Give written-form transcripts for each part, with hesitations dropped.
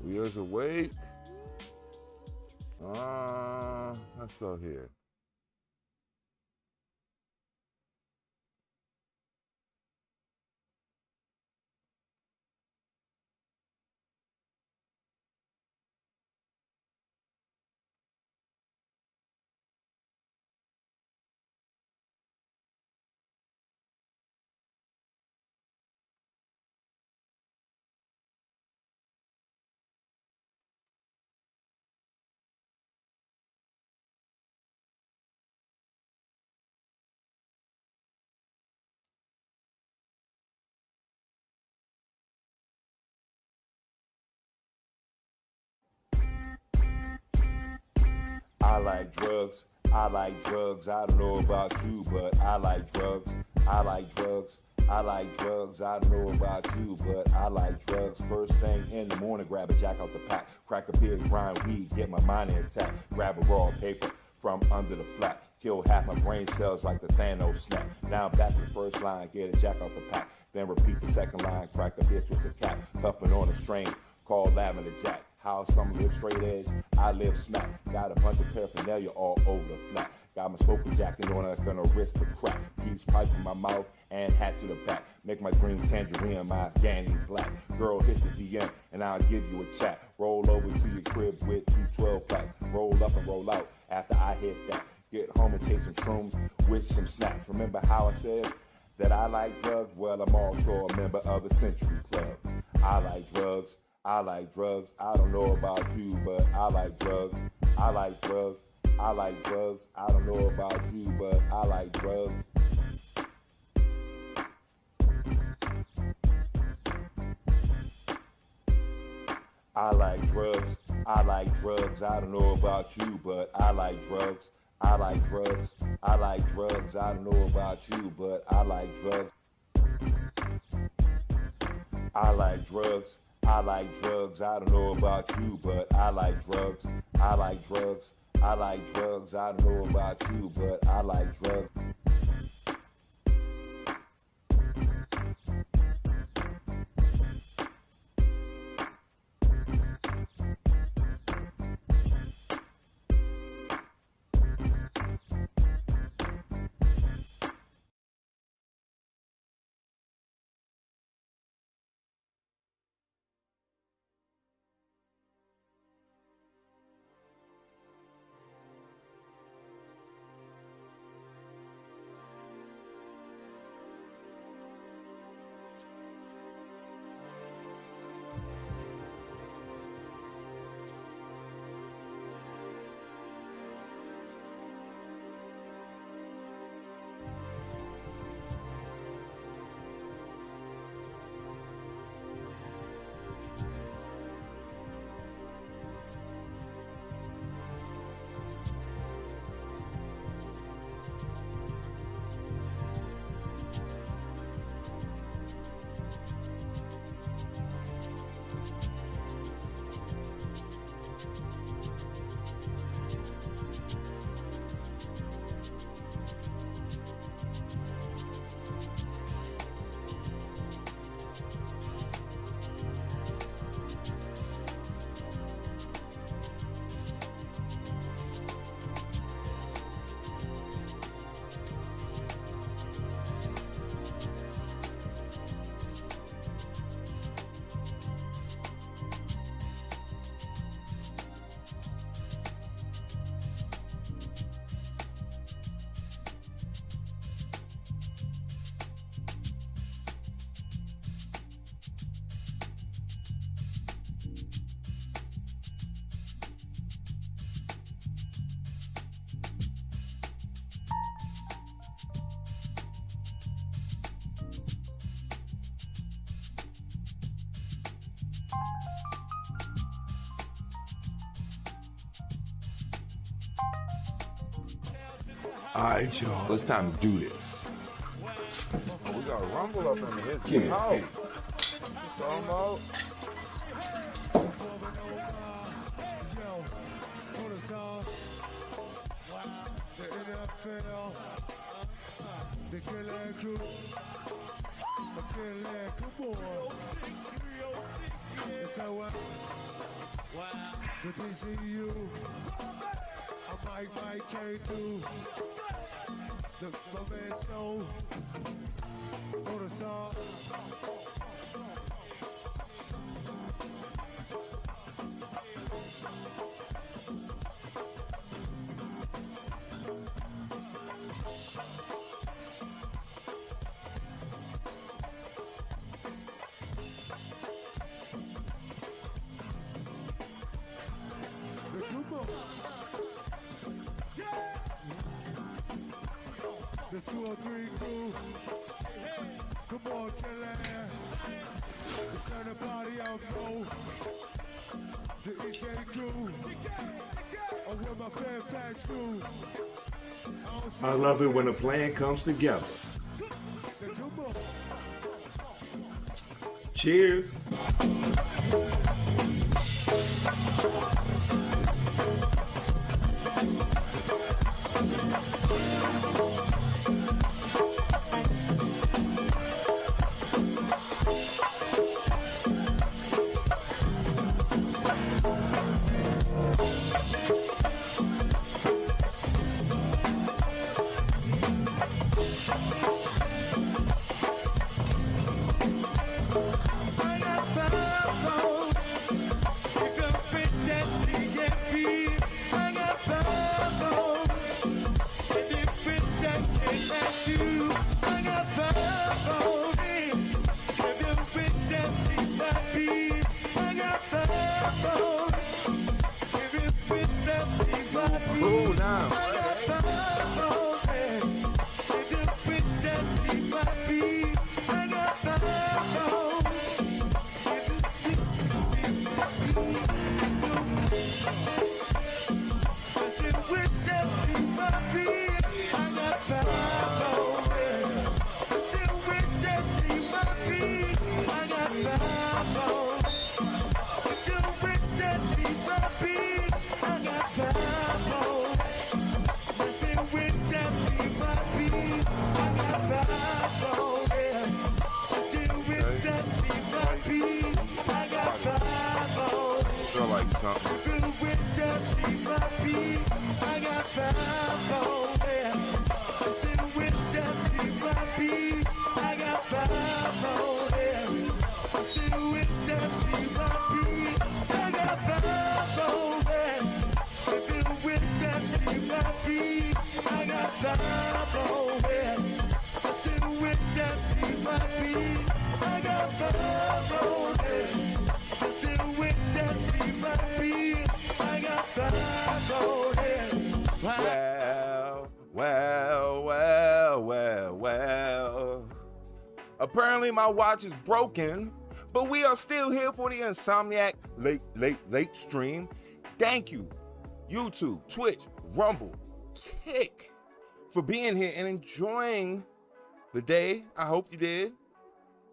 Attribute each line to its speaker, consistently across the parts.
Speaker 1: We is awake. Let's go here. I like drugs. I like drugs. I don't know about you, but I like drugs. I like drugs. I like drugs. I don't know about you, but I like drugs. First thing in the morning, grab a jack out the pack, crack a beer, grind weed, get my mind intact. Grab a raw paper from under the flap, kill half my brain cells like the Thanos snap. Now I'm back to the first line, get a jack out the pack, then repeat the second line, crack a bitch with a cap, puffing on a string, called Lavender Jack. How some live straight edge, I live smack. Got a bunch of paraphernalia all over the flat. Got my smoking jacket on, I'm gonna risk the crack. Peace pipe in my mouth and hat to the back. Make my dreams tangerine, my Afghani black. Girl, hit the DM and I'll give you a chat. Roll over to your crib with 212 packs. Roll up and roll out after I hit that. Get home and chase some shrooms with some snacks. Remember how I said that I like drugs? Well, I'm also a member of the Century Club. I like drugs. I like drugs. I don't know about you, but I like drugs. I like drugs. I like drugs. I don't know about you, but I like drugs. I like drugs. I like drugs. I don't know about you, but I like drugs. I like drugs. I like drugs. I don't know about you, but I like drugs. I like drugs. I like drugs. I don't know about you, but I like drugs. I like drugs. I like drugs. I don't know about you, but I like drugs. All right, y'all. It's time to do this. Oh, we got Rumble up in his
Speaker 2: Give me
Speaker 1: house. Somo.
Speaker 2: The DCU, Mike came through. My man Stone, on the song. The 203 crew. Come on, chillin. Turn the party out, bro. The East End crew. I'm with my Fairfax crew.
Speaker 1: I love it when a plan comes together. Cheers. Cool now. Feel like something. Well. Apparently my watch is broken, but we are still here for the Insomniac LateStream. Thank you, YouTube, Twitch, Rumble, Kick, for being here and enjoying the day. I hope you did.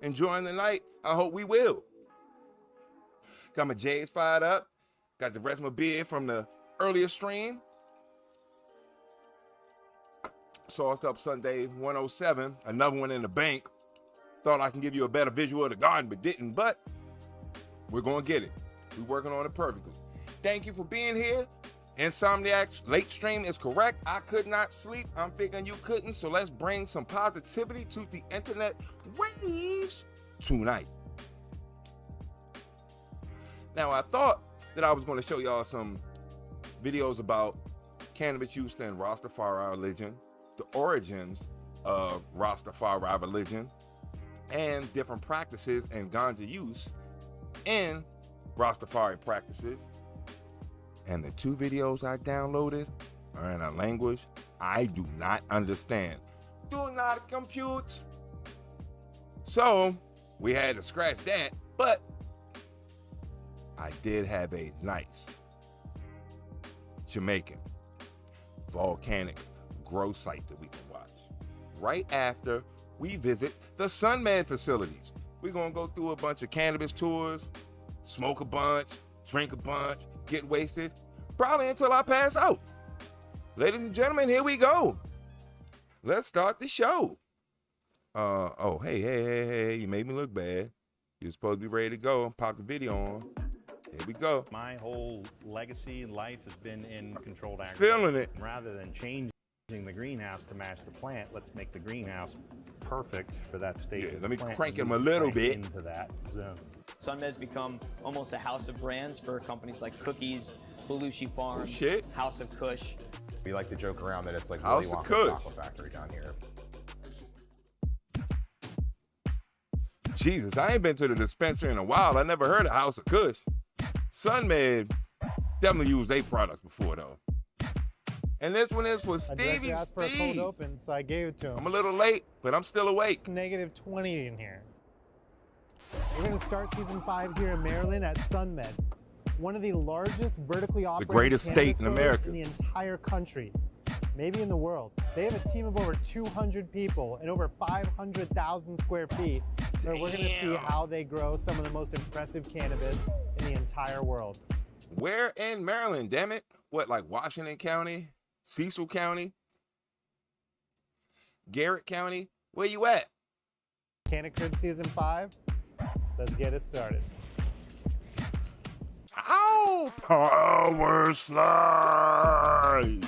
Speaker 1: Enjoying the night. I hope we will. Got my J's fired up. Got the rest of my beer from the earlier stream. Sauced up Sunday 107. Another one in the bank. Thought I can give you a better visual of the garden, but didn't. But we're going to get it. We're working on it perfectly. Thank you for being here. Insomniac LateStream is correct. I could not sleep. I'm figuring you couldn't. So let's bring some positivity to the internet waves tonight. Now, I thought that I was going to show y'all some videos about cannabis use and Rastafari religion, the origins of Rastafari religion, and different practices and ganja use in Rastafari practices. And the two videos I downloaded are in a language I do not understand. Do not compute. So we had to scratch that, but I did have a nice Jamaican volcanic grow site that we can watch right after we visit the SunMed facilities. We're gonna go through a bunch of cannabis tours, smoke a bunch, drink a bunch, get wasted, probably until I pass out. Ladies and gentlemen, here we go. Let's start the show. Hey, you made me look bad. You're supposed to be ready to go. Pop the video on. Here we go.
Speaker 3: My whole legacy in life has been in controlled
Speaker 1: Feeling
Speaker 3: agriculture.
Speaker 1: it.
Speaker 3: Rather than changing the greenhouse to match the plant, let's make the greenhouse perfect for that state
Speaker 1: Yeah,
Speaker 3: of
Speaker 1: let
Speaker 3: the
Speaker 1: me
Speaker 3: plant.
Speaker 1: crank
Speaker 3: and
Speaker 1: him a little
Speaker 3: crank
Speaker 1: bit.
Speaker 3: into that zone.
Speaker 4: SunMed's become almost a house of brands for companies like Cookies, Belushi Farms,
Speaker 1: shit.
Speaker 4: House of Kush.
Speaker 5: We like to joke around that it's like
Speaker 1: House
Speaker 5: Willy
Speaker 1: of
Speaker 5: Wonka's
Speaker 1: Kush.
Speaker 5: chocolate factory down here.
Speaker 1: Jesus, I ain't been to the dispensary in a while. I never heard of House of Kush. SunMed definitely used their products before, though. And this one is for
Speaker 6: I directly
Speaker 1: Stevie
Speaker 6: asked for a cold
Speaker 1: Steve.
Speaker 6: open, so I gave it to him.
Speaker 1: I'm a little late, but I'm still awake.
Speaker 6: It's negative 20 in here. We're going to start season 5 here in Maryland at SunMed, one of the largest vertically operated
Speaker 1: greatest state
Speaker 6: cannabis
Speaker 1: in
Speaker 6: growers
Speaker 1: America.
Speaker 6: in the entire country, maybe in the world. They have a team of over 200 people and over 500,000 square feet, where we're going to see how they grow some of the most impressive cannabis in the entire world.
Speaker 1: Where in Maryland, damn it? What, like Washington County? Cecil County? Garrett County? Where you at?
Speaker 6: Canna Crib season 5, let's get it started.
Speaker 1: Ow! Power slide!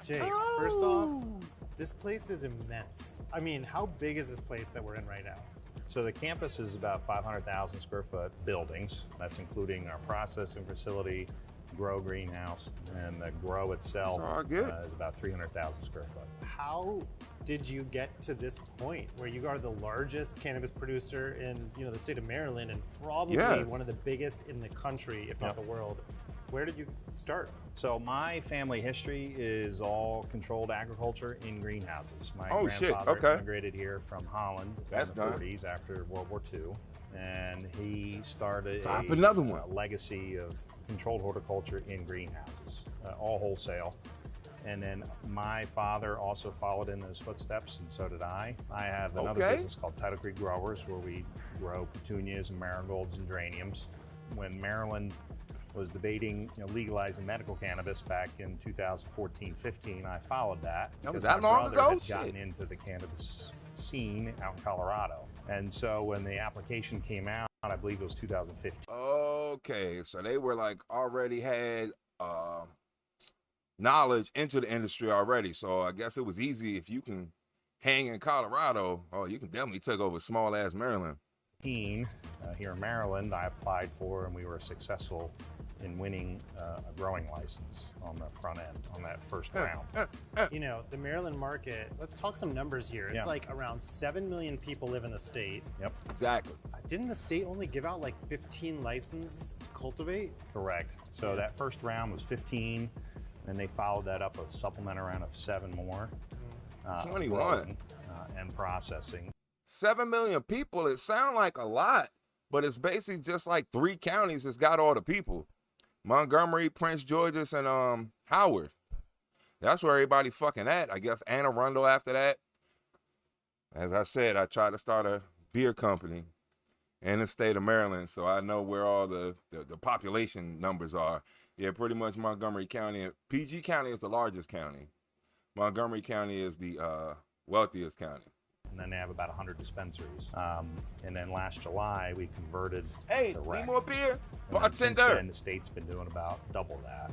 Speaker 6: Jake, first off, this place is immense. I mean, how big is this place that we're in right now?
Speaker 3: So the campus is about 500,000 square foot buildings. That's including our processing facility, grow greenhouse, and the grow itself
Speaker 1: That's all good.
Speaker 3: is about 300,000 square foot.
Speaker 6: How did you get to this point where you are the largest cannabis producer in the state of Maryland and probably
Speaker 1: Yes.
Speaker 6: one of the biggest in the country, if not the world? Where did you start?
Speaker 3: So my family history is all controlled agriculture in greenhouses. My
Speaker 1: Oh, shit,
Speaker 3: grandfather
Speaker 1: okay.
Speaker 3: immigrated here from Holland
Speaker 1: That's
Speaker 3: in the
Speaker 1: done.
Speaker 3: 40s after World War II, and he started
Speaker 1: Drop another one.
Speaker 3: a legacy of controlled horticulture in greenhouses, all wholesale. And then my father also followed in those footsteps, and so did I. I have another
Speaker 1: Okay.
Speaker 3: business called Tidal Creek Growers, where we grow petunias and marigolds and geraniums. When Maryland was debating legalizing medical cannabis back in 2014-15, I followed that.
Speaker 1: That was
Speaker 3: because
Speaker 1: that
Speaker 3: my
Speaker 1: long
Speaker 3: brother
Speaker 1: ago?
Speaker 3: had gotten
Speaker 1: Shit.
Speaker 3: into the cannabis scene out in Colorado. And so when the application came out, I believe it was 2015.
Speaker 1: Okay, so they were like already had knowledge into the industry already. So I guess it was easy if you can hang in Colorado. Oh, you can definitely take over small ass Maryland.
Speaker 3: Here in Maryland, I applied for, and we were successful in winning a growing license on the front end on that first round.
Speaker 6: The Maryland market, let's talk some numbers here. It's
Speaker 3: Yeah.
Speaker 6: like around 7 million people live in the state.
Speaker 3: Yep,
Speaker 1: Exactly.
Speaker 6: Didn't the state only give out like 15 licenses to cultivate?
Speaker 3: correct. So that first round was 15, and they followed that up with a supplemental round of 7 more.
Speaker 1: 21.
Speaker 3: growing, and processing.
Speaker 1: 7 million people, it sounds like a lot, but it's basically just like 3 counties that's got all the people. Montgomery, Prince George's, and Howard. That's where everybody fucking at. I guess Anne Arundel after that. As I said, I tried to start a beer company in the state of Maryland, so I know where all the population numbers are. Yeah, pretty much Montgomery County. PG County is the largest county. Montgomery County is the wealthiest county.
Speaker 3: And then they have about 100 dispensaries. And then last July, we converted
Speaker 1: Hey,
Speaker 3: the
Speaker 1: need
Speaker 3: rec.
Speaker 1: more beer?
Speaker 3: And then since
Speaker 1: Bartender.
Speaker 3: then, the state's been doing about double that.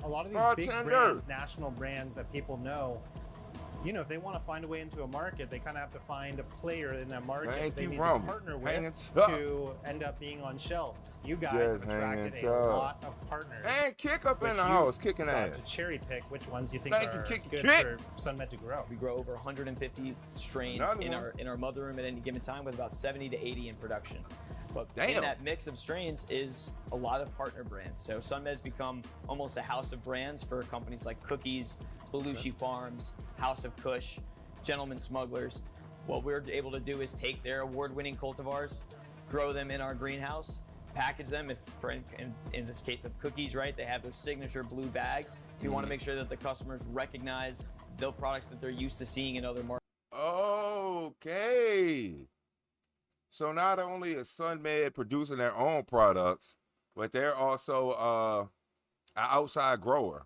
Speaker 6: A lot of these big
Speaker 1: Bartender.
Speaker 6: brands, national brands that people know, if they want to find a way into a market, they kind of have to find a player in that market
Speaker 1: Thank
Speaker 6: they
Speaker 1: you,
Speaker 6: need
Speaker 1: Roman.
Speaker 6: to partner
Speaker 1: Hanging
Speaker 6: with
Speaker 1: tough.
Speaker 6: to end up being on shelves. You guys
Speaker 1: Just
Speaker 6: have attracted
Speaker 1: hanging
Speaker 6: a
Speaker 1: tough.
Speaker 6: lot of partners.
Speaker 1: And kick up in
Speaker 6: which
Speaker 1: the
Speaker 6: you
Speaker 1: house, kicking
Speaker 6: got
Speaker 1: ass.
Speaker 6: to cherry pick which ones you think
Speaker 1: Thank you,
Speaker 6: are
Speaker 1: kick,
Speaker 6: good
Speaker 1: kick.
Speaker 6: for SunMed to grow.
Speaker 4: We grow over 150 strains
Speaker 1: Another
Speaker 4: in
Speaker 1: one.
Speaker 4: our mother room at any given time, with about 70 to 80 in production. But
Speaker 1: Damn.
Speaker 4: in that mix of strains is a lot of partner brands. So SunMed's become almost a house of brands for companies like Cookies, Belushi Farms, House of Kush, Gentleman Smugglers. What we're able to do is take their award-winning cultivars, grow them in our greenhouse, package them. In this case of Cookies, right, they have those signature blue bags. We want to make sure that the customers recognize the products that they're used to seeing in other markets.
Speaker 1: Okay. So not only is SunMed producing their own products, but they're also an outside grower.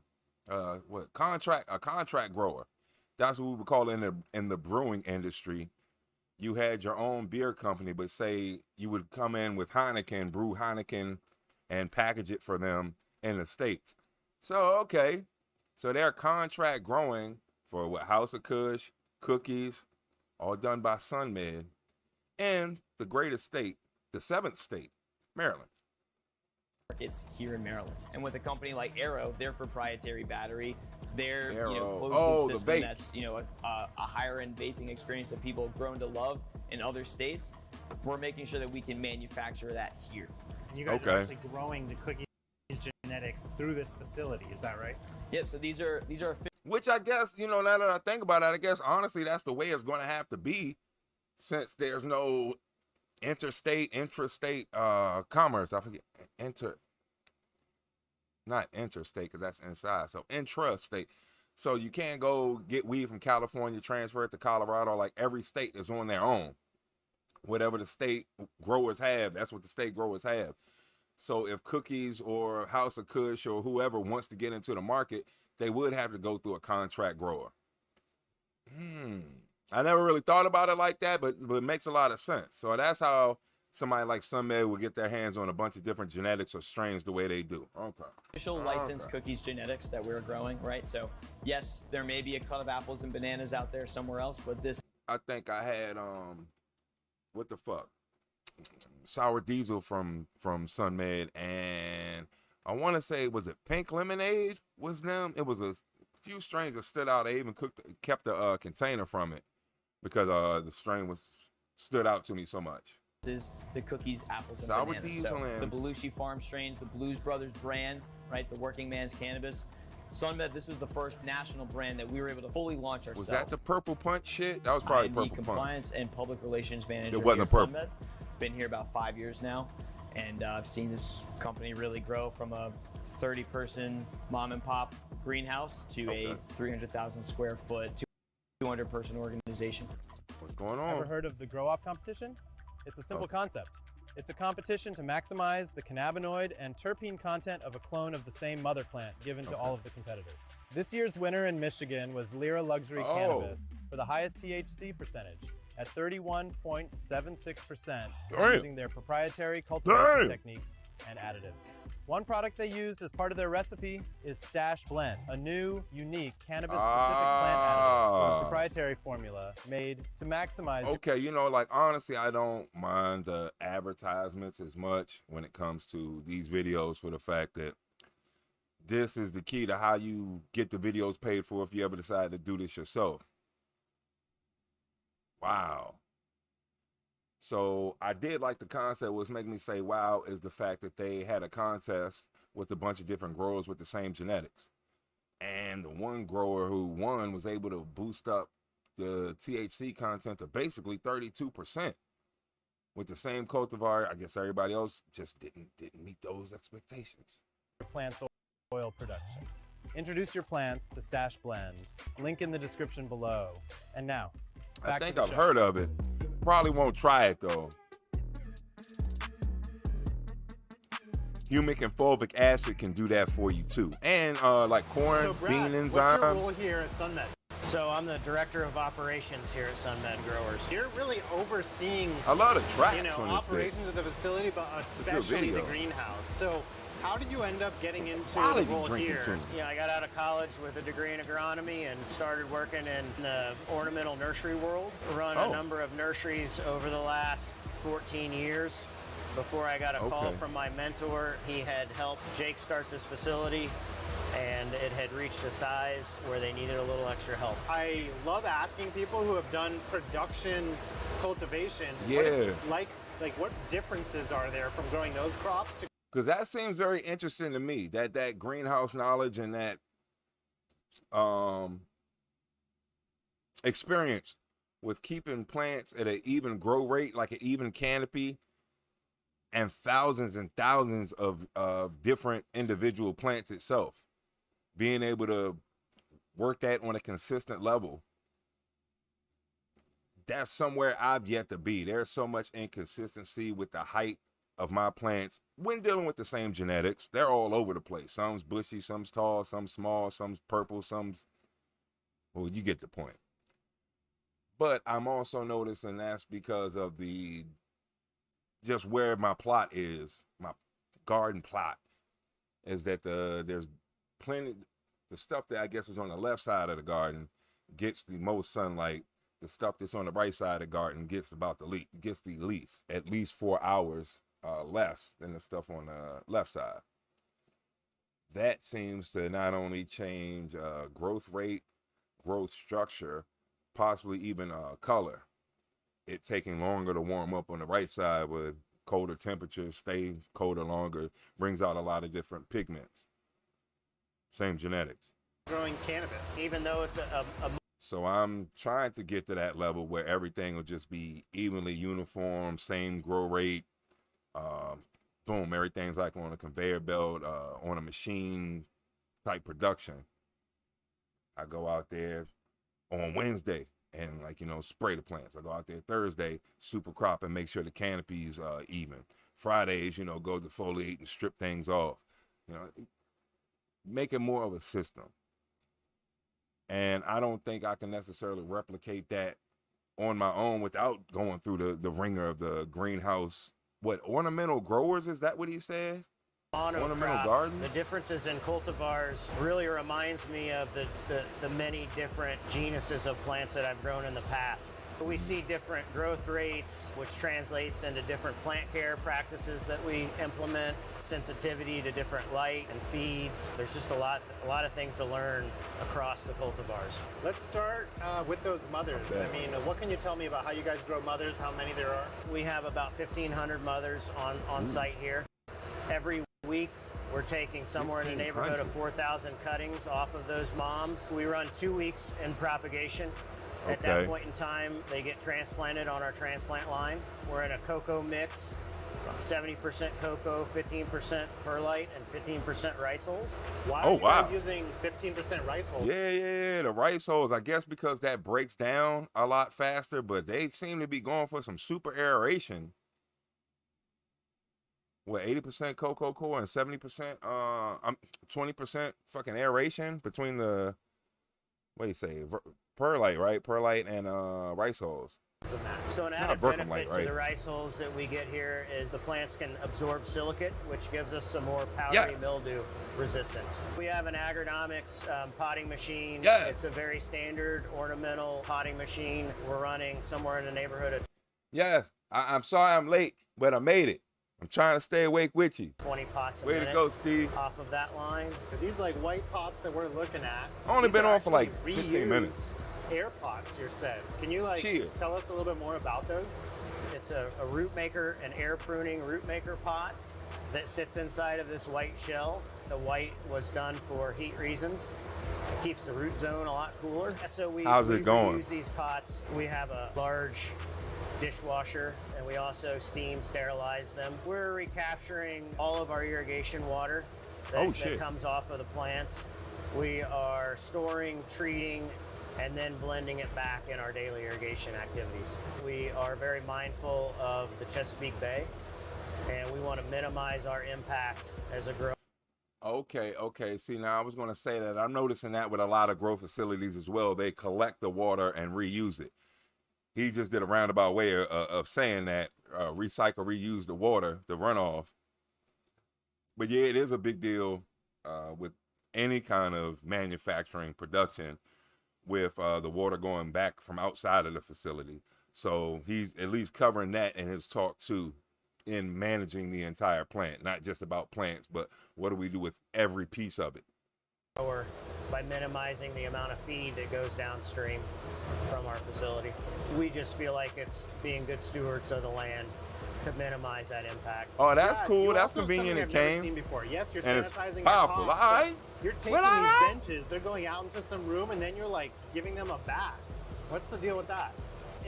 Speaker 7: what contract a contract grower. That's what we would call it in the brewing industry. You had your own beer company, but say you would come in with Heineken, brew Heineken, and package it for them in the States. So okay, so they're contract growing for what, House of Kush, Cookies, all done by SunMed, and the greatest state, the seventh state, Maryland.
Speaker 4: Markets here in Maryland. And with a company like Arrow, their proprietary battery, their
Speaker 7: Arrow.
Speaker 4: closed loop
Speaker 7: The
Speaker 4: system
Speaker 7: vape.
Speaker 4: that's a higher end vaping experience that people have grown to love in other states, we're making sure that we can manufacture that here.
Speaker 6: And you guys
Speaker 7: Okay.
Speaker 6: are actually growing the cookies genetics through this facility, is that right?
Speaker 4: Yep, so these are
Speaker 7: Which I guess, now that I think about it, I guess honestly that's the way it's going to have to be, since there's no intrastate commerce. I forget not interstate because that's inside. So intrastate. So you can't go get weed from California, transfer it to Colorado. Like every state is on their own. Whatever the state growers have, that's what the state growers have. So if Cookies or House of Kush or whoever wants to get into the market, they would have to go through a contract grower. I never really thought about it like that, but it makes a lot of sense. So that's how somebody like SunMed will get their hands on a bunch of different genetics or strains the way they do. Okay.
Speaker 4: official licensed cookies genetics that we're growing, right? So yes, there may be a cut of apples and bananas out there somewhere else, but this
Speaker 7: I think I had what the fuck? Sour Diesel from SunMed, and I want to say, was it Pink Lemonade? Was them? It was a few strains that stood out. I even kept the container from it because the strain stood out to me so much.
Speaker 4: is the cookies, apples, and
Speaker 7: Sour
Speaker 4: bananas.
Speaker 7: Diesel
Speaker 4: So
Speaker 7: and-
Speaker 4: the Belushi Farm strains, the Blues Brothers brand, right? The Working Man's Cannabis. SunMed, this was the first national brand that we were able to fully launch ourselves.
Speaker 7: Was that the Purple Punch shit? That was probably
Speaker 4: I'm the
Speaker 7: Purple Punch.
Speaker 4: compliance and public relations manager
Speaker 7: It wasn't
Speaker 4: here
Speaker 7: a
Speaker 4: at
Speaker 7: purple.
Speaker 4: SunMed. Been here about 5 years now, and I've seen this company really grow from a 30-person mom and pop greenhouse to a 300,000 square foot, 200-person organization.
Speaker 7: What's going
Speaker 6: Ever
Speaker 7: on?
Speaker 6: heard of the Grow Off competition? It's a simple concept. It's a competition to maximize the cannabinoid and terpene content of a clone of the same mother plant given to all of the competitors. This year's winner in Michigan was Lyra Luxury Cannabis for the highest THC percentage at 31.76%,
Speaker 7: Damn.
Speaker 6: using their proprietary cultivation
Speaker 7: Damn.
Speaker 6: techniques and additives. One product they used as part of their recipe is Stash Blend, a new, unique cannabis-specific plant additive, a proprietary formula made to maximize
Speaker 7: Okay, like honestly, I don't mind the advertisements as much when it comes to these videos, for the fact that this is the key to how you get the videos paid for if you ever decide to do this yourself. Wow. So I did like the concept. What's making me say wow is the fact that they had a contest with a bunch of different growers with the same genetics. And the one grower who won was able to boost up the THC content to basically 32% with the same cultivar. I guess everybody else just didn't meet those expectations.
Speaker 6: plants oil production. Introduce your plants to Stash Blend. Link in the description below. And now,
Speaker 7: I
Speaker 6: back
Speaker 7: think
Speaker 6: to the
Speaker 7: I've
Speaker 6: show.
Speaker 7: heard of it. Probably won't try it though. Humic and fulvic acid can do that for you too. And like corn,
Speaker 6: So Brad,
Speaker 7: bean
Speaker 6: what's your
Speaker 7: enzyme.
Speaker 6: role here at SunMed?
Speaker 8: So I'm the director of operations here at SunMed Growers.
Speaker 6: You're really overseeing,
Speaker 7: I love the tracks on this thing.
Speaker 6: operations of the facility, but especially the
Speaker 7: video.
Speaker 6: greenhouse. So how did you end up getting into
Speaker 7: Quality
Speaker 6: the role
Speaker 7: drinking
Speaker 6: here?
Speaker 7: too.
Speaker 8: Yeah, I got out of college with a degree in agronomy and started working in the ornamental nursery world. Run a number of nurseries over the last 14 years. Before I got a call
Speaker 7: Okay.
Speaker 8: from my mentor, he had helped Jake start this facility, and it had reached a size where they needed a little extra help.
Speaker 6: I love asking people who have done production cultivation what
Speaker 7: Yeah.
Speaker 6: it's like what differences are there from growing those crops to
Speaker 7: Because that seems very interesting to me. That greenhouse knowledge and that experience with keeping plants at an even grow rate, like an even canopy, and thousands of different individual plants itself. Being able to work that on a consistent level. That's somewhere I've yet to be. There's so much inconsistency with the height of my plants, when dealing with the same genetics, they're all over the place. Some's bushy, some's tall, some's small, some's purple, some's, well, you get the point. But I'm also noticing that's because of the, just where my plot is, my garden plot, is that there's plenty, the stuff that I guess is on the left side of the garden gets the most sunlight. The stuff that's on the right side of the garden gets the least, at least 4 hours less than the stuff on the left side. That seems to not only change growth rate, growth structure, possibly even color. It taking longer to warm up on the right side with colder temperatures, stay colder longer, brings out a lot of different pigments. Same genetics.
Speaker 8: Growing cannabis, even though it's a
Speaker 7: So I'm trying to get to that level where everything will just be evenly uniform, same grow rate. Boom, everything's like on a conveyor belt, on a machine type production. I go out there on Wednesday and, like, you know, spray the plants. I go out there Thursday, super crop and make sure the canopy's even. Fridays, you know, go defoliate and strip things off. You know, make it more of a system. And I don't think I can necessarily replicate that on my own without going through the ringer of the greenhouse. What, ornamental growers? Is that what he said? Ornamental gardens?
Speaker 8: The differences in cultivars really reminds me of the many different genuses of plants that I've grown in the past. We see different growth rates, which translates into different plant care practices that we implement, sensitivity to different light and feeds. There's just a lot of things to learn across the cultivars.
Speaker 6: Let's start with those mothers.
Speaker 7: Okay.
Speaker 6: I mean, what can you tell me about how you guys grow mothers, how many there are?
Speaker 8: We have about 1,500 mothers on site here. Every week, we're taking somewhere in the neighborhood of 4,000 cuttings off of those moms. We run 2 weeks in propagation. At that point in time, they get transplanted on our transplant line. We're in a cocoa mix, 70% cocoa, 15% perlite, and 15% rice hulls.
Speaker 6: Why are you guys using 15% rice hulls?
Speaker 7: Yeah, the rice hulls, I guess because that breaks down a lot faster, but they seem to be going for some super aeration. What, 80% cocoa core and 70%, 20% fucking aeration between the, what do you say, perlite, right? Perlite and rice hulls.
Speaker 8: So an added benefit to the rice hulls that we get here is the plants can absorb silicate, which gives us some more powdery mildew resistance. We have an agronomics potting machine. It's a very standard ornamental potting machine. We're running somewhere in the neighborhood of...
Speaker 7: I'm sorry I'm late, but I made it. I'm trying to stay awake with you.
Speaker 8: 20 pots a
Speaker 7: minute. Way to go, Steve.
Speaker 8: Off of that line.
Speaker 6: Are these like white pots that we're looking at?
Speaker 7: Only been on for like 15 minutes.
Speaker 6: Air pots, you said. Can you tell us a little bit more about those?
Speaker 8: It's a root maker, an air pruning root maker pot that sits inside of this white shell. The white was done for heat reasons. It keeps the root zone a lot cooler. So
Speaker 7: How's it going?
Speaker 8: Use these pots. We have a large dishwasher, and we also steam sterilize them. We're recapturing all of our irrigation water that comes off of the plants. We are storing, treating, and then blending it back in our daily irrigation activities. We are very mindful of the Chesapeake Bay, and we want to minimize our impact as a grower.
Speaker 7: Okay. See, now I was going to say that I'm noticing that with a lot of grow facilities as well. They collect the water and reuse it. He just did a roundabout way of saying that, recycle, reuse the water, the runoff. But yeah, it is a big deal with any kind of manufacturing production with the water going back from outside of the facility. So he's at least covering that in his talk too, in managing the entire plant, not just about plants, but what do we do with every piece of it?
Speaker 8: Or by minimizing the amount of feed that goes downstream from our facility. We just feel like it's being good stewards of the land to minimize that impact.
Speaker 7: Oh, that's cool. That's convenient. It came.
Speaker 6: Seen before. Yes, you're
Speaker 7: and
Speaker 6: sanitizing.
Speaker 7: It's powerful. All right.
Speaker 6: You're taking these benches. They're going out into some room, and then you're like giving them a bath. What's the deal with that?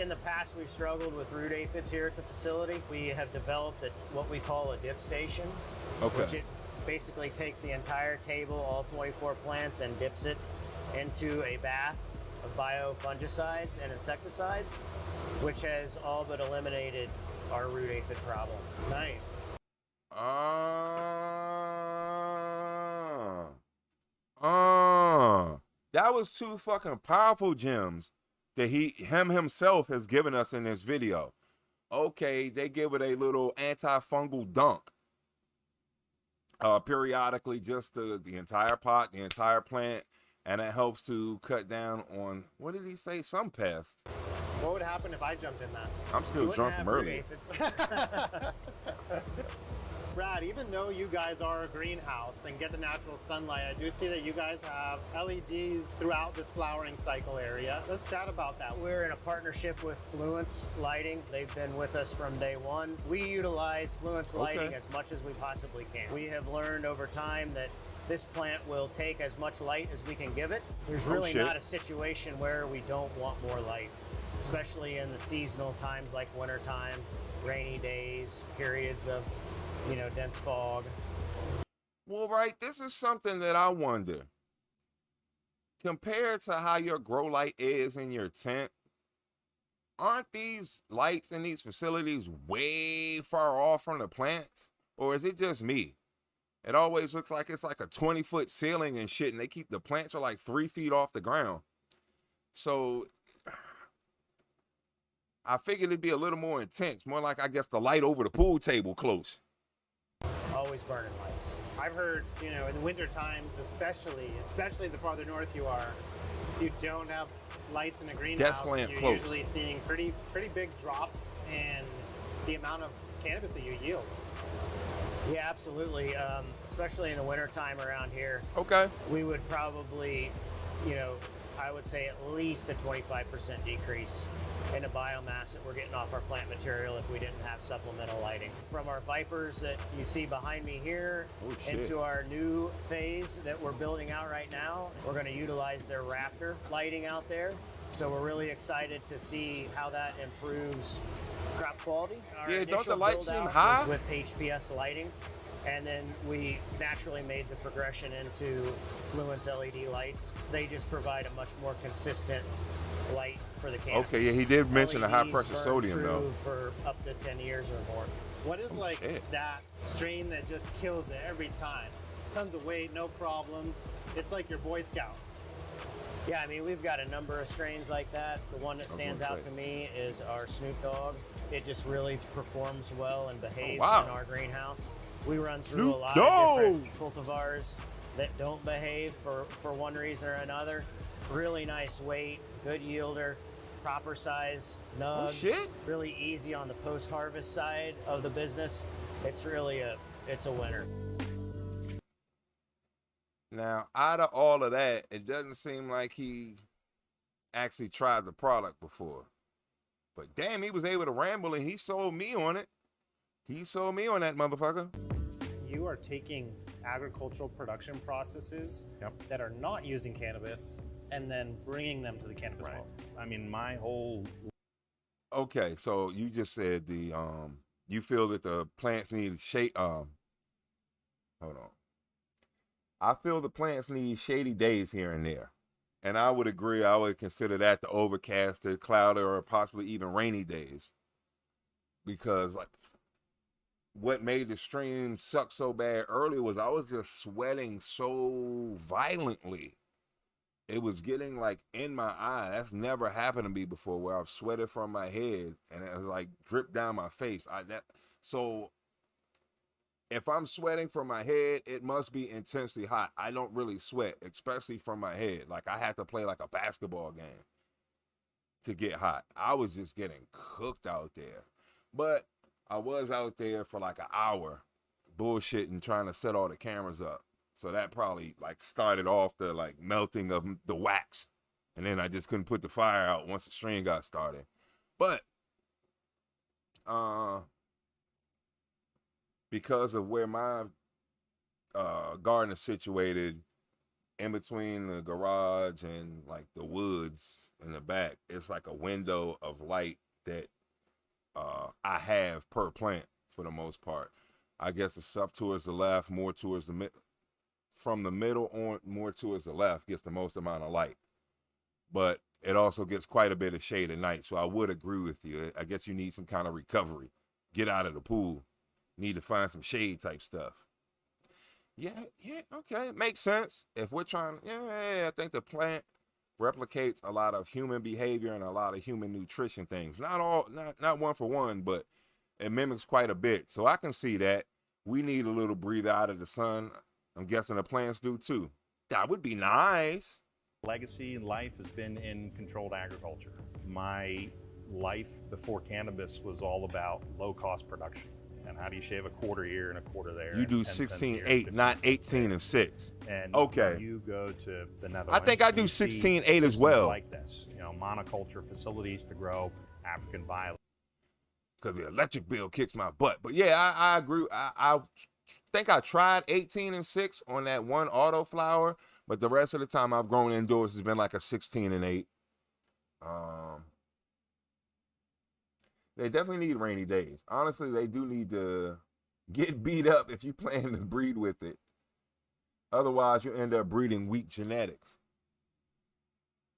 Speaker 8: In the past, we've struggled with root aphids here at the facility. We have developed what we call a dip station. Which it basically takes the entire table, all 24 plants, and dips it into a bath of biofungicides and insecticides, which has all but eliminated our root aphid problem.
Speaker 6: Nice.
Speaker 7: That was two fucking powerful gems that him himself has given us in this video. Okay, they give it a little antifungal dunk. Periodically, just the entire pot, the entire plant, and it helps to cut down on, what did he say? Some pests.
Speaker 6: What would happen if I jumped in that?
Speaker 7: I'm still drunk from earlier.
Speaker 6: Brad, even though you guys are a greenhouse and get the natural sunlight, I do see that you guys have LEDs throughout this flowering cycle area. Let's chat about that.
Speaker 8: We're in a partnership with Fluence Lighting. They've been with us from day one. We utilize Fluence Lighting as much as we possibly can. We have learned over time that this plant will take as much light as we can give it. There's really not a situation where we don't want more light, especially in the seasonal times like wintertime, rainy days, periods of dense fog.
Speaker 7: Well, right, this is something that I wonder. Compared to how your grow light is in your tent, aren't these lights in these facilities way far off from the plants? Or is it just me? It always looks like it's like a 20-foot ceiling and shit, and they keep the plants are like 3 feet off the ground. So I figured it'd be a little more intense, more like, I guess, the light over the pool table close.
Speaker 8: Always burning lights.
Speaker 6: I've heard, in the winter times, especially the farther north you are, you don't have lights in a greenhouse. You're usually seeing pretty big drops in the amount of cannabis that you yield.
Speaker 8: Yeah, absolutely. Especially in the wintertime around here.
Speaker 7: Okay.
Speaker 8: We would probably, I would say at least a 25% decrease in the biomass that we're getting off our plant material if we didn't have supplemental lighting. From our Vipers that you see behind me here into our new phase that we're building out right now, we're going to utilize their Raptor lighting out there. So we're really excited to see how that improves crop quality.
Speaker 7: Yeah, don't the lights seem high?
Speaker 8: With HPS lighting. And then we naturally made the progression into Fluence LED lights. They just provide a much more consistent light for the cannabis.
Speaker 7: Okay, yeah, he did mention the high pressure sodium though.
Speaker 8: For up to 10 years or more.
Speaker 6: What is that strain that just kills it every time? Tons of weight, no problems. It's like your Boy Scout.
Speaker 8: Yeah, I mean, we've got a number of strains like that. The one that stands out to me is our Snoop Dogg. It just really performs well and behaves in our greenhouse. We run through a lot of different cultivars that don't behave for one reason or another. Really nice weight, good yielder, proper size nugs. Really easy on the post-harvest side of the business. It's really it's a winner.
Speaker 7: Now, out of all of that, it doesn't seem like he actually tried the product before. But damn, he was able to ramble and he sold me on it. He sold me on that motherfucker.
Speaker 6: You are taking agricultural production processes that are not used in cannabis and then bringing them to the cannabis world.
Speaker 3: I mean, my whole...
Speaker 7: Okay, so you just said you feel that the plants need shade... hold on. I feel the plants need shady days here and there. And I would agree, I would consider that the overcasted, cloudy, or possibly even rainy days. Because, like, what made the stream suck so bad earlier was I was just sweating so violently. It was getting, like, in my eye. That's never happened to me before, where I've sweated from my head and it was, like, dripped down my face. So if I'm sweating from my head, it must be intensely hot. I don't really sweat, especially from my head. Like, I had to play like a basketball game to get hot. I was just getting cooked out there. But I was out there for like an hour bullshitting, trying to set all the cameras up. So that probably like started off the like melting of the wax. And then I just couldn't put the fire out once the stream got started. But because of where my garden is situated, in between the garage and like the woods in the back, it's like a window of light that I have per plant for the most part. I guess the stuff towards the left, more towards the from the middle on more towards the left gets the most amount of light. But it also gets quite a bit of shade at night. So I would agree with you. I guess you need some kind of recovery. Get out of the pool Need to find some shade type stuff. Yeah, okay, makes sense. If we're trying, I think the plant replicates a lot of human behavior and a lot of human nutrition things. Not one for one, but it mimics quite a bit. So I can see that. We need a little breather out of the sun. I'm guessing the plants do too. That would be nice.
Speaker 3: Legacy in life has been in controlled agriculture. My life before cannabis was all about low-cost production. And how do you shave a quarter here and a quarter there?
Speaker 7: You do 16-8, not 18-6.
Speaker 3: And
Speaker 7: okay.
Speaker 3: You go to the Netherlands.
Speaker 7: I think I do 16-8 as well.
Speaker 3: Like this, monoculture facilities to grow African violet.
Speaker 7: Because the electric bill kicks my butt. But yeah, I agree. I think I tried 18-6 on that one autoflower, but the rest of the time I've grown indoors has been like a 16-8. They definitely need rainy days. Honestly, they do need to get beat up if you plan to breed with it. Otherwise, you end up breeding weak genetics.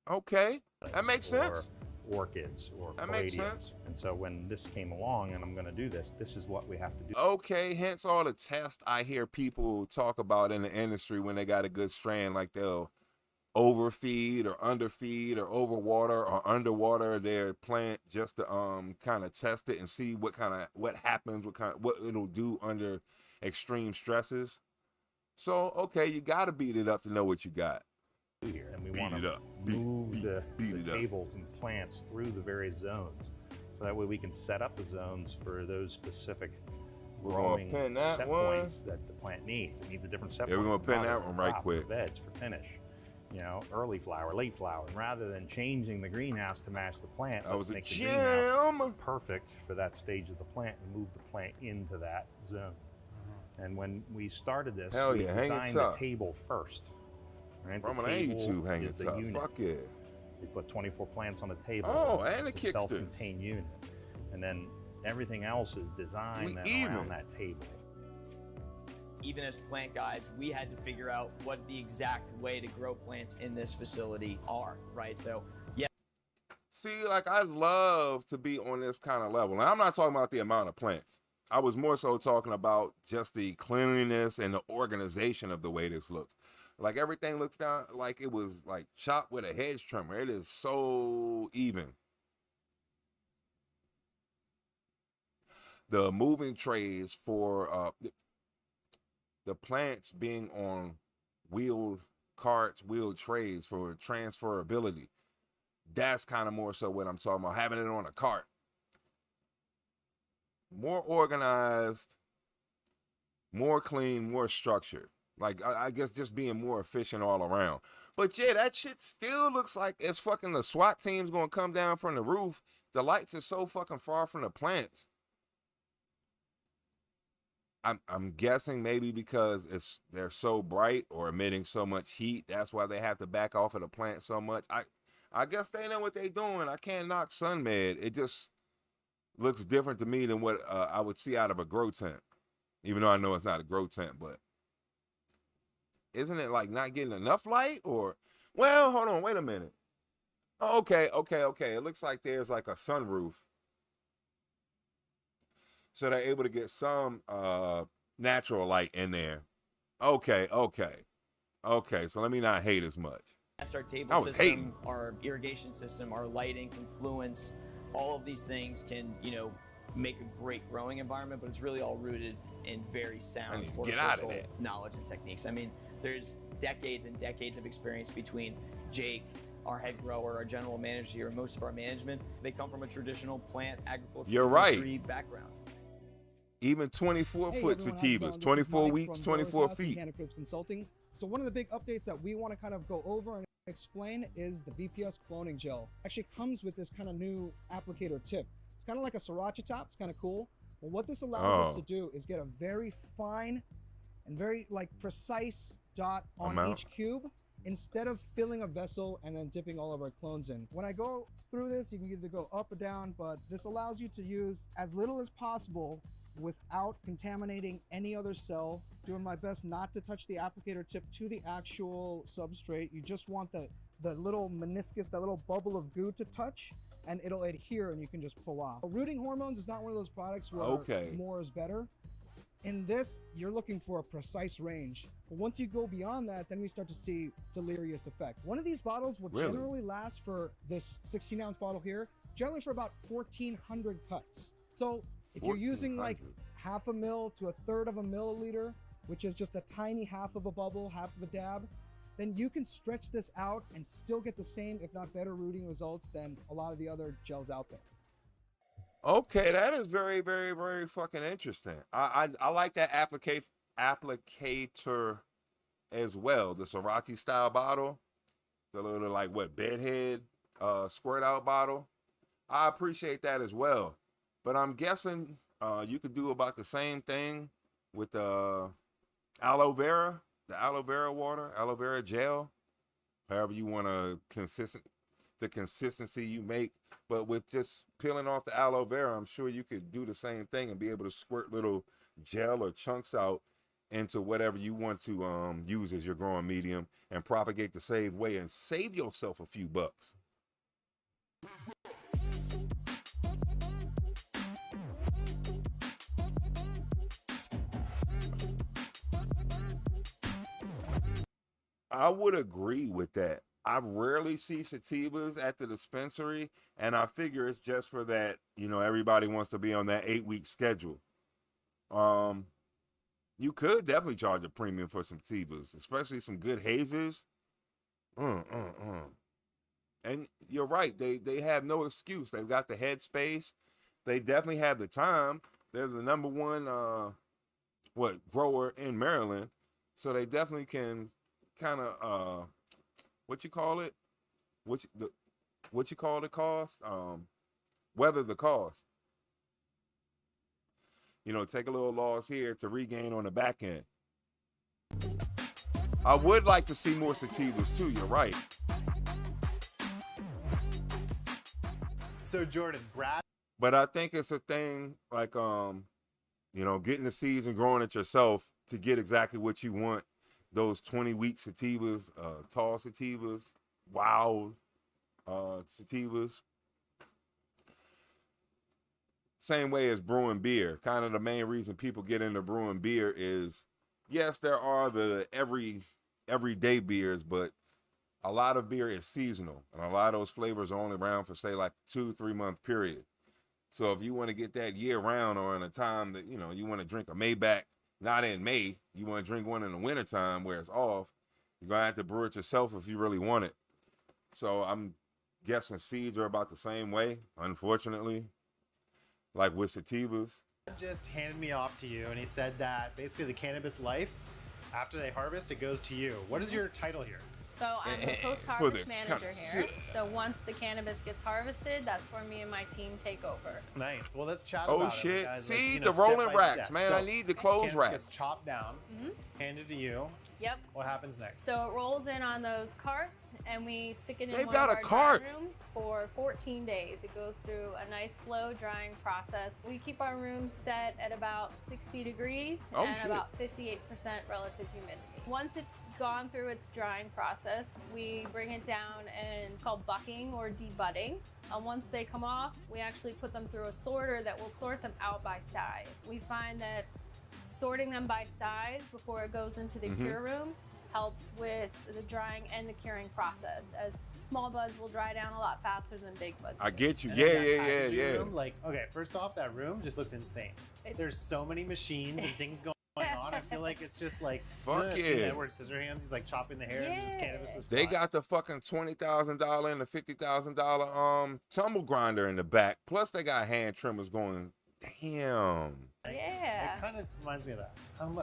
Speaker 7: Okay, that makes sense.
Speaker 3: Orchids or
Speaker 7: that makes
Speaker 3: palladiums.
Speaker 7: Sense.
Speaker 3: And so when this came along and I'm going to do this is what we have to do.
Speaker 7: Okay, hence all the tests I hear people talk about in the industry when they got a good strain, like they'll overfeed or underfeed or overwater or underwater their plant just to kind of test it and see what happens, what it'll do under extreme stresses. So okay, you got to beat it up to know what you got.
Speaker 3: Here, and we want to move the tables and plants through the various zones, so that way we can set up the zones for those specific growing set points that the plant needs. It needs a different set point.
Speaker 7: Yeah, we're gonna pin that one right quick.
Speaker 3: Veg for finish, early flower, late flower, and rather than changing the greenhouse to match the plant, let's make the greenhouse perfect for that stage of the plant and move the plant into that zone. And when we started this, we designed the table first. Right?
Speaker 7: From an YouTube hanging top. Fuck yeah.
Speaker 3: We put 24 plants on the table.
Speaker 7: Oh, and
Speaker 3: it's
Speaker 7: a
Speaker 3: self-contained unit. And then everything else is designed around that table.
Speaker 4: Even as plant guys, we had to figure out what the exact way to grow plants in this facility are, right? So, yeah.
Speaker 7: See, like, I love to be on this kind of level. And I'm not talking about the amount of plants. I was more so talking about just the cleanliness and the organization of the way this looks. Like everything looks down like it was like chopped with a hedge trimmer. It is so even. The moving trays for the plants being on wheeled carts, wheeled trays for transferability. That's kind of more so what I'm talking about. Having it on a cart. More organized, more clean, more structured. Like, I guess just being more efficient all around. But yeah, that shit still looks like it's fucking the SWAT team's gonna come down from the roof. The lights are so fucking far from the plants. I'm guessing maybe because they're so bright or emitting so much heat. That's why they have to back off of the plant so much. I guess they know what they're doing. I can't knock SunMed. It just looks different to me than what I would see out of a grow tent. Even though I know it's not a grow tent, but isn't it like not getting enough light? Or, well, hold on, wait a minute. Oh, okay. It looks like there's like a sunroof. So they're able to get some natural light in there. Okay. So let me not hate as much.
Speaker 4: Yes, our table system, our irrigation system, our lighting, confluence, all of these things can, make a great growing environment, but it's really all rooted in very sound horticultural knowledge and techniques. I mean, there's decades and decades of experience between Jake, our head grower, our general manager here, and most of our management. They come from a traditional plant agricultural background.
Speaker 7: Even 24-foot sativas, 24 weeks, 24 feet.
Speaker 9: Cannabis Consulting. So one of the big updates that we want to kind of go over and explain is the VPS cloning gel. Actually comes with this kind of new applicator tip. It's kind of like a sriracha top. It's kind of cool. But what this allows us to do is get a very fine and very precise dot on each cube instead of filling a vessel and then dipping all of our clones in. When I go through this, you can either go up or down, but this allows you to use as little as possible without contaminating any other cell. Doing my best not to touch the applicator tip to the actual substrate. You just want the little meniscus, that little bubble of goo to touch, and it'll adhere and you can just pull off. Rooting hormones is not one of those products where more is better. In this, you're looking for a precise range. But once you go beyond that, then we start to see delirious effects. One of these bottles will generally last for this 16-ounce bottle here, generally for about 1,400 cuts. So if you're using like half a mil to a third of a milliliter, which is just a tiny half of a bubble, half of a dab, then you can stretch this out and still get the same, if not better, rooting results than a lot of the other gels out there.
Speaker 7: Okay, that is very, very, very fucking interesting. I like that applicator as well. The Sriracha style bottle, the little like what bedhead squirt out bottle. I appreciate that as well. But I'm guessing you could do about the same thing with the aloe vera water, aloe vera gel, however you want to the consistency you make. But with just peeling off the aloe vera, I'm sure you could do the same thing and be able to squirt little gel or chunks out into whatever you want to use as your growing medium and propagate the same way and save yourself a few bucks. I would agree with that. I rarely see sativas at the dispensary, and I figure it's just for that, you know, everybody wants to be on that 8-week schedule. You could definitely charge a premium for some sativas, especially some good hazes. And you're right, they have no excuse. They've got the headspace. They definitely have the time. They're the number one grower in Maryland, so they definitely can kind of what you call the cost, weather the cost. You know, take a little loss here to regain on the back end. I would like to see more sativas too, you're right.
Speaker 6: So Jordan, Brad.
Speaker 7: But I think it's a thing like, you know, getting the seeds and growing it yourself to get exactly what you want. Those 20-week sativas, tall sativas, wild sativas. Same way as brewing beer. Kind of the main reason people get into brewing beer is, yes, there are the everyday beers, but a lot of beer is seasonal. And a lot of those flavors are only around for, say, like 2-3 month period. So if you want to get that year round or in a time that, you know, you want to drink a Maybach, not in May, you want to drink one in the wintertime where it's off, you're going to have to brew it yourself if you really want it. So I'm guessing seeds are about the same way, unfortunately, like with sativas.
Speaker 6: Just handed me off to you, and he said that basically the cannabis life, after they harvest, it goes to you. What is your title here?
Speaker 10: So I'm the post-harvest manager here. So once the cannabis gets harvested, that's where me and my team take over.
Speaker 6: Nice. Well, let's chat about it.
Speaker 7: Oh shit!
Speaker 6: Guys,
Speaker 7: see,
Speaker 6: like, you know,
Speaker 7: the rolling
Speaker 6: step by
Speaker 7: racks,
Speaker 6: step.
Speaker 7: man.
Speaker 6: So,
Speaker 7: I need the clothes
Speaker 6: cannabis
Speaker 7: racks.
Speaker 6: Gets chopped down, handed to you.
Speaker 10: Yep.
Speaker 6: What happens next?
Speaker 10: So it rolls in on those carts, and we stick it in
Speaker 7: They've
Speaker 10: one
Speaker 7: got
Speaker 10: of
Speaker 7: a
Speaker 10: our
Speaker 7: cart.
Speaker 10: dry rooms for 14 days. It goes through a nice slow drying process. We keep our rooms set at about 60 degrees and about 58% relative humidity. Once it's gone through its drying process, we bring it down and it's called bucking or debudding. Once they come off, we actually put them through a sorter that will sort them out by size. We find that sorting them by size before it goes into the cure room helps with the drying and the curing process, as small buds will dry down a lot faster than big buds.
Speaker 7: I get you.
Speaker 6: And
Speaker 7: Yeah.
Speaker 6: Room, like, okay, first off, that room just looks insane. There's so many machines and things going on. I feel like it's just like,
Speaker 7: fuck yeah.
Speaker 6: Edward Scissorhands, he's like chopping the hair and just cannabis is
Speaker 7: They
Speaker 6: fly.
Speaker 7: got the fucking $20,000 and the $50,000 tumble grinder in the back. Plus they got hand trimmers going. Damn.
Speaker 10: Yeah.
Speaker 6: It kind of reminds me of that.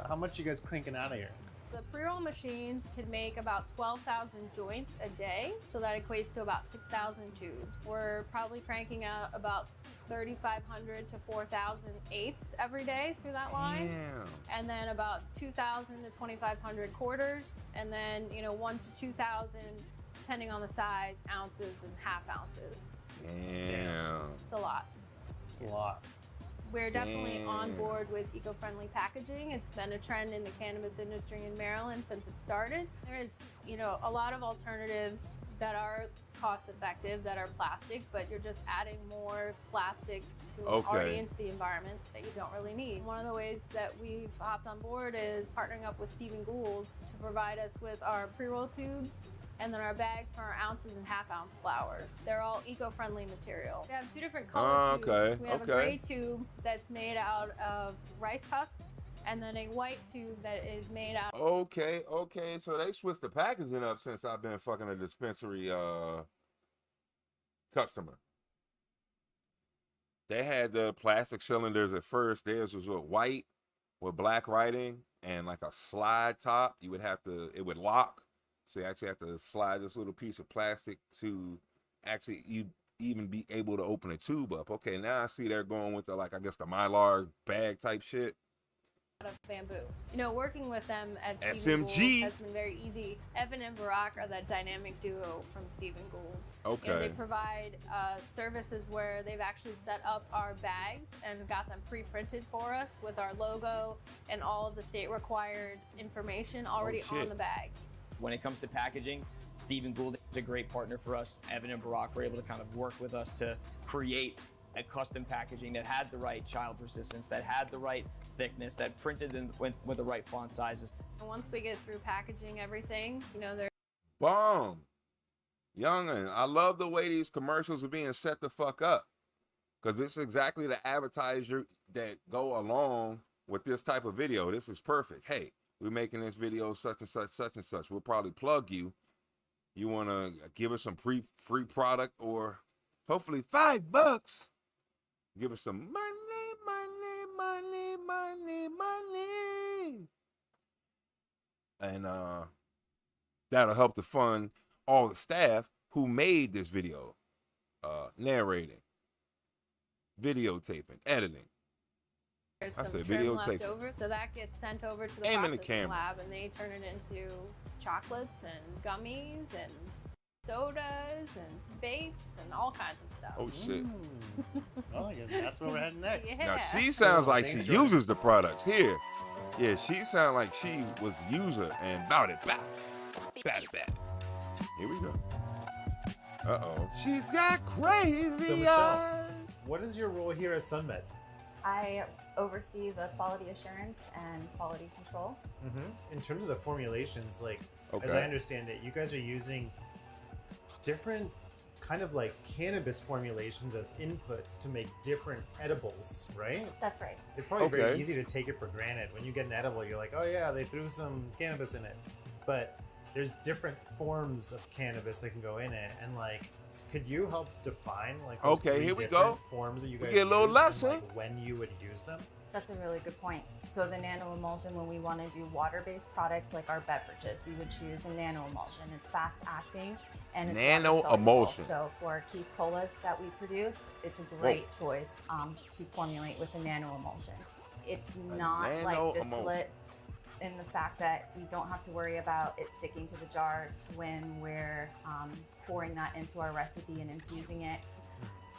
Speaker 6: How much you guys cranking out of here?
Speaker 10: The pre-roll machines can make about 12,000 joints a day, so that equates to about 6,000 tubes. We're probably cranking out about 3,500 to 4,000 eighths every day through that line.
Speaker 7: Damn.
Speaker 10: And then about 2,000 to 2,500 quarters, and then 1 to 2,000, depending on the size, ounces and half ounces.
Speaker 7: Damn.
Speaker 10: It's a lot.
Speaker 6: It's a lot.
Speaker 10: We're definitely on board with eco-friendly packaging. It's been a trend in the cannabis industry in Maryland since it started. There is, a lot of alternatives that are cost effective, that are plastic, but you're just adding more plastic to already into the environment that you don't really need. One of the ways that we've hopped on board is partnering up with Stephen Gould to provide us with our pre-roll tubes and then our bags for our ounces and half-ounce flour. They're all eco-friendly material. We have two different color tubes. We have a gray tube that's made out of rice husks, and then a white tube that is made out.
Speaker 7: Okay. So they switched the packaging up since I've been fucking a dispensary customer. They had the plastic cylinders at first. Theirs was with white with black writing and like a slide top. You would have to, it would lock. So you actually have to slide this little piece of plastic to actually even be able to open a tube up. Okay, now I see they're going with the, like, I guess the Mylar bag type shit.
Speaker 10: Of bamboo. You know, working with them at
Speaker 7: SMG
Speaker 10: Gould has been very easy. Evan and Barack are that dynamic duo from Stephen Gould.
Speaker 7: Okay.
Speaker 10: You know, they provide services where they've actually set up our bags and got them pre-printed for us with our logo and all of the state required information already on the bag.
Speaker 4: When it comes to packaging, Stephen Gould is a great partner for us. Evan and Barack were able to kind of work with us to create a custom packaging that had the right child resistance, that had the right thickness, that printed in with the right font sizes.
Speaker 10: And once we get through packaging everything, you know, they're
Speaker 7: bomb. Youngin', I love the way these commercials are being set the fuck up, because it's exactly the advertiser that go along with this type of video. This is perfect. Hey, we're making this video such and such, such and such. We'll probably plug you. You want to give us some free product, or hopefully $5. Give us some money. And that'll help to fund all the staff who made this video. Narrating, videotaping, editing.
Speaker 10: There's
Speaker 7: I
Speaker 10: some
Speaker 7: said
Speaker 10: trim
Speaker 7: videotaping.
Speaker 10: left over, so that gets sent over to the
Speaker 7: Aim in the
Speaker 10: processing
Speaker 7: camera.
Speaker 10: lab, and they turn it into chocolates and gummies and sodas and vapes and all kinds of stuff.
Speaker 7: Oh shit.
Speaker 6: Oh, yeah, that's where we're heading next.
Speaker 10: Yeah.
Speaker 7: Now she sounds like she
Speaker 6: Thanks, Jordan.
Speaker 7: uses the products here. Yeah, she sounds like she was a user and bout it back. Here we go. Uh-oh. She's got crazy
Speaker 6: So, Michelle,
Speaker 7: eyes.
Speaker 6: what is your role here at SunMed?
Speaker 11: I oversee the quality assurance and quality control.
Speaker 6: In terms of the formulations, like, as I understand it, you guys are using different kind of like cannabis formulations as inputs to make different edibles, right?
Speaker 11: That's right.
Speaker 6: It's probably very easy to take it for granted. When you get an edible, you're like, oh yeah, they threw some cannabis in it. But there's different forms of cannabis that can go in it. And like, could you help define like those three
Speaker 7: here we
Speaker 6: different
Speaker 7: go.
Speaker 6: forms that you guys
Speaker 7: We get a little
Speaker 6: use
Speaker 7: lesson.
Speaker 6: and, like, when you would use them?
Speaker 11: That's a really good point. So the nano emulsion, when we want to do water-based products like our beverages, we would choose a nano emulsion. It's fast acting and it's
Speaker 7: Nano
Speaker 11: water-soluble.
Speaker 7: emulsion.
Speaker 11: So for Keith Colas that we produce, it's a great choice to formulate with a nano emulsion. It's not like
Speaker 7: nano
Speaker 11: distillate in the fact that we don't have to worry about it sticking to the jars when we're pouring that into our recipe and infusing it.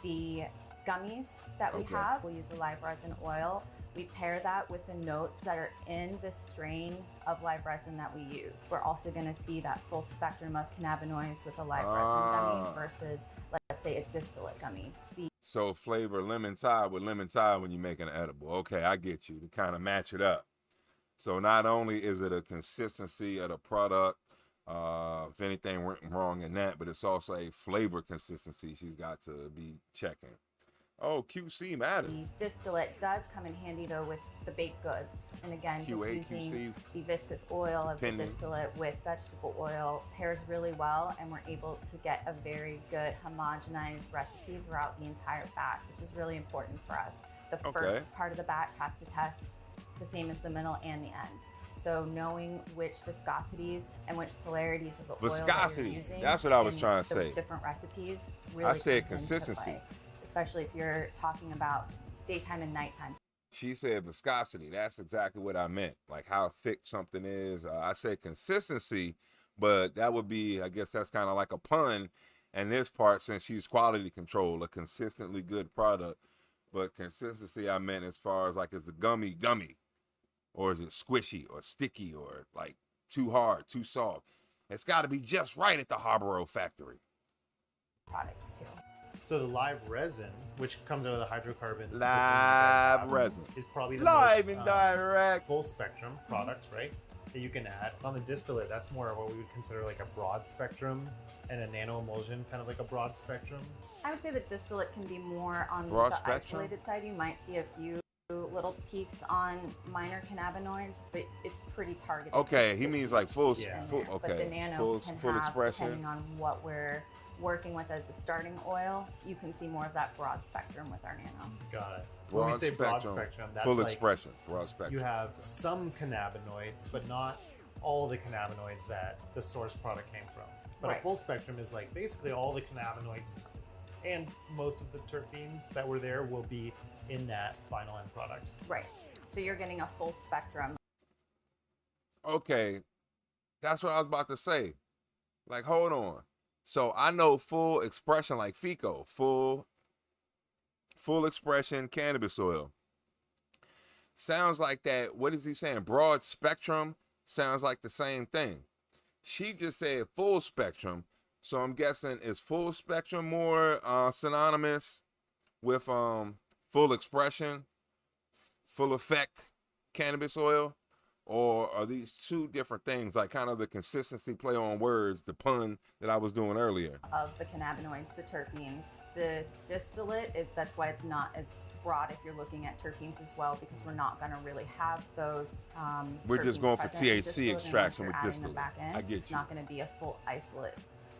Speaker 11: The gummies that we have, we'll use the live resin oil. We pair that with the notes that are in the strain of live resin that we use. We're also going to see that full spectrum of cannabinoids with a live resin gummy versus, let's say, a distillate gummy.
Speaker 7: So flavor lemon tide with lemon tide when you're making an edible. Okay, I get you, to kind of match it up. So not only is it a consistency of the product, if anything went wrong in that, but it's also a flavor consistency she's got to be checking. Oh, QC matters.
Speaker 11: The distillate does come in handy though with the baked goods. And again,
Speaker 7: QA,
Speaker 11: just using
Speaker 7: QC,
Speaker 11: the viscous oil of
Speaker 7: pending.
Speaker 11: the distillate with vegetable oil pairs really well, and we're able to get a very good homogenized recipe throughout the entire batch, which is really important for us. The first part of the batch has to test the same as the middle and the end. So knowing which viscosities and which polarities of the oil that you're using,
Speaker 7: that's what I was
Speaker 11: in
Speaker 7: trying to
Speaker 11: those
Speaker 7: say.
Speaker 11: different recipes really
Speaker 7: I said
Speaker 11: comes into
Speaker 7: consistency.
Speaker 11: play, especially if you're talking about daytime and nighttime.
Speaker 7: She said viscosity. That's exactly what I meant. Like how thick something is. I said consistency, but that would be, I guess that's kind of like a pun. And this part, since she's quality control, a consistently good product. But consistency, I meant as far as like, is the gummy, or is it squishy or sticky or like too hard, too soft? It's got to be just right at the Harborough factory.
Speaker 11: Products too.
Speaker 6: So the live resin, which comes out of the hydrocarbon system,
Speaker 7: Live resin
Speaker 6: is probably the
Speaker 7: live
Speaker 6: most
Speaker 7: and direct
Speaker 6: full spectrum product, right? That you can add. On the distillate, that's more of what we would consider like a broad spectrum, and a nano emulsion, kind of like a broad spectrum.
Speaker 11: I would say the distillate can be more on
Speaker 7: Broad
Speaker 11: the
Speaker 7: spectrum?
Speaker 11: isolated side. You might see a few little peaks on minor cannabinoids, but it's pretty targeted.
Speaker 7: Okay, he means like full,
Speaker 11: in
Speaker 7: full
Speaker 11: there. But the
Speaker 7: okay,
Speaker 11: nano can
Speaker 7: full
Speaker 11: have,
Speaker 7: expression.
Speaker 11: depending on what we're working with as a starting oil, you can see more of that broad spectrum with our nano.
Speaker 6: Got it. When we say broad spectrum, that's
Speaker 7: full
Speaker 6: like
Speaker 7: expression, broad spectrum.
Speaker 6: you have some cannabinoids, but not all the cannabinoids that the source product came from. But a
Speaker 11: Right.
Speaker 6: full spectrum is like basically all the cannabinoids and most of the terpenes that were there will be in that final end product.
Speaker 11: Right. So you're getting a full spectrum.
Speaker 7: Okay, that's what I was about to say. Like, hold on. So I know full expression like FICO, full expression cannabis oil. Sounds like that. What is he saying? Broad spectrum sounds like the same thing. She just said full spectrum, so I'm guessing is full spectrum more synonymous with full expression, full effect cannabis oil, or are these two different things? Like kind of the consistency play on words, the pun that I was doing earlier.
Speaker 11: Of the cannabinoids, the terpenes. The distillate, that's why it's not as broad if you're looking at terpenes as well, because we're not going to really have those.
Speaker 7: We're just
Speaker 11: terpenes
Speaker 7: going for
Speaker 11: present in
Speaker 7: THC
Speaker 11: distillate
Speaker 7: extraction with
Speaker 11: unless you're adding them
Speaker 7: distillate.
Speaker 11: back in.
Speaker 7: I get
Speaker 11: It's
Speaker 7: you.
Speaker 11: not going to be a full isolate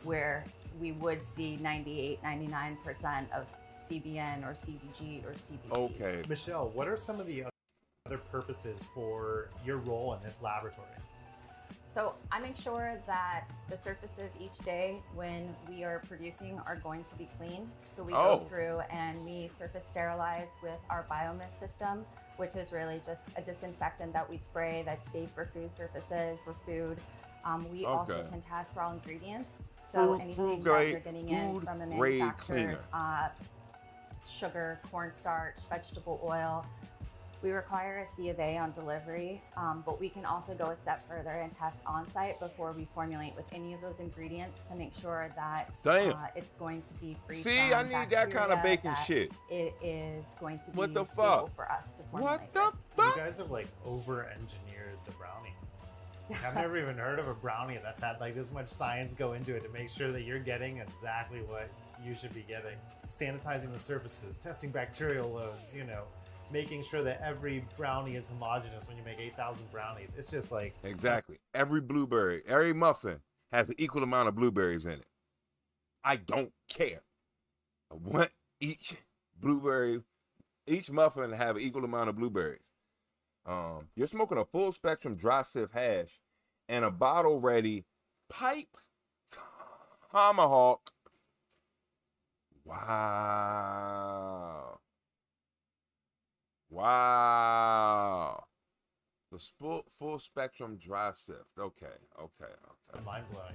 Speaker 11: where we would see 98, 99% of CBN or CBG or CBC.
Speaker 7: Okay.
Speaker 6: Michelle, what are some of the other purposes for your role in this laboratory?
Speaker 11: So I make sure that the surfaces each day when we are producing are going to be clean. So we go through and we surface sterilize with our biomist system, which is really just a disinfectant that we spray that's safe for food surfaces, for food. We also can test raw ingredients. So anything that you're getting in from a manufacturer, sugar, cornstarch, vegetable oil. We require a C of A on delivery, but we can also go a step further and test on-site before we formulate with any of those ingredients to make sure that it's going to be free from
Speaker 7: I need that kind of baking shit.
Speaker 11: It is going to be
Speaker 7: What the
Speaker 11: stable
Speaker 7: fuck?
Speaker 11: for us to formulate.
Speaker 7: What the fuck?
Speaker 6: You guys have like over-engineered the brownie. I've never even heard of a brownie that's had like this much science go into it to make sure that you're getting exactly what you should be getting. Sanitizing the surfaces, testing bacterial loads, you know, making sure that every brownie is homogeneous when you make 8,000 brownies. It's just like...
Speaker 7: Exactly. Every blueberry, every muffin has an equal amount of blueberries in it. I don't care. I want each muffin to have an equal amount of blueberries. You're smoking a full spectrum dry sift hash and a bottle ready pipe tomahawk. Wow. Wow. The full spectrum dry sift. Okay.
Speaker 6: Mind blowing.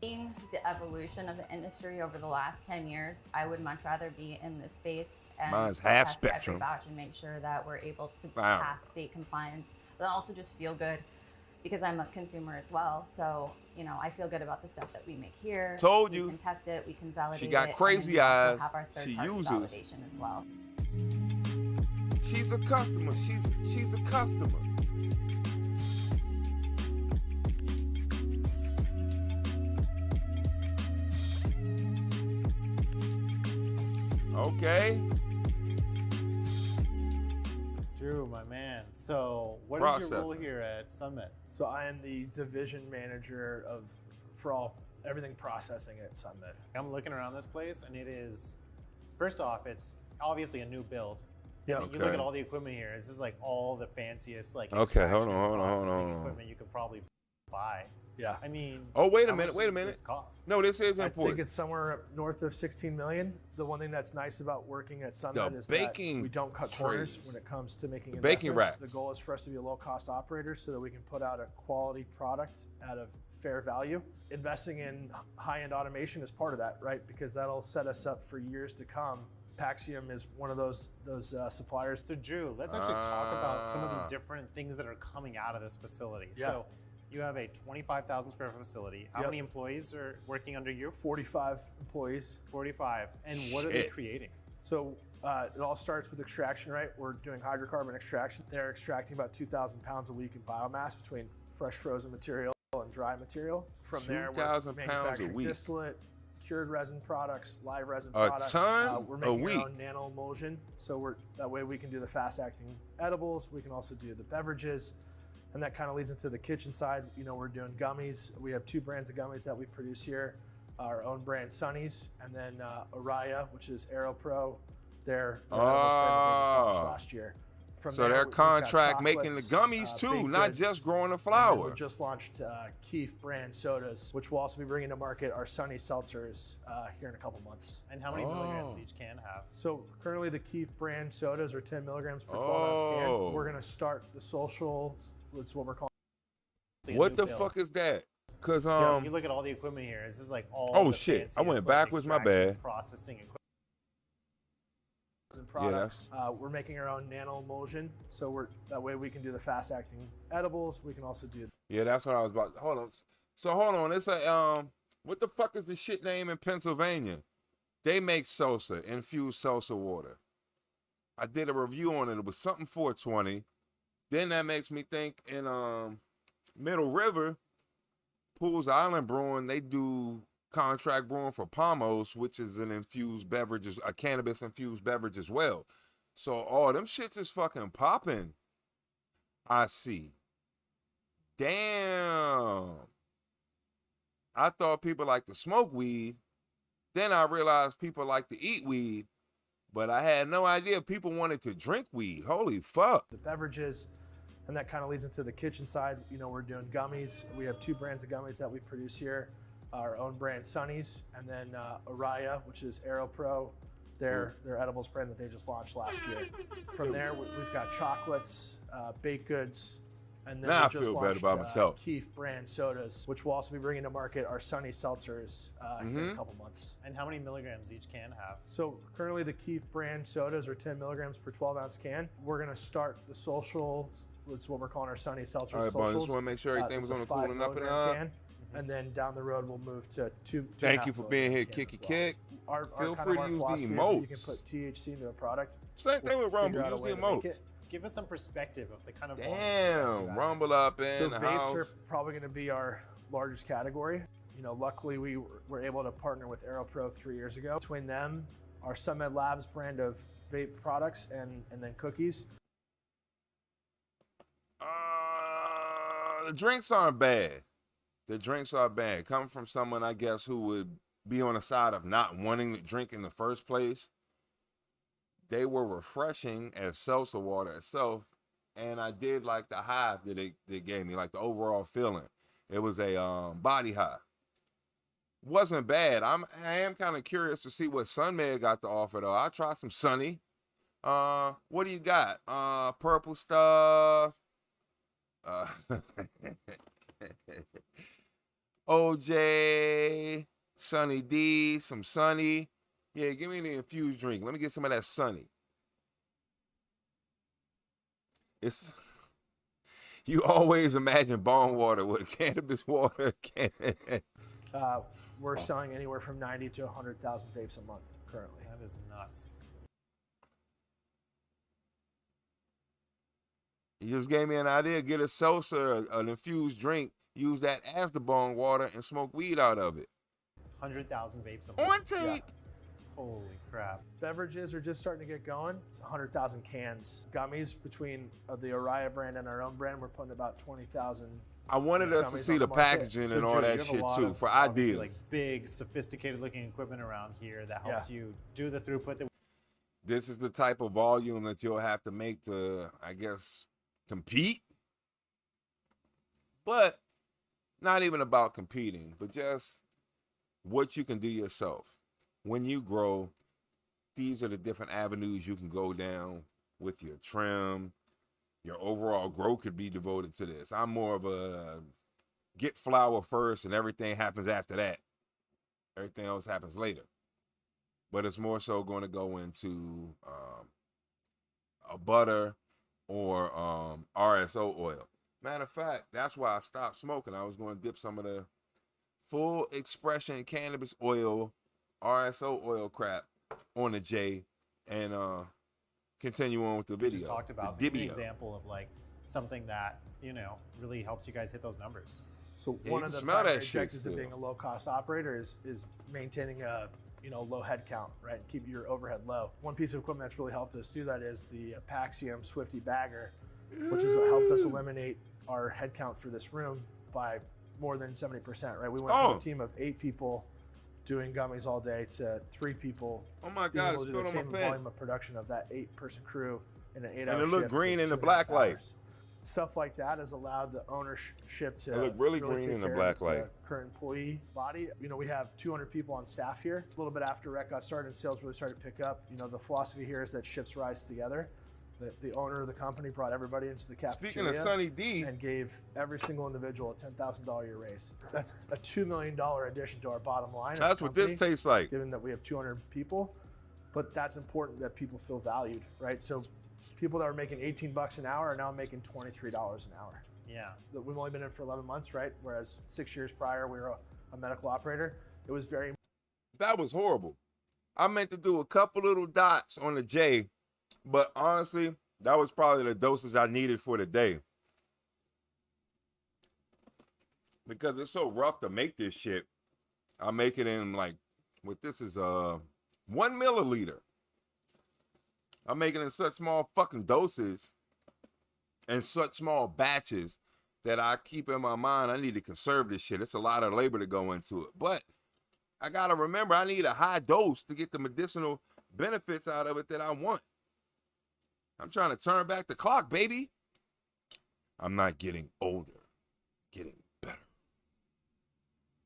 Speaker 11: Seeing the evolution of the industry over the last 10 years, I would much rather be in this space and
Speaker 7: mine's half
Speaker 11: test
Speaker 7: spectrum.
Speaker 11: every batch and make sure that we're able to
Speaker 7: Wow.
Speaker 11: pass state compliance, but also just feel good because I'm a consumer as well. So, you know, I feel good about the stuff that we make here.
Speaker 7: Told you.
Speaker 11: We can test it, we can validate it.
Speaker 7: She got
Speaker 11: and
Speaker 7: crazy
Speaker 11: then we
Speaker 7: eyes.
Speaker 11: also have our
Speaker 7: She
Speaker 11: third-party
Speaker 7: uses.
Speaker 11: validation as well.
Speaker 7: She's a customer. She's a customer. Okay.
Speaker 6: Drew, my man. So what is your role here at Summit?
Speaker 12: So I am the division manager for everything processing at Summit.
Speaker 6: I'm looking around this place and it is, first off, it's obviously a new build.
Speaker 12: Yeah.
Speaker 6: You look at all the equipment here. This is like all the fanciest like
Speaker 7: Okay, hold
Speaker 6: extraction
Speaker 7: on.
Speaker 6: processing equipment you could probably buy.
Speaker 12: Yeah.
Speaker 6: I mean,
Speaker 7: Oh, wait a
Speaker 6: how
Speaker 7: minute.
Speaker 6: much
Speaker 7: Wait a
Speaker 6: does
Speaker 7: minute.
Speaker 6: this cost?
Speaker 7: No, this is
Speaker 12: I
Speaker 7: important.
Speaker 12: think it's somewhere north of 16 million. The one thing that's nice about working at Summit is that
Speaker 7: baking
Speaker 12: we don't cut corners
Speaker 7: trays.
Speaker 12: when it comes to making
Speaker 7: Baking
Speaker 12: investments.
Speaker 7: racks.
Speaker 12: The goal is for us to be a low-cost operator so that we can put out a quality product at a fair value. Investing in high-end automation is part of that, right? Because that'll set us up for years to come. Paxium is one of those suppliers.
Speaker 6: So Drew, let's actually talk about some of the different things that are coming out of this facility.
Speaker 12: Yeah.
Speaker 6: So You have a 25,000 square foot facility. How many employees are working under you?
Speaker 12: 45 employees.
Speaker 6: 45. And what are they creating?
Speaker 12: So it all starts with extraction, right? We're doing hydrocarbon extraction. They're extracting about 2,000 pounds a week in biomass between fresh frozen material and dry material. From there, we're
Speaker 7: 2,000 pounds a
Speaker 12: manufacturing
Speaker 7: week.
Speaker 12: distillate, cured resin products, live resin
Speaker 7: A
Speaker 12: products.
Speaker 7: ton
Speaker 12: we're
Speaker 7: a
Speaker 12: making
Speaker 7: week.
Speaker 12: our own nano emulsion, so that way we can do the fast-acting edibles. We can also do the beverages, and that kind of leads into the kitchen side. You know, we're doing gummies. We have 2 brands of gummies that we produce here. Our own brand, Sunnies, and then Araya, which is AeroPro. They're last year. From
Speaker 7: So
Speaker 12: there,
Speaker 7: they're
Speaker 12: we've got
Speaker 7: contract making the
Speaker 12: chocolates,
Speaker 7: gummies too,
Speaker 12: baked
Speaker 7: not
Speaker 12: goods,
Speaker 7: just growing the
Speaker 12: and then
Speaker 7: flower.
Speaker 12: we just launched Keef brand sodas, which we'll also be bringing to market our Sunny seltzers here in a couple months.
Speaker 6: And how many milligrams each can have?
Speaker 12: So currently the Keef brand sodas are 10 milligrams per 12-ounce can. We're going to start the social, it's what we're calling.
Speaker 7: What the fuck is that? Cause
Speaker 6: you look at all the equipment here. This is like all.
Speaker 7: Oh
Speaker 6: the
Speaker 7: shit! I
Speaker 6: fanciest,
Speaker 7: went
Speaker 6: like,
Speaker 7: backwards. My
Speaker 6: extraction,
Speaker 7: bad.
Speaker 6: Processing equipment.
Speaker 12: Products. We're making our own nano emulsion, so that way we can do the fast-acting edibles. We can also do.
Speaker 7: Yeah, that's what I was about. Hold on. So hold on. It's a what the fuck is the shit name in Pennsylvania? They make salsa, infused salsa water. I did a review on it. It was something 420. Then that makes me think in Middle River, Pools Island Brewing, they do contract brewing for Pomos, which is an infused beverage, a cannabis infused beverage as well. So all them shits is fucking popping. I see. Damn. I thought people like to smoke weed. Then I realized people like to eat weed. But I had no idea people wanted to drink weed. Holy fuck.
Speaker 12: The beverages, and that kind of leads into the kitchen side. You know, we're doing gummies. We have 2 brands of gummies that we produce here. Our own brand, Sunnies, and then Araya, which is AeroPro. Their edibles brand that they just launched last year. From there, we've got chocolates, baked goods, and then
Speaker 7: now I
Speaker 12: we just
Speaker 7: feel
Speaker 12: launched,
Speaker 7: better about myself.
Speaker 12: Keef brand sodas, which we'll also be bringing to market our Sunny seltzers in a couple months.
Speaker 6: And how many milligrams each can have?
Speaker 12: So currently the Keef brand sodas are 10 milligrams per 12-ounce can. We're going to start the social, it's what we're calling our Sunny seltzers.
Speaker 7: All right, boys, just want to make sure everything was on the cooling up and up.
Speaker 12: And then down the road, we'll move to 2.
Speaker 7: Thank you for being here, Kicky Kick. Feel free to use the emotes.
Speaker 12: You can put THC into a product.
Speaker 7: Same thing with Rumble. Use the emotes.
Speaker 6: Give us some perspective of the kind of.
Speaker 7: Damn, Rumble up in
Speaker 12: so
Speaker 7: the
Speaker 12: vapes
Speaker 7: house.
Speaker 12: are probably going to be our largest category. You know, luckily we were able to partner with AeroPro 3 years ago. Between them, our Summit Labs brand of vape products, and then cookies.
Speaker 7: The drinks aren't bad. The drinks are bad. Coming from someone, I guess, who would be on the side of not wanting to drink in the first place, they were refreshing as seltzer water itself, and I did like the high that they gave me, like the overall feeling. It was a body high. Wasn't bad. I am kind of curious to see what SunMed got to offer, though. I'll try some Sunny. What do you got? Purple stuff. OJ, Sunny D, some Sunny. Yeah, give me the infused drink. Let me get some of that Sunny. You always imagine bong water with cannabis water.
Speaker 12: We're selling anywhere from 90 to 100,000 vapes a month currently.
Speaker 6: That is nuts.
Speaker 7: You just gave me an idea. Get a seltzer, an infused drink, use that as the bong water, and smoke weed out of it.
Speaker 6: 100,000 vapes a month.
Speaker 7: On tape.
Speaker 6: Yeah. Holy crap.
Speaker 12: Beverages are just starting to get going. It's 100,000 cans. Gummies, between the Araya brand and our own brand, we're putting about 20,000.
Speaker 7: I wanted us to see the packaging and all that shit too, for ideas.
Speaker 6: Like big, sophisticated looking equipment around here that helps you do the throughput.
Speaker 7: This is the type of volume that you'll have to make to, I guess, compete. But not even about competing, but just what you can do yourself. When you grow, these are the different avenues you can go down with your trim. Your overall growth could be devoted to this. I'm more of a get flower first and everything happens after that. Everything else happens later. But it's more so going to go into a butter or RSO oil. Matter of fact, that's why I stopped smoking. I was going to dip some of the full expression cannabis oil, RSO oil crap on the J and continue on with the video.
Speaker 6: We just talked about so give me an example of like something that, you know, really helps you guys hit those numbers.
Speaker 12: So
Speaker 7: Yeah,
Speaker 12: one
Speaker 7: you
Speaker 12: of
Speaker 7: can
Speaker 12: the
Speaker 7: smell that
Speaker 12: primary
Speaker 7: shit
Speaker 12: objectives of
Speaker 7: still.
Speaker 12: being a low-cost operator is maintaining a low head count, right? And keep your overhead low. One piece of equipment that's really helped us do that is the Apaxium Swifty Bagger, which has helped us eliminate our head count for this room by more than 70%, right? We went from a team of 8 people doing gummies all day to 3 people.
Speaker 7: Oh my
Speaker 12: being
Speaker 7: God,
Speaker 12: able
Speaker 7: it's
Speaker 12: to do the
Speaker 7: spilled on
Speaker 12: same
Speaker 7: my pen.
Speaker 12: volume of production of that 8-person crew in an 8-hour shift.
Speaker 7: And it looked green
Speaker 12: to
Speaker 7: in the
Speaker 12: 2.5
Speaker 7: black light.
Speaker 12: hours. Stuff like that has allowed the ownership to
Speaker 7: It looked really green
Speaker 12: take
Speaker 7: in the
Speaker 12: care
Speaker 7: black
Speaker 12: of the
Speaker 7: light.
Speaker 12: current employee body. You know, we have 200 people on staff here. A little bit after rec got started and sales really started to pick up. You know, the philosophy here is that ships rise together. The owner of the company brought everybody into the cafeteria.
Speaker 7: Speaking of Sunny D,
Speaker 12: and gave every single individual a $10,000 a year raise. That's a $2 million addition to our bottom line.
Speaker 7: That's what this tastes like.
Speaker 12: Given that we have 200 people, but that's important that people feel valued, right? So people that are making $18 an hour are now making $23 an hour.
Speaker 6: Yeah.
Speaker 12: We've only been in for 11 months, right? Whereas 6 years prior, we were a medical operator. It was very...
Speaker 7: That was horrible. I meant to do a couple little dots on the J, but honestly, that was probably the dosage I needed for the day. Because it's so rough to make this shit. I make it in like, this is 1 milliliter. I make it in such small fucking doses and such small batches that I keep in my mind I need to conserve this shit. It's a lot of labor to go into it. But I gotta remember I need a high dose to get the medicinal benefits out of it that I want. I'm trying to turn back the clock, baby. I'm not getting older, getting better.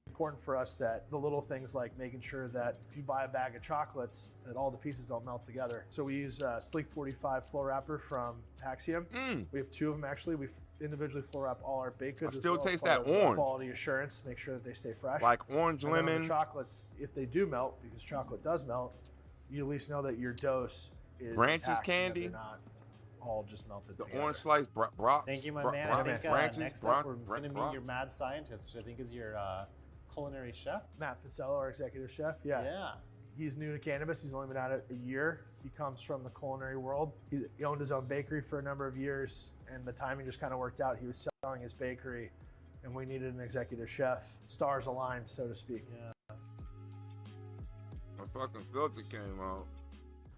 Speaker 12: Important for us that the little things like making sure that if you buy a bag of chocolates, that all the pieces don't melt together. So we use Sleek 45 flow wrapper from Axiom. We have 2 of them actually. We individually flow wrap all our baked goods.
Speaker 7: I still
Speaker 12: as well,
Speaker 7: taste
Speaker 12: part
Speaker 7: that
Speaker 12: of
Speaker 7: orange.
Speaker 12: Quality assurance, make sure that they stay fresh.
Speaker 7: Like orange,
Speaker 12: And then on
Speaker 7: lemon.
Speaker 12: the chocolates, if they do melt, because chocolate does melt, you at least know that your dose is
Speaker 7: Branches
Speaker 12: intact, and that
Speaker 7: candy.
Speaker 12: they're not all just melted
Speaker 7: The
Speaker 12: together.
Speaker 7: orange slice brock.
Speaker 6: Thank you, my man. I think next up we're going to meet your mad scientist, which I think is your culinary chef.
Speaker 12: Matt Ficello, our executive chef. Yeah. He's new to cannabis. He's only been at it a year. He comes from the culinary world. He owned his own bakery for a number of years, and the timing just kind of worked out. He was selling his bakery, and we needed an executive chef. Stars aligned, so to speak.
Speaker 6: Yeah.
Speaker 7: My fucking filter came out.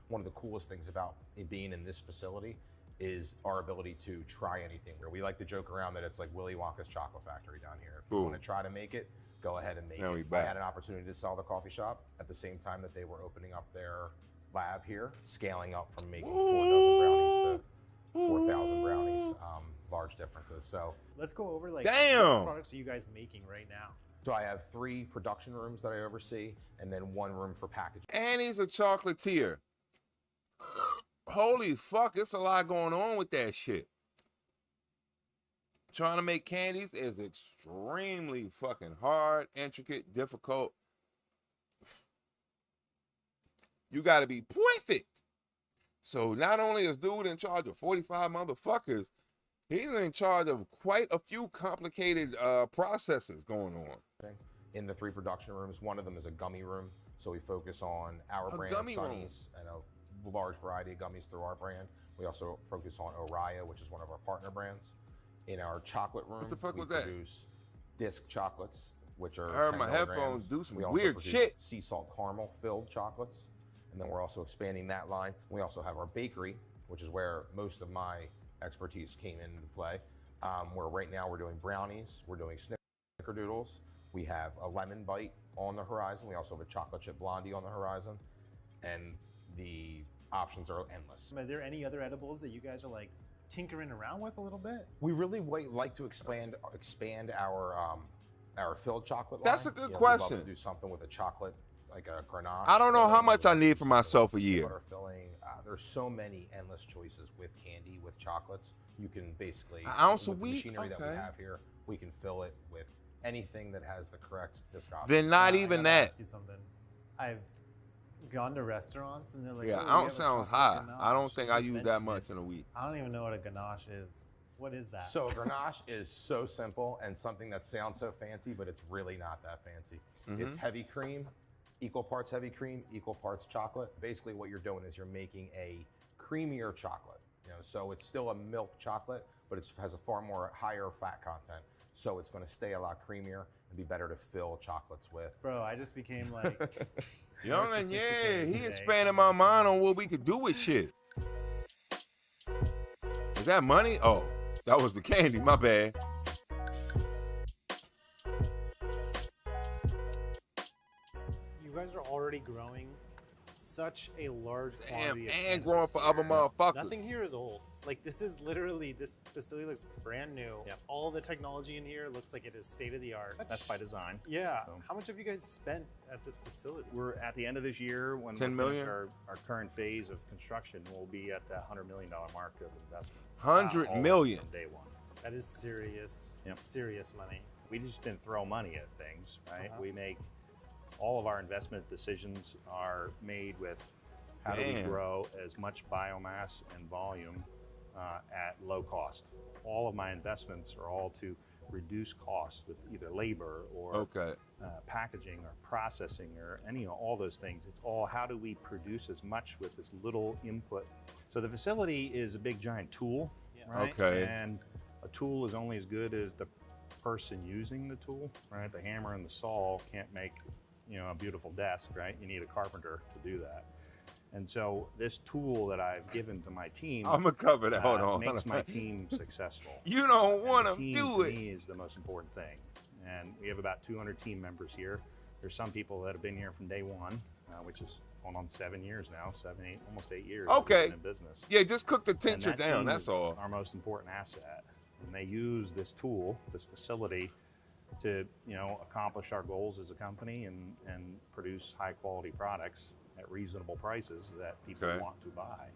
Speaker 5: One of the coolest things about it being in this facility is our ability to try anything. We like to joke around that it's like Willy Wonka's chocolate factory down here. If you want to try to make it, go ahead and make
Speaker 7: Now we
Speaker 5: it.
Speaker 7: back.
Speaker 5: I had an opportunity to sell the coffee shop at the same time that they were opening up their lab here, scaling up from making 4 dozen brownies to 4,000 brownies. Large differences. So
Speaker 6: let's go over like
Speaker 7: Damn!
Speaker 6: what products are you guys making right now?
Speaker 5: So I have 3 production rooms that I oversee, and then 1 room for packaging.
Speaker 7: And he's a chocolatier. Holy fuck, it's a lot going on with that shit. Trying to make candies is extremely fucking hard, intricate, difficult. You gotta be perfect. So not only is dude in charge of 45 motherfuckers, he's in charge of quite a few complicated processes going on.
Speaker 5: In the 3 production rooms, one of them is a gummy room. So we focus on our brand,
Speaker 7: gummy room.
Speaker 5: Sunnies, and a large variety of gummies through our brand. We also focus on Oriya, which is one of our partner brands. In our chocolate room,
Speaker 7: What the fuck
Speaker 5: we
Speaker 7: was that?
Speaker 5: produce disc chocolates, which are
Speaker 7: I heard
Speaker 5: 10
Speaker 7: my
Speaker 5: milligrams.
Speaker 7: headphones do some
Speaker 5: We also
Speaker 7: weird
Speaker 5: produce
Speaker 7: shit.
Speaker 5: sea salt caramel filled chocolates. And then we're also expanding that line. We also have our bakery, which is where most of my expertise came into play. Where right now we're doing brownies, we're doing snickerdoodles. We have a lemon bite on the horizon. We also have a chocolate chip blondie on the horizon. And the options are endless.
Speaker 6: Are there any other edibles that you guys are like tinkering around with a little bit?
Speaker 5: We really like to expand our filled chocolate
Speaker 7: That's
Speaker 5: line.
Speaker 7: a good
Speaker 5: We'd love
Speaker 7: question.
Speaker 5: to do something with a chocolate, like a Grenache.
Speaker 7: I don't know how
Speaker 5: filling,
Speaker 7: much I
Speaker 5: with
Speaker 7: need for myself a
Speaker 5: peanut
Speaker 7: year.
Speaker 5: butter filling. There's so many endless choices with candy, with chocolates. You can basically,
Speaker 7: An ounce a
Speaker 5: with the
Speaker 7: week?
Speaker 5: machinery that we
Speaker 7: Okay.
Speaker 5: have here, we can fill it with anything that has the correct viscosity.
Speaker 7: Then not
Speaker 6: I
Speaker 7: even
Speaker 6: gotta
Speaker 7: that.
Speaker 6: ask you something. I've gone to restaurants and they're like,
Speaker 7: Yeah,
Speaker 6: "Oh, we
Speaker 7: ounce
Speaker 6: have a
Speaker 7: sounds
Speaker 6: chocolate
Speaker 7: high.
Speaker 6: ganache."
Speaker 7: I don't think I
Speaker 6: Just
Speaker 7: use that
Speaker 6: mentioned
Speaker 7: much
Speaker 6: it.
Speaker 7: in a week.
Speaker 6: I don't even know what a ganache is. What is that?
Speaker 5: So a Grenache is so simple and something that sounds so fancy, but it's really not that fancy. It's heavy cream, equal parts heavy cream, equal parts chocolate. Basically what you're doing is you're making a creamier chocolate. You know, so it's still a milk chocolate, but it has a far more higher fat content. So it's going to stay a lot creamier and be better to fill chocolates with.
Speaker 6: Bro, I just became like...
Speaker 7: Young and yeah, he expanded my mind on what we could do with shit. Is that money? Oh, that was the candy, my bad.
Speaker 6: You guys are already growing such a large quantity of
Speaker 7: and
Speaker 6: cannabis
Speaker 7: growing for
Speaker 6: here.
Speaker 7: other motherfuckers.
Speaker 6: Nothing here is old. Like this is literally, this facility looks brand new.
Speaker 3: Yep.
Speaker 6: All the technology in here looks like it is state of the art.
Speaker 3: That's by design.
Speaker 6: Yeah.
Speaker 3: So.
Speaker 6: How much have you guys spent at this facility?
Speaker 3: We're at the end of this year when
Speaker 7: 10
Speaker 3: we finish
Speaker 7: million?
Speaker 3: our current phase of construction. We'll be at that $100 million mark of investment.
Speaker 7: 100 million.
Speaker 3: From day one.
Speaker 6: That is serious, serious money.
Speaker 3: We just didn't throw money at things, right? We make all of our investment decisions are made with how do we grow as much biomass and volume at low cost. All of my investments are all to reduce costs with either labor or packaging or processing or all those things. It's all how do we produce as much with as little input. So the facility is a big giant tool, right? And a tool is only as good as the person using the tool, right? The hammer and the saw can't make, a beautiful desk, right? You need a carpenter to do that. And so this tool that I've given to my team,
Speaker 7: I'm gonna cover that. Hold on.
Speaker 3: makes my team successful.
Speaker 7: You don't want to
Speaker 3: team
Speaker 7: do it.
Speaker 3: To me is the most important thing. And we have about 200 team members here. There's some people that have been here from day one, which is going on 7 years now, 8 years.
Speaker 7: Okay.
Speaker 3: In business.
Speaker 7: Yeah, just cook the
Speaker 3: And
Speaker 7: tincture
Speaker 3: that
Speaker 7: down.
Speaker 3: team
Speaker 7: That's
Speaker 3: is
Speaker 7: all.
Speaker 3: Our most important asset. And they use this tool, this facility, to accomplish our goals as a company and produce high quality products at reasonable prices that people want to buy.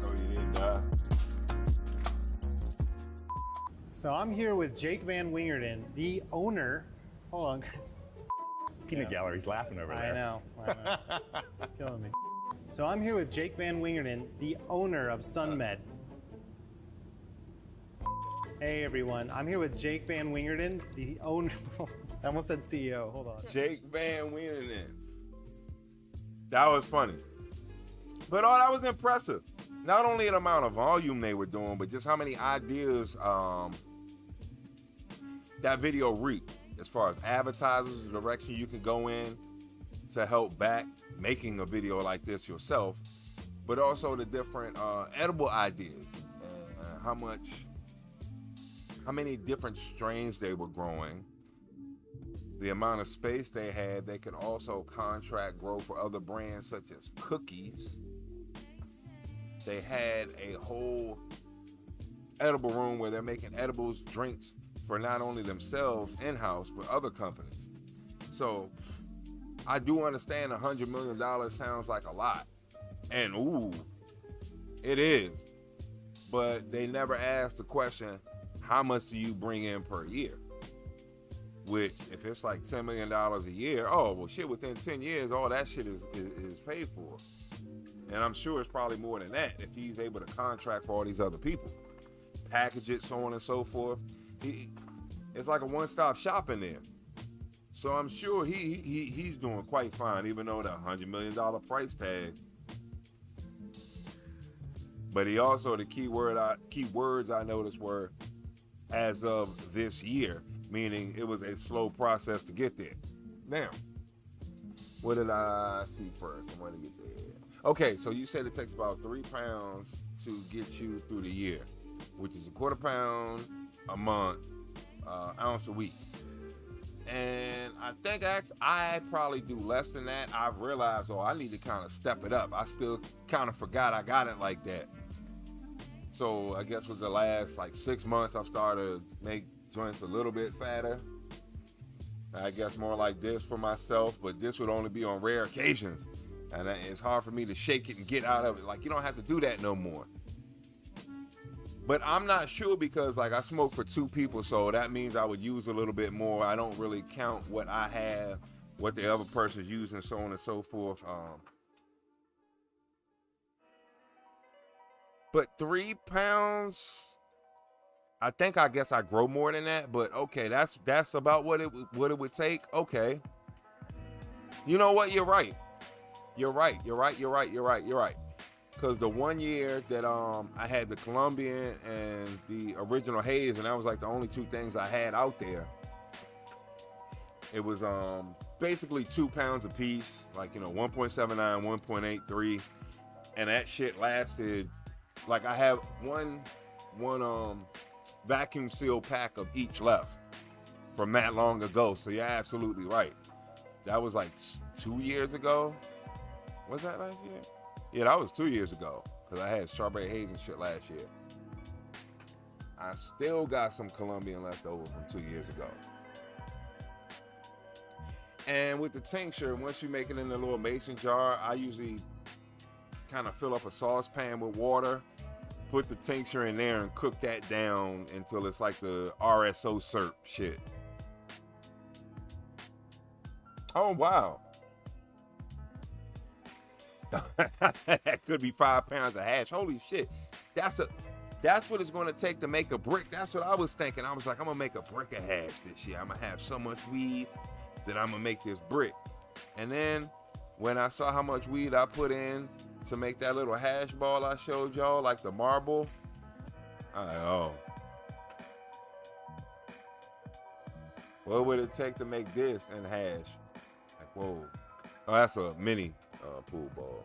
Speaker 7: Oh, you didn't die.
Speaker 6: So I'm here with Jake Van Wingerden, the owner. Hold on, guys.
Speaker 3: Peanut Gallery's laughing over there.
Speaker 6: I know. Killing me. So I'm here with Jake Van Wingerden, the owner of SunMed. Hey everyone, I'm here with Jake Van Wingerden, the owner. I almost said CEO. Hold on.
Speaker 7: Jake Van Wingerden. That was funny. But that was impressive. Not only the amount of volume they were doing, but just how many ideas that video reaped as far as advertisers, the direction you can go in to help back making a video like this yourself, but also the different edible ideas and how many different strains they were growing, the amount of space they had. They could also contract grow for other brands such as Cookies. They had a whole edible room where they're making edibles, drinks for not only themselves in-house, but other companies. So I do understand $100 million sounds like a lot. And ooh, it is. But they never asked the question, how much do you bring in per year? Which, if it's like $10 million a year, oh, well, shit, within 10 years, all that shit is paid for. And I'm sure it's probably more than that if he's able to contract for all these other people. Package it, so on and so forth. It's like a one-stop shop in there. So I'm sure he's doing quite fine, even though the $100 million price tag. But he also, the key words I noticed were, as of this year, meaning it was a slow process to get there. Now, what did I see first? I want to get there. Okay, so you said it takes about 3 pounds to get you through the year, which is a quarter pound a month, ounce a week. And I think I probably do less than that. I've realized, I need to kind of step it up. I still kind of forgot I got it like that. So I guess with the last 6 months, I've started to make joints a little bit fatter. I guess more like this for myself, but this would only be on rare occasions. And it's hard for me to shake it and get out of it. You don't have to do that no more. But I'm not sure because I smoke for 2 people, so that means I would use a little bit more. I don't really count what I have, what the other person's using, so on and so forth. But 3 pounds, I guess I grow more than that, but okay, that's about what it would take. Okay. You know what? You're right. Because the 1 year that I had the Colombian and the original haze, and that was like the only 2 things I had out there. It was basically 2 pounds a piece, like, you know, 1.79, 1.83, and that shit lasted. Like, I have one vacuum seal pack of each left from that long ago. So you're absolutely right. That was like 2 years ago. Was that last year? Yeah, that was 2 years ago, because I had strawberry haze and shit last year. I still got some Colombian left over from 2 years ago. And with the tincture, once you make it in a little mason jar, I usually kind of fill up a saucepan with water, put the tincture in there, and cook that down until it's like the RSO syrup shit. Oh, wow. That could be 5 pounds of hash. Holy shit. That's what it's going to take to make a brick. That's what I was thinking. I was like, I'm going to make a brick of hash this year. I'm going to have so much weed that I'm going to make this brick. And then when I saw how much weed I put in to make that little hash ball I showed y'all, like the marble, I'm like, oh. What would it take to make this in hash? Like, whoa. Oh, that's a mini pool ball.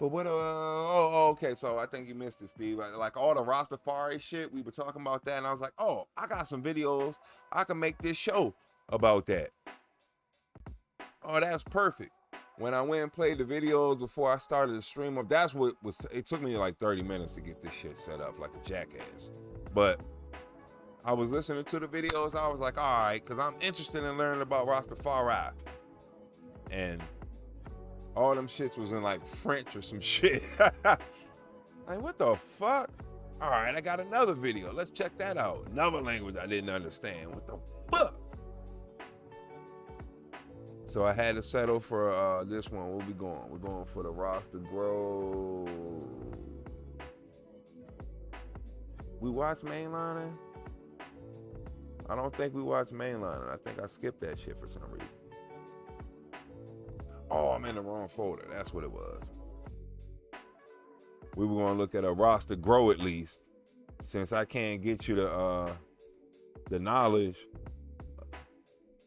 Speaker 7: But what, okay, so I think you missed it, Steve. Like all the Rastafari shit, we were talking about that, and I was like, oh, I got some videos. I can make this show about that. Oh, that's perfect. When I went and played the videos before I started the stream up, that's what was, it took me like 30 minutes to get this shit set up like a jackass. But I was listening to the videos, I was like, all right, because I'm interested in learning about Rastafari. And all them shits was in like French or some shit. Like, what the fuck? All right, I got another video. Let's check that out. Another language I didn't understand. What the fuck? So I had to settle for this one. Where we going? We're going for the Rasta Grow. We watched Mainliner? I don't think we watched Mainliner. I think I skipped that shit for some reason. Oh, I'm in the wrong folder. That's what it was. We were going to look at a Rasta Grow at least. Since I can't get you the knowledge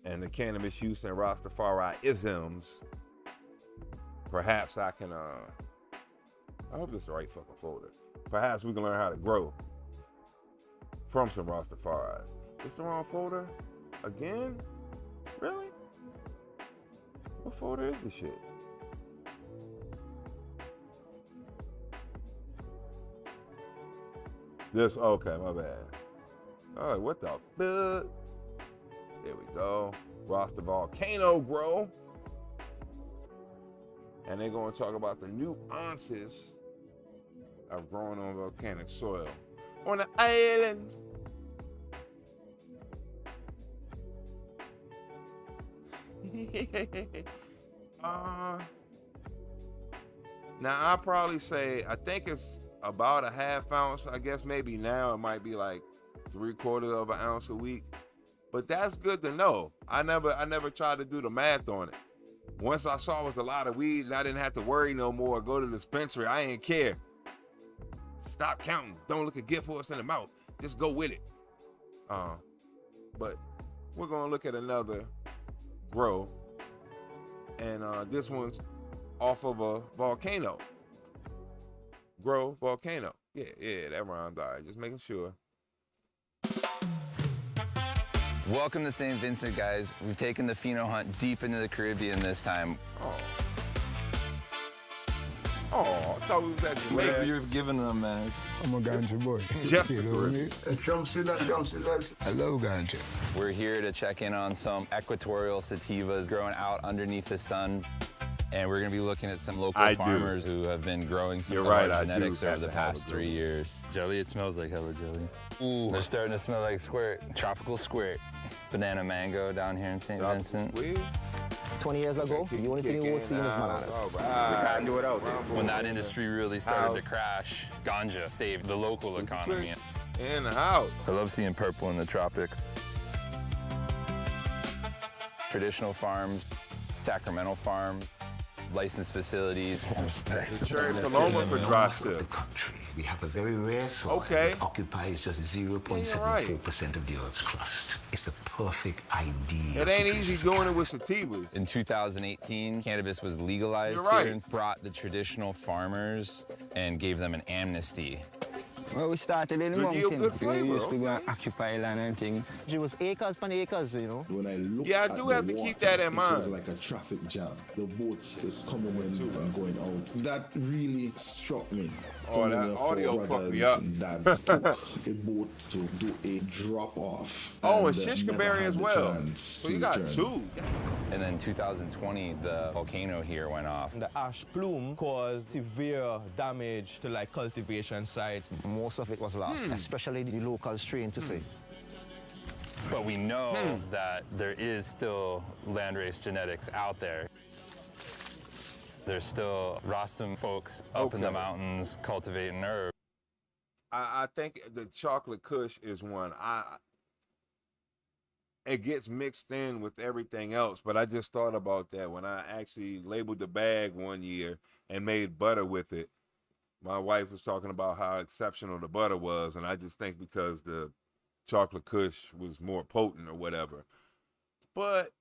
Speaker 7: and the cannabis use and Rastafari isms, perhaps I can, I hope this is the right fucking folder. Perhaps we can learn how to grow from some Rastafari. It's the wrong folder? Again? Really? What folder is this shit? This, okay, my bad. All right, what the fuck? There we go. Rasta Volcano Grow. And they're going to talk about the nuances of growing on volcanic soil on the island. Now I'll probably say I think it's about a half ounce. I guess maybe now it might be like 3/4 of an ounce a week, but that's good to know. I never tried to do the math on it. Once I saw it was a lot of weed and I didn't have to worry no more, go to the dispensary, I ain't care. Stop counting. Don't look a gift horse in the mouth. Just go with it. But we're gonna look at another grow, and this one's off of a volcano. Grow volcano. Yeah, that rhymed. All right, just making sure.
Speaker 13: Welcome to St. Vincent, guys. We've taken the pheno hunt deep into the Caribbean this time.
Speaker 7: Oh, I thought we was at Jamaica.
Speaker 13: Whatever you've given them, man.
Speaker 14: I'm a ganja boy.
Speaker 7: Just
Speaker 14: you know what I mean? I love ganja.
Speaker 13: We're here to check in on some equatorial sativas growing out underneath the sun. And we're going to be looking at some local farmers who have been growing some of our genetics over the past 3 years. Jelly, it smells like hella jelly. Ooh, they're starting to smell like squirt. Tropical squirt. Banana mango down here in St. Vincent.
Speaker 7: Weed?
Speaker 15: 20 years ago, the only thing you were seeing was bananas.
Speaker 7: We can't do it out.
Speaker 13: When that industry really started to crash, ganja saved the local economy.
Speaker 7: In the house.
Speaker 13: I love seeing purple in the tropic. Traditional farms, Sacramento farms, licensed facilities.
Speaker 7: The cherry paloma for dry sip.
Speaker 14: We have a very rare soil that occupies just 0.74% of the Earth's crust. It's the perfect idea.
Speaker 7: It ain't easy doing it with sativas.
Speaker 13: In 2018, cannabis was legalized
Speaker 7: You're right.
Speaker 13: here and brought the traditional farmers and gave them an amnesty.
Speaker 15: Well, we started in the mountain. We used to go and occupy land and things. It was acres upon acres, you know.
Speaker 14: When I look
Speaker 7: Yeah, I do have to keep that in mind.
Speaker 14: It was like a traffic jam. The boat is coming in and going out. That really struck me.
Speaker 7: Oh, that audio fucked me up.
Speaker 14: That took a boat to do a drop off.
Speaker 7: Oh, and Shishkaberry as well. So you got two.
Speaker 13: And then 2020, the volcano here went off.
Speaker 16: The ash plume caused severe damage to like cultivation sites.
Speaker 15: Most of it was lost, especially the local strain to say.
Speaker 13: But we know that there is still landrace genetics out there. There's still Rostam folks up in the mountains cultivating herb.
Speaker 7: I think the chocolate kush is one. It gets mixed in with everything else, but I just thought about that when I actually labeled the bag one year and made butter with it. My wife was talking about how exceptional the butter was, and I just think because the chocolate kush was more potent or whatever. But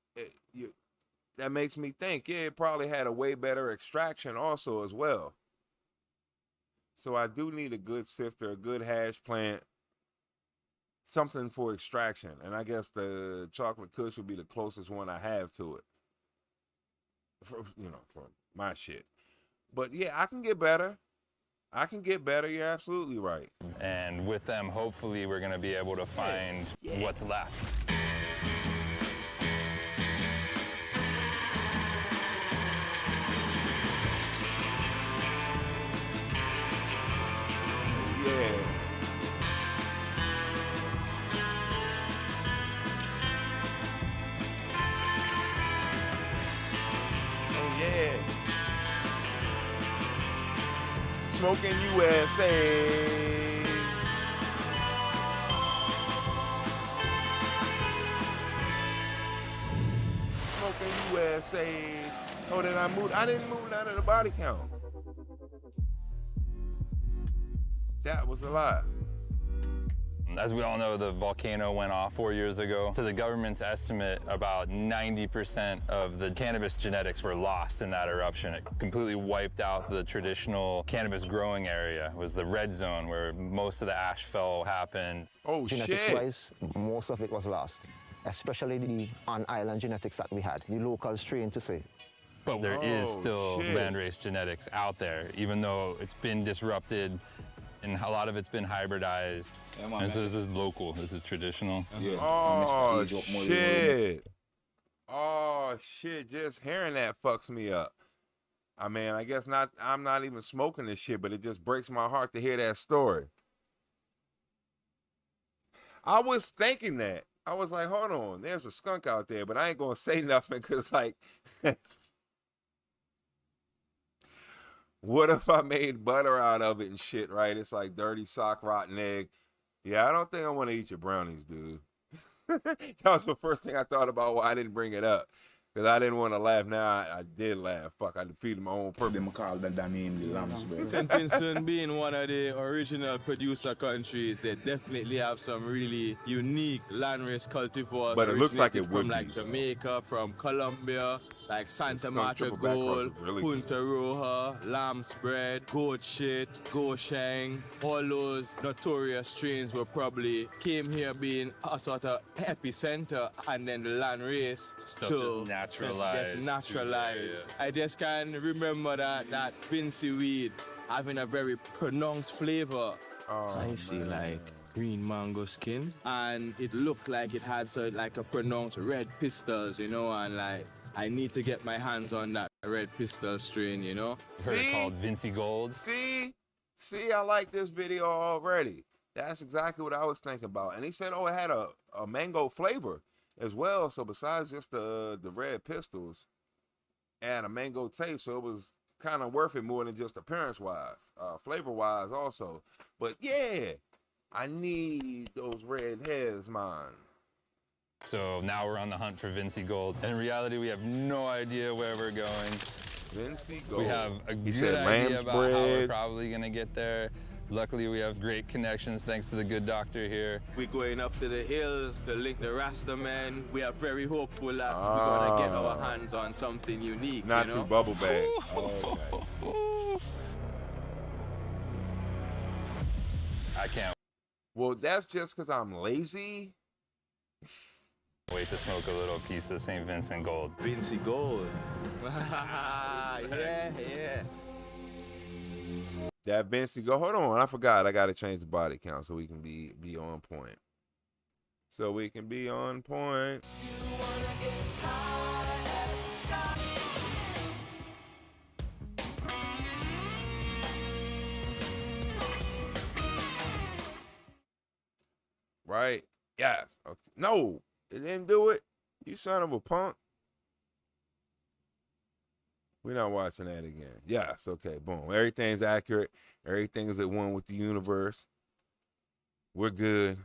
Speaker 7: that makes me think, yeah, it probably had a way better extraction also as well. So I do need a good sifter, a good hash plant, something for extraction. And I guess the chocolate kush would be the closest one I have to it. For my shit. But yeah, I can get better. You're absolutely right.
Speaker 13: And with them, hopefully, we're going to be able to find what's left.
Speaker 7: Smoking USA. Smoking USA. Oh, did I move? I didn't move none of the body count. That was a lie.
Speaker 13: As we all know, the volcano went off 4 years ago. To the government's estimate, about 90% of the cannabis genetics were lost in that eruption. It completely wiped out the traditional cannabis growing area. It was the red zone where most of the ash fall happened.
Speaker 7: Oh, shit.
Speaker 15: Genetics-wise, most of it was lost, especially the on-island genetics that we had, the local strain to say.
Speaker 13: But there is still landrace genetics out there, even though it's been disrupted and a lot of it's been hybridized. And so this is local, this is traditional.
Speaker 7: Yeah. Oh, shit. Oh, shit. Just hearing that fucks me up. I mean, I guess not. I'm not even smoking this shit, but it just breaks my heart to hear that story. I was thinking that. I was like, hold on, there's a skunk out there, but I ain't going to say nothing because, like, what if I made butter out of it and shit, right? It's like dirty sock, rotten egg. Yeah, I don't think I want to eat your brownies, dude. That was the first thing I thought about why I didn't bring it up. Because I didn't want to laugh. Now I did laugh. Fuck, I defeated my own purpose.
Speaker 14: Them call the Danine the lambs, bro.
Speaker 16: St. Vincent being one of the original producer countries, they definitely have some really unique landrace cultivars.
Speaker 7: But it looks like it would
Speaker 16: from like Jamaica, from Colombia, like Santa Marta Gold, Punta Roja, Lamb's Bread, Goat Shit, Goshang. All those notorious strains were probably came here being a sort of epicenter, and then the landrace to
Speaker 13: naturalized.
Speaker 16: Naturalized.
Speaker 13: Yeah.
Speaker 16: I just can remember that Vinci weed having a very pronounced flavor.
Speaker 7: Oh,
Speaker 16: I see, like green mango skin, and it looked like it had like a pronounced red pistols, you know, and like I need to get my hands on that red pistol strain, you know.
Speaker 13: Heard it called Vinci Gold.
Speaker 7: See, I like this video already. That's exactly what I was thinking about. And he said, oh, it had a mango flavor as well. So besides just the red pistols, add a mango taste, so it was kind of worth it more than just appearance-wise, flavor-wise also. But yeah, I need those red hairs, man.
Speaker 13: So now we're on the hunt for Vinci Gold. And in reality, we have no idea where we're going.
Speaker 7: Vinci Gold.
Speaker 13: We have a good idea about how we're probably gonna get there. Luckily, we have great connections thanks to the good doctor here.
Speaker 16: We're going up to the hills to link the Rasta men. We are very hopeful that we're gonna get our hands on something unique.
Speaker 7: Not through bubble bag.
Speaker 13: I can't
Speaker 7: Well, that's just because I'm lazy.
Speaker 13: wait to smoke a little piece of St. Vincent Gold.
Speaker 16: Vinci Gold. yeah.
Speaker 7: That Vinci Gold. Hold on, I forgot. I got to change the body count so we can be on point. So we can be on point. Right? Yes. Okay. No, it didn't do it. You son of a punk. We're not watching that again. Yes, okay, boom. Everything's accurate. Everything is at one with the universe. We're good.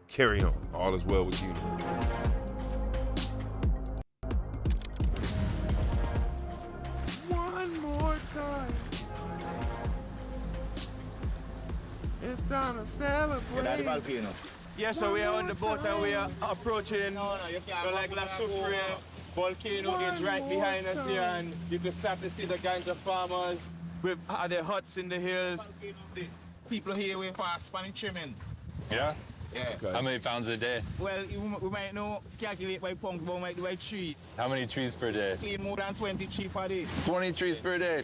Speaker 7: Carry on. All is well with the universe. One more time. It's time to celebrate.
Speaker 16: Yeah, so we are on the boat and we are approaching like La Soufrière. Volcano is right behind us here, and you can start to see the ganja farmers with their huts in the hills.
Speaker 17: People here we fast spanning trimming.
Speaker 13: Yeah?
Speaker 17: Yeah.
Speaker 13: Okay. How many pounds a day?
Speaker 17: Well, we might know, calculate by pounds, but we might do by tree.
Speaker 13: How many trees per day?
Speaker 17: Clean more than 20 trees per day.
Speaker 13: 20 trees per day?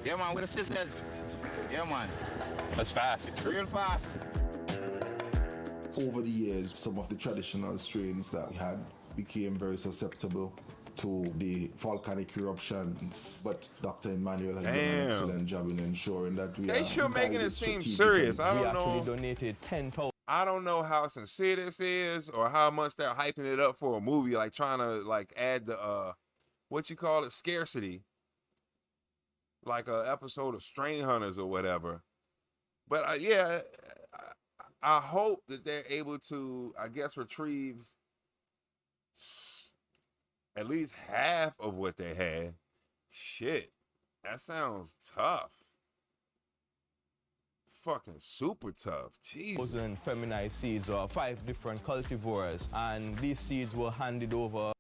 Speaker 17: Yeah, man, with the scissors. Yeah, man.
Speaker 13: That's fast.
Speaker 17: Real fast.
Speaker 18: Over the years, some of the traditional strains that we had became very susceptible to the volcanic eruptions, but Dr. Emmanuel has done an excellent job in ensuring that we
Speaker 7: They sure making it seem serious. I don't know.
Speaker 16: We actually donated 10,000.
Speaker 7: I don't know how sincere this is or how much they're hyping it up for a movie, like trying to like add the what you call it, scarcity, like a episode of Strain Hunters or whatever. But yeah, I hope that they're able to, I guess, retrieve at least half of what they had. Shit, that sounds tough. Fucking super tough. Jesus.
Speaker 16: Feminized seeds or 5 different cultivars, and these seeds were handed over.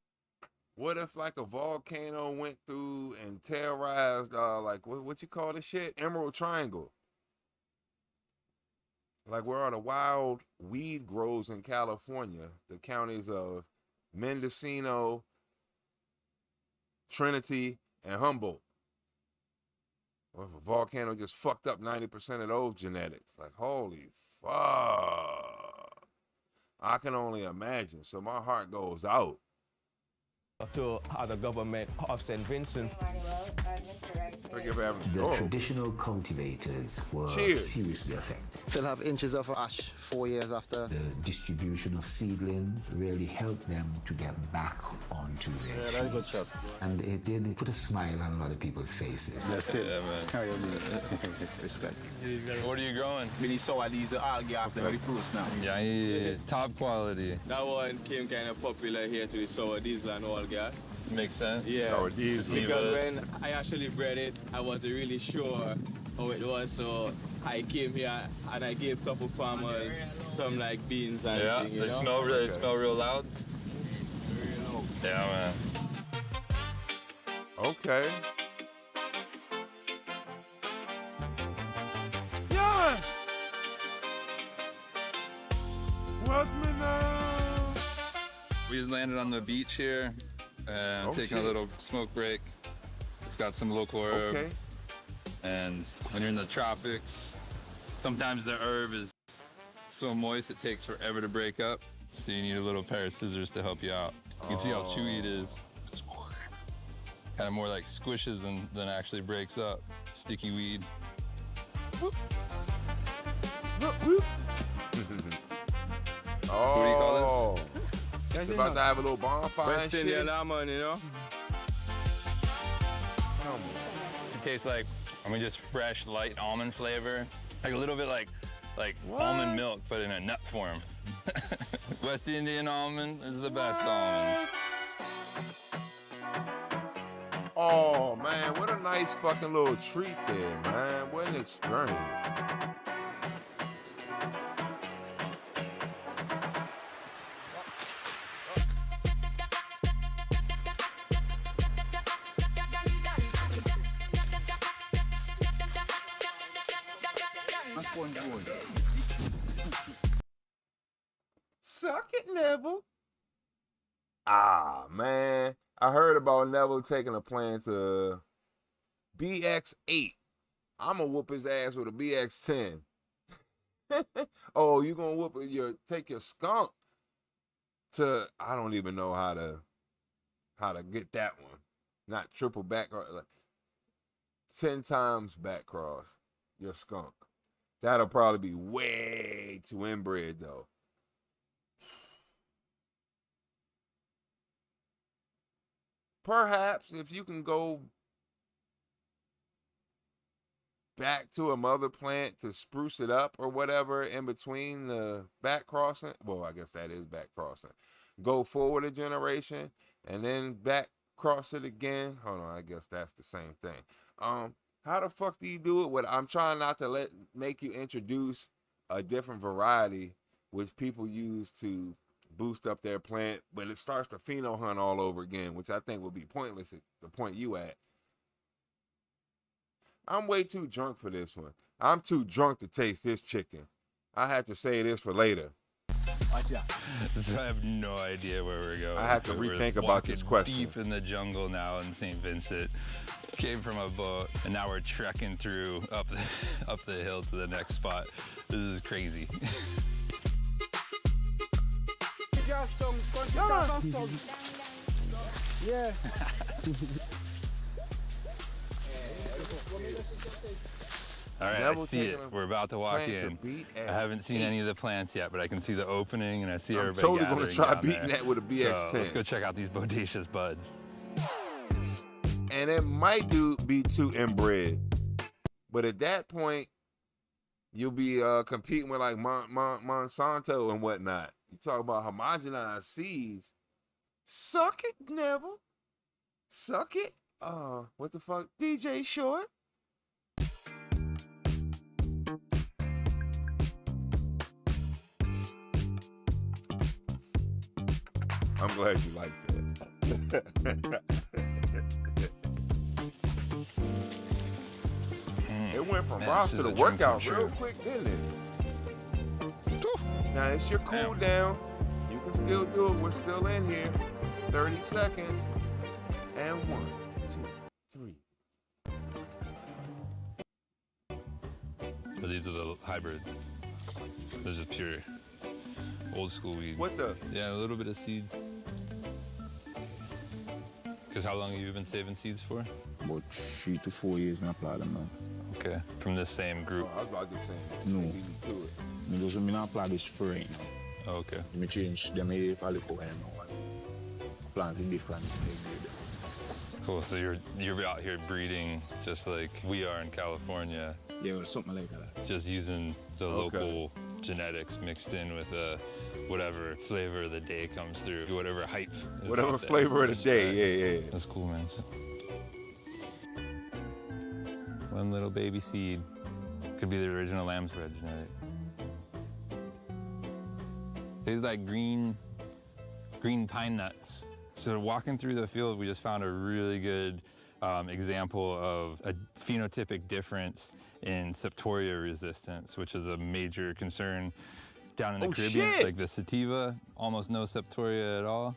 Speaker 7: What if like a volcano went through and terrorized, like what you call this shit? Emerald Triangle. Like where all the wild weed grows in California, the counties of Mendocino, Trinity, and Humboldt. Or if a volcano just fucked up 90% of those genetics. Like, holy fuck. I can only imagine. So my heart goes out
Speaker 16: to the government of St. Vincent.
Speaker 14: The traditional cultivators were seriously affected.
Speaker 15: Still have inches of ash 4 years after.
Speaker 14: The distribution of seedlings really helped them to get back onto their feet.
Speaker 15: Good shot.
Speaker 14: And it did put a smile on a lot of people's faces.
Speaker 15: That's it. Yeah, man. Carry on. Respect.
Speaker 13: What are you growing?
Speaker 17: Really saw these algae after the fruits now.
Speaker 13: Yeah, top quality.
Speaker 16: That one came kind of popular here to the sour diesel and algae.
Speaker 13: Makes sense.
Speaker 16: Yeah,
Speaker 7: sour diesel.
Speaker 16: Because when I actually bred it, I wasn't really sure how it was, so I came here and I gave a couple farmers some like beans and things,
Speaker 13: they smell real loud. Yeah, man.
Speaker 7: Okay. Yeah. What's me now?
Speaker 13: We just landed on the beach here and taking a little smoke break. It's got some local herb.
Speaker 7: Okay.
Speaker 13: And when you're in the tropics, sometimes the herb is so moist it takes forever to break up. So you need a little pair of scissors to help you out. You can see how chewy it is. Kind of more like squishes than actually breaks up. Sticky weed.
Speaker 7: Whoop.
Speaker 13: What do you call this?
Speaker 7: We're about to have a little bonfire and
Speaker 16: West
Speaker 7: shit.
Speaker 16: Indian almond, you know?
Speaker 13: It tastes like, just fresh, light almond flavor. Like a little bit like almond milk, but in a nut form. West Indian almond is the best almond.
Speaker 7: Oh man, what a nice fucking little treat there, man. What an experience. Suck it, Neville. Ah, man. I heard about Neville taking a plan to BX8. I'm going to whoop his ass with a BX10. Oh, you going to take your skunk to, I don't even know how to get that one. Not triple back, like 10 times back cross your skunk. That'll probably be way too inbred though. Perhaps if you can go back to a mother plant to spruce it up or whatever in between the back crossing, well, I guess that is back crossing. Go forward a generation and then back cross it again. Hold on, I guess that's the same thing. How the fuck do you do it? I'm trying not to make you introduce a different variety which people use to boost up their plant, but it starts to pheno hunt all over again, which I think would be pointless at the point you at. I'm way too drunk for this one. I'm too drunk to taste this chicken. I had to say this for later.
Speaker 13: So I have no idea where we're going.
Speaker 7: I have to rethink about this question.
Speaker 13: Deep in the jungle now in St. Vincent. Came from a boat, and now we're trekking through up the hill to the next spot. This is crazy.
Speaker 6: Yeah.
Speaker 13: All right, I see it. We're about to walk in. I haven't seen any of the plants yet, but I can see the opening, and I see everybody
Speaker 7: totally
Speaker 13: gathering
Speaker 7: gonna try
Speaker 13: down
Speaker 7: beating
Speaker 13: there.
Speaker 7: that with a BX10.
Speaker 13: So let's go check out these bodacious buds.
Speaker 7: And it might be too inbred, but at that point, you'll be competing with like Monsanto and whatnot. You talk about homogenized seeds. Suck it, Neville. Suck it. What the fuck, DJ Short? I'm glad you like that. It went from Ross to the workout real quick, didn't it? Now it's your cool down. You can still do it. We're still in here. 30 seconds. And 1, 2, 3.
Speaker 13: So these are the hybrid. This is pure old school weed.
Speaker 7: What the?
Speaker 13: Yeah, a little bit of seed. Because how long have you been saving seeds for?
Speaker 18: About 3 to 4 years when I apply them now.
Speaker 13: Okay, from the same group?
Speaker 7: I was about to say,
Speaker 18: no.
Speaker 7: Beat me to it.
Speaker 18: Because when I apply this for right now.
Speaker 13: Oh, okay.
Speaker 18: I change them here for the cover now. Planting different.
Speaker 13: Cool, so you're out here breeding just like we are in California.
Speaker 18: Yeah, or something like that.
Speaker 13: Just using the local genetics mixed in with whatever flavor of the day comes through, whatever hype.
Speaker 7: Whatever flavor of the day, yeah.
Speaker 13: That's cool, man. So, one little baby seed. Could be the original lamb's bread genetic. Tastes like green pine nuts. So walking through the field, we just found a really good example of a phenotypic difference in septoria resistance, which is a major concern down in the Caribbean.
Speaker 7: Shit.
Speaker 13: Like the sativa, almost no septoria at all.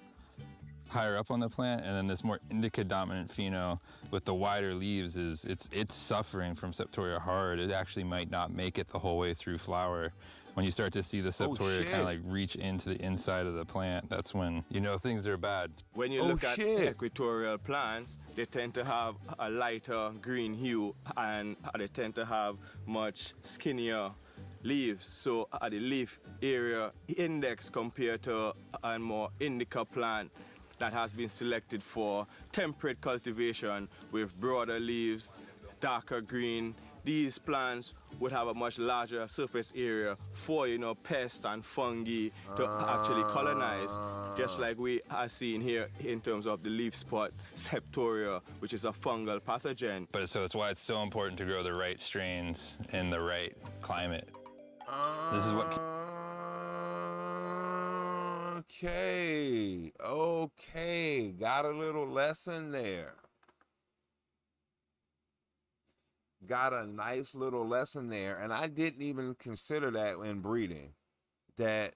Speaker 13: Higher up on the plant, and then this more indica dominant pheno with the wider leaves it's suffering from septoria hard. It actually might not make it the whole way through flower. When you start to see the septoria kind of like reach into the inside of the plant, that's when you know things are bad.
Speaker 16: When you look at equatorial plants, they tend to have a lighter green hue and they tend to have much skinnier leaves. So at the leaf area index compared to a more indica plant that has been selected for temperate cultivation with broader leaves, darker green. These plants would have a much larger surface area for, you know, pests and fungi to actually colonize, just like we are seeing here in terms of the leaf spot septoria, which is a fungal pathogen.
Speaker 13: But so it's why it's so important to grow the right strains in the right climate. This is what.
Speaker 7: Okay, got a little lesson there. Got a nice little lesson there, and I didn't even consider that in breeding. I'm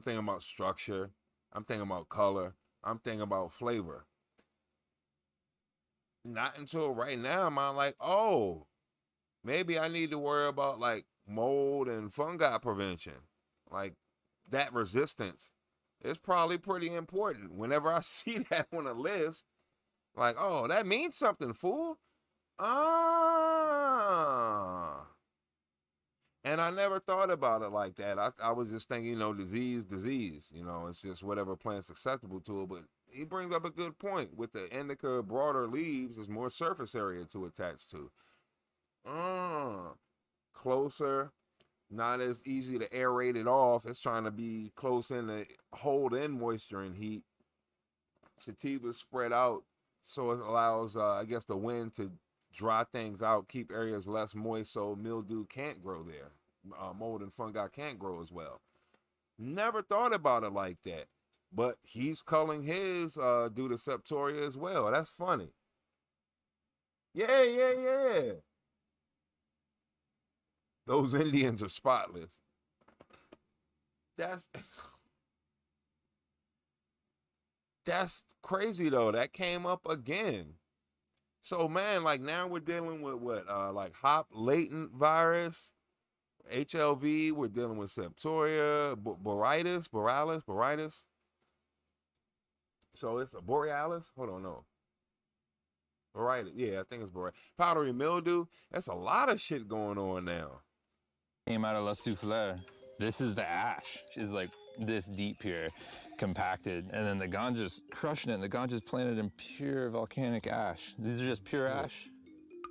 Speaker 7: thinking about structure, I'm thinking about color, I'm thinking about flavor. Not until right now am I like, oh, maybe I need to worry about like mold and fungi prevention. Like that resistance is probably pretty important. Whenever I see that on a list, like, oh, that means something, fool. And I never thought about it like that. I was just thinking, you know, disease. You know, it's just whatever plant's acceptable to it. But he brings up a good point. With the indica broader leaves, there's more surface area to attach to. Closer, not as easy to aerate it off. It's trying to be close in to hold in moisture and heat. Sativas spread out, so it allows, I guess, the wind to dry things out, keep areas less moist so mildew can't grow there. Mold and fungi can't grow as well. Never thought about it like that. But he's culling his due to septoria as well. That's funny. Yeah. Those Indians are spotless. That's crazy though. That came up again. So man, like now we're dealing with what? Like hop latent virus, HLV. We're dealing with septoria, borealis. So it's a borealis. Hold on, no. Borealis. Yeah, I think it's borealis. Powdery mildew. That's a lot of shit going on now.
Speaker 13: Came out of La Souffleur. This is the ash. It's like this deep here, compacted, and then the ganja's crushing it, and the ganja's planted in pure volcanic ash. These are just pure ash,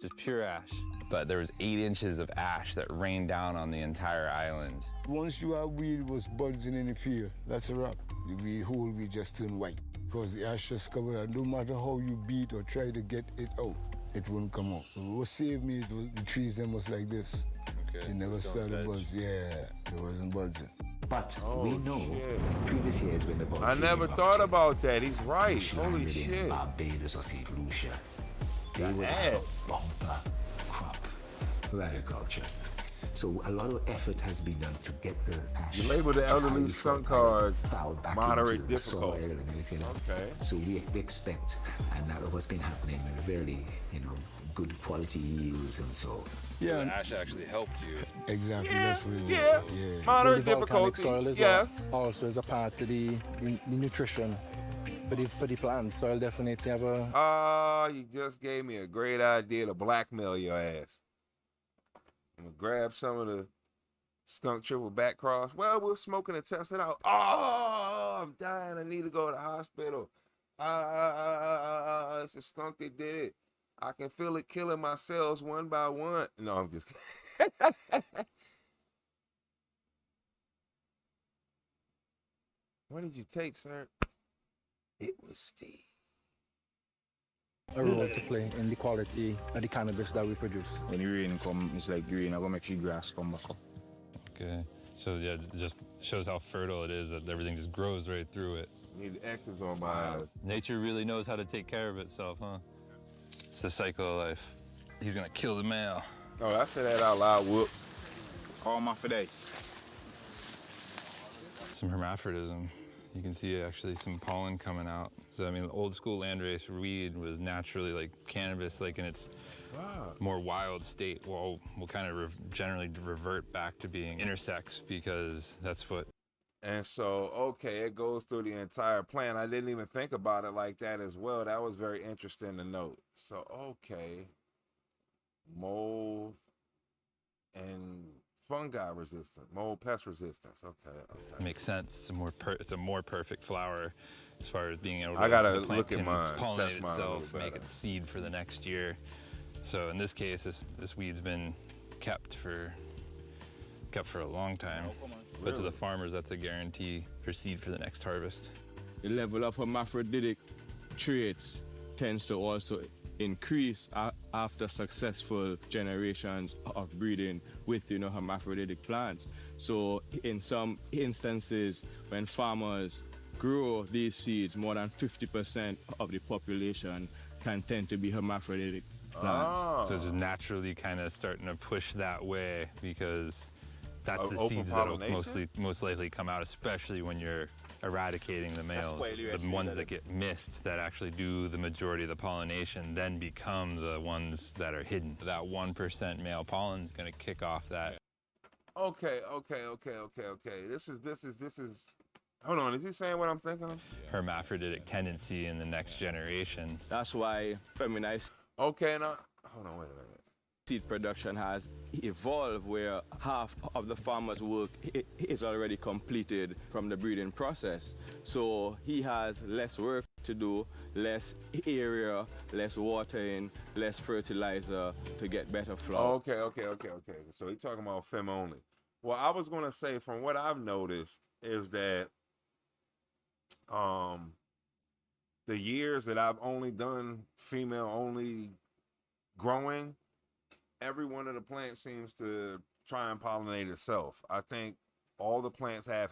Speaker 13: just pure ash. But there was 8 inches of ash that rained down on the entire island.
Speaker 19: Once you have weed was buzzing in the field, that's a wrap. The whole weed just turned white because the ash just covered it. No matter how you beat or try to get it out, it wouldn't come out. What saved me was the trees them was like this. Okay. It never started buzzing. Yeah, it wasn't buzzing.
Speaker 14: But we know previous years when the
Speaker 7: I never thought about that. He's right. Holy shit.
Speaker 14: Barbados or St. Lucia, they would have a bumper crop for agriculture. So a lot of effort has been done to get the ash.
Speaker 7: You label the elderly skunk card moderate difficult.
Speaker 14: Soil and everything.
Speaker 7: Okay.
Speaker 14: So we expect, and that what's been happening with really, good quality yields and so.
Speaker 13: Yeah, the ash actually helped you.
Speaker 19: Exactly.
Speaker 7: Yeah,
Speaker 19: that's what it
Speaker 7: yeah. Moderate difficulty.
Speaker 20: Soil is
Speaker 7: yes.
Speaker 20: Also is a part of the nutrition for the plant. Soil definitely have a.
Speaker 7: You just gave me a great idea to blackmail your ass. I'm gonna grab some of the skunk triple back cross. Well, we're smoking and test it out. Oh, I'm dying. I need to go to the hospital. It's a skunk that did it. I can feel it killing my cells one by one. No, I'm just kidding. What did you take, sir? It was Steve.
Speaker 20: A role to play in the quality of the cannabis that we produce.
Speaker 17: When the rain come, it's like rain, I'm gonna make the grass come back up.
Speaker 13: Okay. So yeah, it just shows how fertile it is that everything just grows right through it.
Speaker 7: Need the X's on my eyes.
Speaker 13: Nature really knows how to take care of itself, huh? It's the cycle of life. He's gonna kill the male.
Speaker 7: Oh, I said that out loud, whoops.
Speaker 17: All my days.
Speaker 13: Some hermaphrodism. You can see actually some pollen coming out. So I mean, old school landrace weed was naturally like cannabis, like in its more wild state. Well, we'll kind of generally revert back to being intersex because that's what.
Speaker 7: And so, okay, it goes through the entire plant. I didn't even think about it like that as well. That was very interesting to note. So, okay, mold, and fungi resistant, mold pest resistance. Okay.
Speaker 13: Makes sense. It's a more perfect flower as far as being able to.
Speaker 7: I gotta
Speaker 13: the plant
Speaker 7: look at
Speaker 13: can
Speaker 7: mine,
Speaker 13: pollinate
Speaker 7: test mine a little
Speaker 13: itself, make
Speaker 7: better.
Speaker 13: it seed for the next year. So in this case, this weed's been kept for a long time. But to the farmers, that's a guarantee for seed for the next harvest.
Speaker 16: The level of hermaphroditic traits tends to also increase after successful generations of breeding with hermaphroditic plants. So in some instances, when farmers grow these seeds, more than 50% of the population can tend to be hermaphroditic plants.
Speaker 13: So it's just naturally kind of starting to push that way, because that's the seeds that'll most likely come out, especially when you're eradicating the males. The ones that get missed, that actually do the majority of the pollination, then become the ones that are hidden. That 1% male pollen is going to kick off that.
Speaker 7: Okay. This is. Hold on, is he saying what I'm thinking of?
Speaker 13: Hermaphroditic tendency in the next generation.
Speaker 16: That's why feminized.
Speaker 7: Okay, now hold on, wait a minute.
Speaker 16: Seed production has evolved where half of the farmer's work is already completed from the breeding process. So he has less work to do, less area, less watering, less fertilizer to get better flower.
Speaker 7: Okay. So he's talking about fem only. Well, I was gonna say, from what I've noticed is that the years that I've only done female only growing, every one of the plants seems to try and pollinate itself. I think all the plants have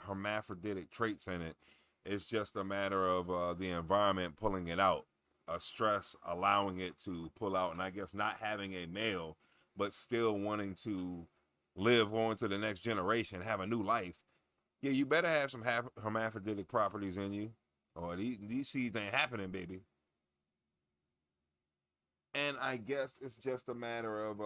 Speaker 7: hermaphroditic traits in it. It's just a matter of the environment pulling it out, a stress allowing it to pull out, and I guess not having a male, but still wanting to live on to the next generation, have a new life. Yeah, you better have some hermaphroditic properties in you, or these seeds ain't happening, baby. And I guess it's just a matter of,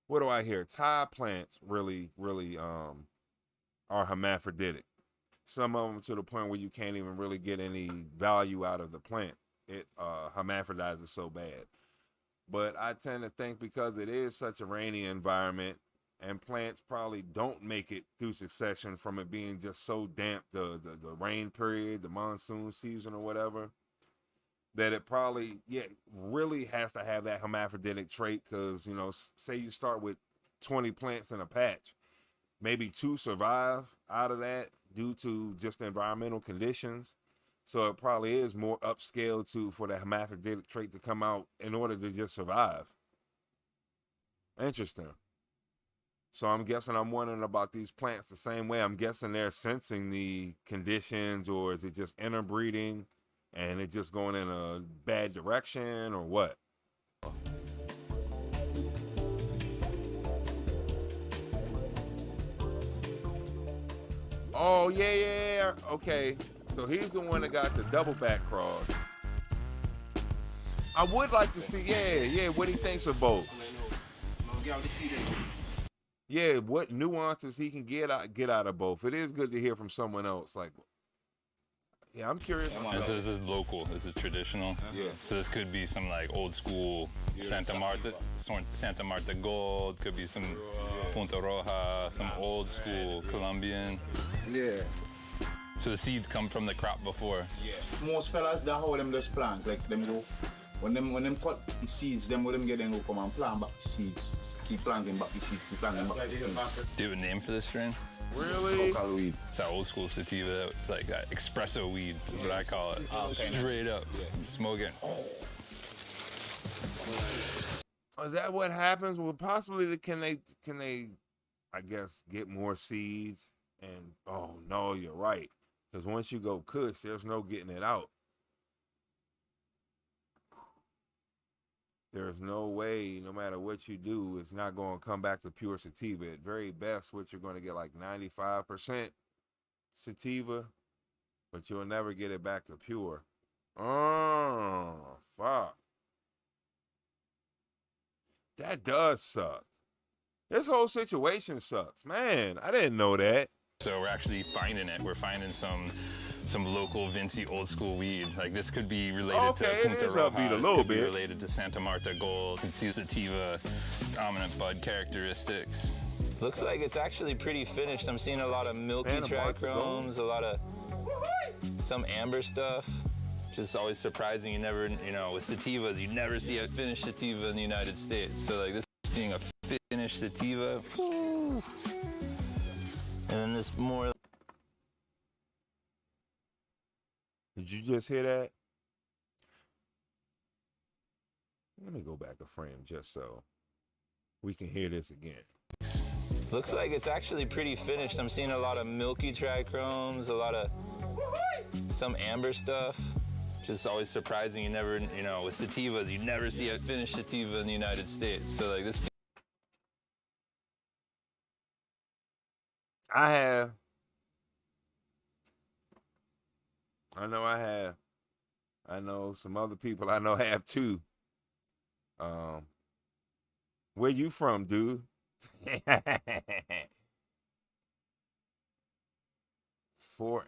Speaker 7: what do I hear? Thai plants really are hermaphroditic. Some of them to the point where you can't even really get any value out of the plant. It hermaphrodizes so bad. But I tend to think, because it is such a rainy environment, and plants probably don't make it through succession from it being just so damp, the rain period, the monsoon season or whatever, that it probably, really has to have that hermaphroditic trait. Because, say you start with 20 plants in a patch, maybe 2 survive out of that due to just environmental conditions. So it probably is more upscale for the hermaphroditic trait to come out in order to just survive. Interesting. So I'm guessing, I'm wondering about these plants the same way. I'm guessing they're sensing the conditions, or is it just interbreeding and it just going in a bad direction, or what? Oh, yeah. Okay. So he's the one that got the double back cross. I would like to see, what he thinks of both. Yeah, what nuances he can get out of both. It is good to hear from someone else. Like, yeah, I'm curious.
Speaker 13: This is local. This is traditional.
Speaker 7: Yeah.
Speaker 13: So this could be some like old school Santa Marta Gold. Could be some Punta Roja, some old school Colombian.
Speaker 17: Yeah.
Speaker 13: So the seeds come from the crop before.
Speaker 17: Yeah. Most fellas, that how them just plant. Like them go, when them cut the seeds, them get them go come and plant back the seeds. Keep planting back the seeds.
Speaker 13: Do you have a name for this strain?
Speaker 7: Really?
Speaker 13: Local weed. It's that old school sativa. It's like that espresso weed is what I call it. Straight up. Smoke it.
Speaker 7: Is that what happens? Well, possibly can they I guess get more seeds? And oh no, you're right. Because once you go kush, there's no getting it out. There's no way, no matter what you do, it's not going to come back to pure sativa. At very best, what you're going to get like 95% sativa, but you'll never get it back to pure. Oh, fuck. That does suck. This whole situation sucks. Man, I didn't know that.
Speaker 13: So we're actually finding it. We're finding some some local Vinci old school weed. Like this could be related to
Speaker 7: Okay, it
Speaker 13: Punta
Speaker 7: is
Speaker 13: Roja,
Speaker 7: upbeat a
Speaker 13: it
Speaker 7: little
Speaker 13: could be
Speaker 7: bit.
Speaker 13: related to Santa Marta Gold. You can see sativa dominant bud characteristics. Looks like it's actually pretty finished. I'm seeing a lot of milky
Speaker 7: Santa Marta
Speaker 13: trichromes, a lot of some amber stuff. Just always surprising. You never, you know, with sativas, you never see a finished sativa in the United States. So like this being a finished sativa, whew. And then this more.
Speaker 7: Did you just hear that? Let me go back a frame just so we can hear this again.
Speaker 13: Looks like it's actually pretty finished. I'm seeing a lot of milky trichromes, a lot of some amber stuff. Just always surprising. You never, you know, with sativas, you never see a finished sativa in the United States. So like this.
Speaker 7: I have. I know I have. I know some other people I know have too. Where you from, dude? Four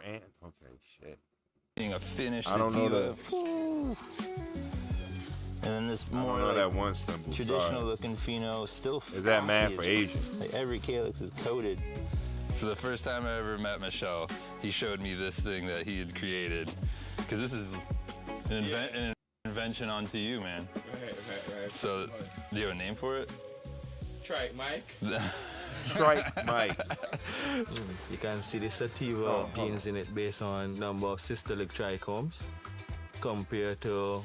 Speaker 7: and okay, shit.
Speaker 13: Being a finished
Speaker 7: I don't
Speaker 13: sativa.
Speaker 7: know
Speaker 13: Whew. And then this more
Speaker 7: I don't know
Speaker 13: like
Speaker 7: that one symbol.
Speaker 13: traditional
Speaker 7: Sorry.
Speaker 13: looking pheno, still.
Speaker 7: Is that mad
Speaker 13: frosty
Speaker 7: for
Speaker 13: as-
Speaker 7: Asian?
Speaker 13: Like every calyx is coated. So the first time I ever met Michelle, he showed me this thing that he had created, because this is an invention onto you, man.
Speaker 16: Right.
Speaker 13: So, do you have a name for it?
Speaker 16: Strike Mike.
Speaker 7: Strike Mike.
Speaker 21: You can see the sativa genes in it based on number of systolic trichomes compared to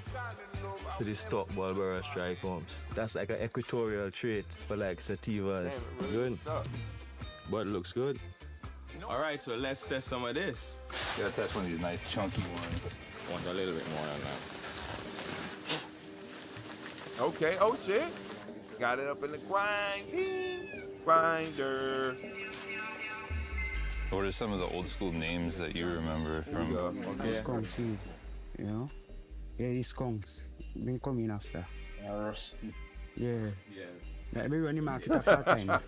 Speaker 21: the stalk bulbous trichomes. That's like an equatorial trait for like sativas. Good. But it looks good.
Speaker 16: All right, so let's test some of this.
Speaker 13: You gotta test one of these nice chunky ones.
Speaker 16: Want a little bit more than that.
Speaker 7: Okay. Oh shit. Got it up in the grinder.
Speaker 13: What are some of the old school names that you remember from?
Speaker 22: Skunks, you know? Yeah, these skunks. Been coming after.
Speaker 17: Rusty.
Speaker 22: Yeah. Like, we run the market after time.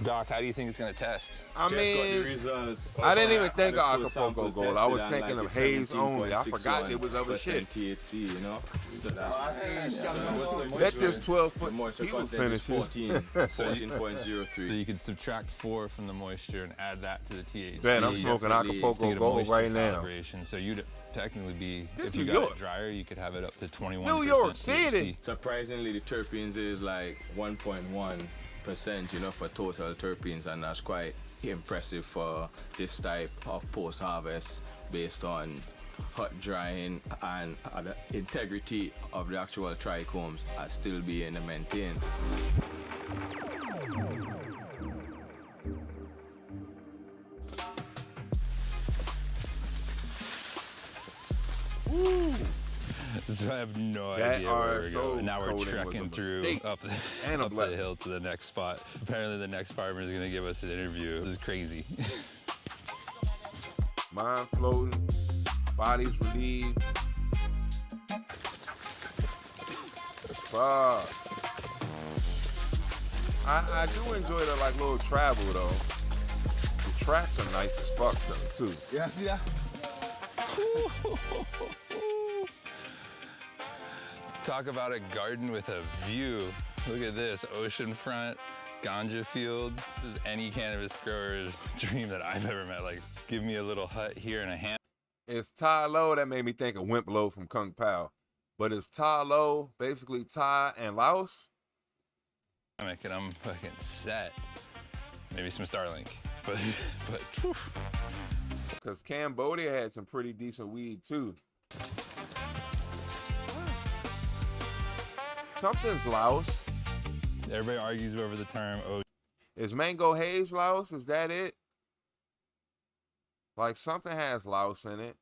Speaker 13: Doc, how do you think it's gonna test?
Speaker 7: I mean, I didn't even think of Acapulco Gold. I was thinking of haze only. I forgot it was other shit.
Speaker 16: THC, you know? So
Speaker 7: Let this 12-foot sativa finish it.
Speaker 16: 14.03.
Speaker 13: So you could subtract 4 from the moisture and add that to the THC.
Speaker 7: Man, I'm smoking Acapulco Gold right now.
Speaker 13: Calibration. So you'd technically be,
Speaker 7: This
Speaker 13: if you
Speaker 7: New
Speaker 13: got
Speaker 7: York.
Speaker 13: it drier, you could have it up to 21%.
Speaker 7: New York
Speaker 13: THC.
Speaker 7: City.
Speaker 16: Surprisingly, the terpenes is like 1.1%, you know, for total terpenes, and that's quite impressive for this type of post-harvest based on hot drying and the integrity of the actual trichomes are still being maintained.
Speaker 7: Woo.
Speaker 13: So I have no
Speaker 7: That
Speaker 13: idea where we're
Speaker 7: RSO
Speaker 13: going. Now we're
Speaker 7: coding was a
Speaker 13: trekking through
Speaker 7: mistake
Speaker 13: up,
Speaker 7: and a
Speaker 13: up the
Speaker 7: blessing.
Speaker 13: hill to the next spot. Apparently the next farmer is going to give us an interview. This is crazy.
Speaker 7: Mind floating, bodies relieved. Fuck. I do enjoy the like little travel though. The tracks are nice as fuck though too.
Speaker 22: Yeah, see that?
Speaker 13: Talk about a garden with a view. Look at this, oceanfront, ganja field. This is any cannabis grower's dream that I've ever met. Like, give me a little hut here and a hand.
Speaker 7: It's Ty Lo that made me think of Wimp Lo from Kung Pao. But it's Ty Lo, basically Ty and Laos.
Speaker 13: And I'm fucking set. Maybe some Starlink, but whew.
Speaker 7: Because Cambodia had some pretty decent weed too. Something's Laos.
Speaker 13: Everybody argues over the term. Oh,
Speaker 7: is Mango Haze Laos? Is that it? Like something has Laos in it.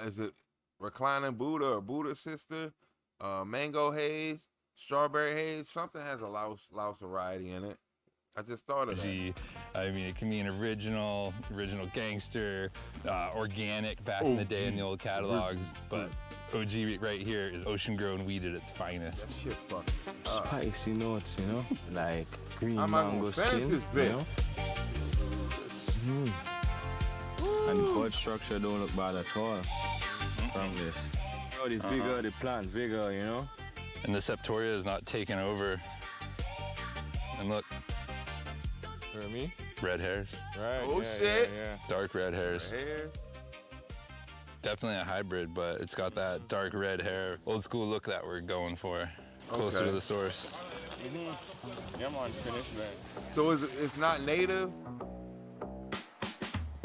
Speaker 7: Is it Reclining Buddha or Buddha Sister? Mango Haze, Strawberry Haze. Something has a Laos variety in it. I just thought of that.
Speaker 13: I mean, it can be an original gangster, organic back in the day in the old catalogs, but OG right here is ocean-grown weed at its finest.
Speaker 7: That shit fucking
Speaker 21: Spicy notes, you know, like green
Speaker 7: I'm not
Speaker 21: mango
Speaker 7: gonna finish
Speaker 21: skin,
Speaker 7: this bit.
Speaker 21: you know. And the bud structure don't look bad at all from this. Oh, it's bigger, the plant bigger, you know?
Speaker 13: And the septoria is not taken over. And look.
Speaker 21: You know what I mean?
Speaker 13: Red hairs.
Speaker 21: Right.
Speaker 7: Oh,
Speaker 21: yeah,
Speaker 7: shit.
Speaker 21: Yeah.
Speaker 13: Dark red hairs.
Speaker 7: Red hairs.
Speaker 13: Definitely a hybrid, but it's got that dark red hair, old school look that we're going for. Closer to the source.
Speaker 21: Yeah, man, finish that.
Speaker 7: So it's not native?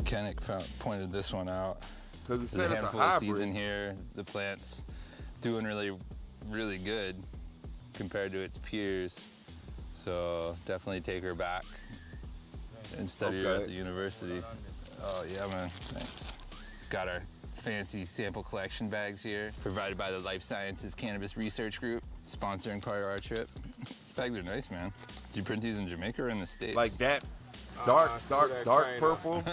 Speaker 13: Kennick pointed this one out.
Speaker 7: Because it
Speaker 13: There's
Speaker 7: said
Speaker 13: a
Speaker 7: it's a
Speaker 13: handful of seeds
Speaker 7: hybrid.
Speaker 13: in here. The plant's doing really good compared to its peers. So definitely take her back and study her at the university. Oh yeah, man, thanks. Got our fancy sample collection bags here, provided by the Life Sciences Cannabis Research Group, sponsoring part of our trip. These bags are nice, man. Do you print these in Jamaica or in the States?
Speaker 7: Like that dark purple?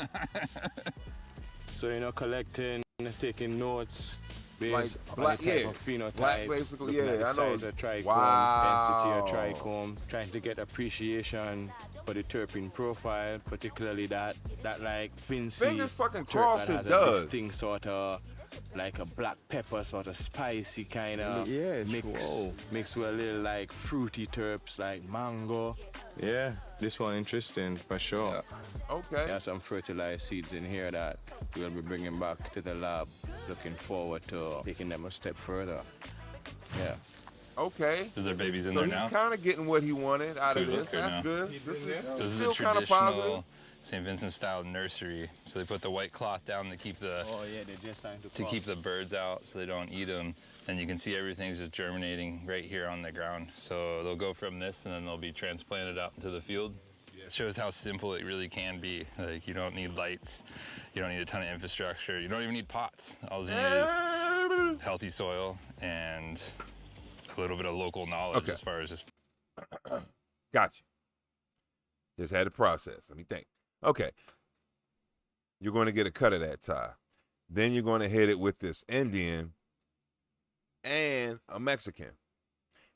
Speaker 21: So, you know, collecting, taking notes,
Speaker 7: Like black,
Speaker 21: phenotypes,
Speaker 7: black basically, yeah,
Speaker 21: like the
Speaker 7: I know.
Speaker 21: size of trichomes, density of trichome, trying to get appreciation for the terpene profile, particularly that like Vinci.
Speaker 7: Fingers fucking
Speaker 21: terp
Speaker 7: crossed
Speaker 21: that
Speaker 7: it
Speaker 21: has a
Speaker 7: does.
Speaker 21: distinct sort of like a black pepper sort of spicy kind of mix with a little like fruity terps like mango. Yeah, this one interesting for sure.
Speaker 7: Yeah. Okay.
Speaker 21: There are some fertilized seeds in here that we'll be bringing back to the lab. Looking forward to taking them a step further. Yeah.
Speaker 7: Okay.
Speaker 13: Is there babies in
Speaker 7: so
Speaker 13: there now?
Speaker 7: he's kind of getting what he wanted out of
Speaker 13: Good,
Speaker 7: this.
Speaker 13: look good
Speaker 7: That's
Speaker 13: now.
Speaker 7: good.
Speaker 21: This
Speaker 7: This is
Speaker 13: a
Speaker 7: still kind of positive.
Speaker 13: traditional St. Vincent style nursery. So they put the white cloth down to keep the
Speaker 21: they're just trying
Speaker 13: to keep the birds out so they don't eat them. And you can see everything's just germinating right here on the ground. So they'll go from this and then they'll be transplanted out into the field. It shows how simple it really can be. Like, you don't need lights, you don't need a ton of infrastructure, you don't even need pots. All you need is healthy soil and a little bit of local knowledge as far as just.
Speaker 7: Gotcha. Just had to process. Let me think. Okay. You're going to get a cut of that tie. Then you're going to hit it with this Indian and a Mexican.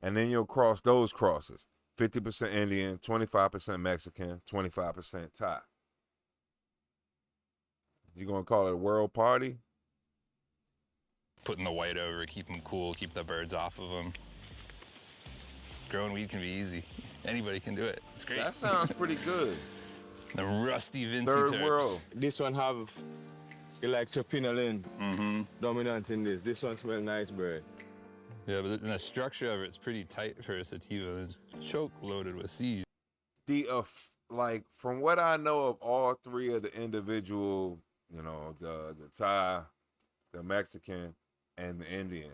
Speaker 7: And then you'll cross those crosses. 50% Indian, 25% Mexican, 25% Thai. You gonna call it a world party?
Speaker 13: Putting the white over, keep them cool, keep the birds off of them. Growing weed can be easy. Anybody can do it. It's great.
Speaker 7: That sounds pretty good.
Speaker 13: The rusty Vinci
Speaker 7: Third
Speaker 13: terps.
Speaker 7: world.
Speaker 21: This one have, you like terpinolene dominant in this. This one smell nice, bro.
Speaker 13: Yeah, but the structure of it's pretty tight for a sativa. It's choke loaded with seeds.
Speaker 7: The like from what I know of all three of the individual, you know, the Thai, the Mexican, and the Indian,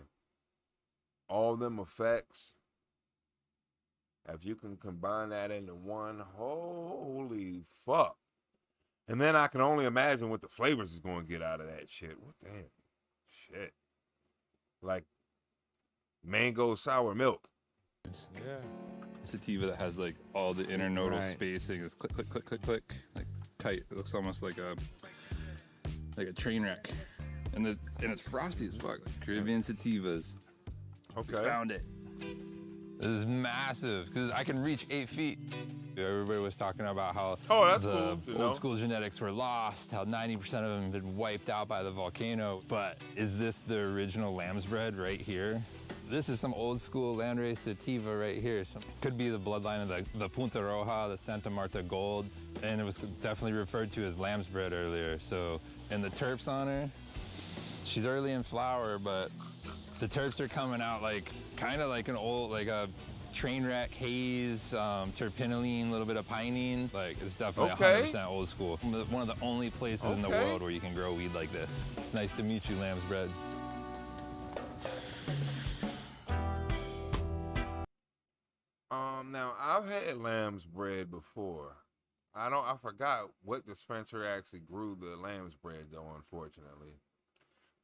Speaker 7: all them effects, if you can combine that into one, holy fuck. And then I can only imagine what the flavors is going to get out of that shit. What the hell? Shit. Like mango sour milk.
Speaker 21: Yeah.
Speaker 13: Sativa that has like all the internodal spacing is click, click, click, click, click, like tight. It looks almost like a train wreck. And it's frosty as fuck. Like Caribbean sativas.
Speaker 7: Okay.
Speaker 13: We found it. This is massive because I can reach 8 feet. Everybody was talking about how the old school genetics were lost, how 90% of them have been wiped out by the volcano. But is this the original lamb's bread right here? This is some old school landrace sativa right here. So could be the bloodline of the Punta Roja, the Santa Marta Gold, and it was definitely referred to as lamb's bread earlier. So, and the terps on her, she's early in flower, but the terps are coming out like kind of like an old, like a train wreck haze, terpinolene, a little bit of pinene. Like it's definitely 100% old school. One of the only places in the world where you can grow weed like this. It's nice to meet you, lamb's bread.
Speaker 7: Now I've had lamb's bread before. I forgot what dispensary actually grew the lamb's bread though, unfortunately.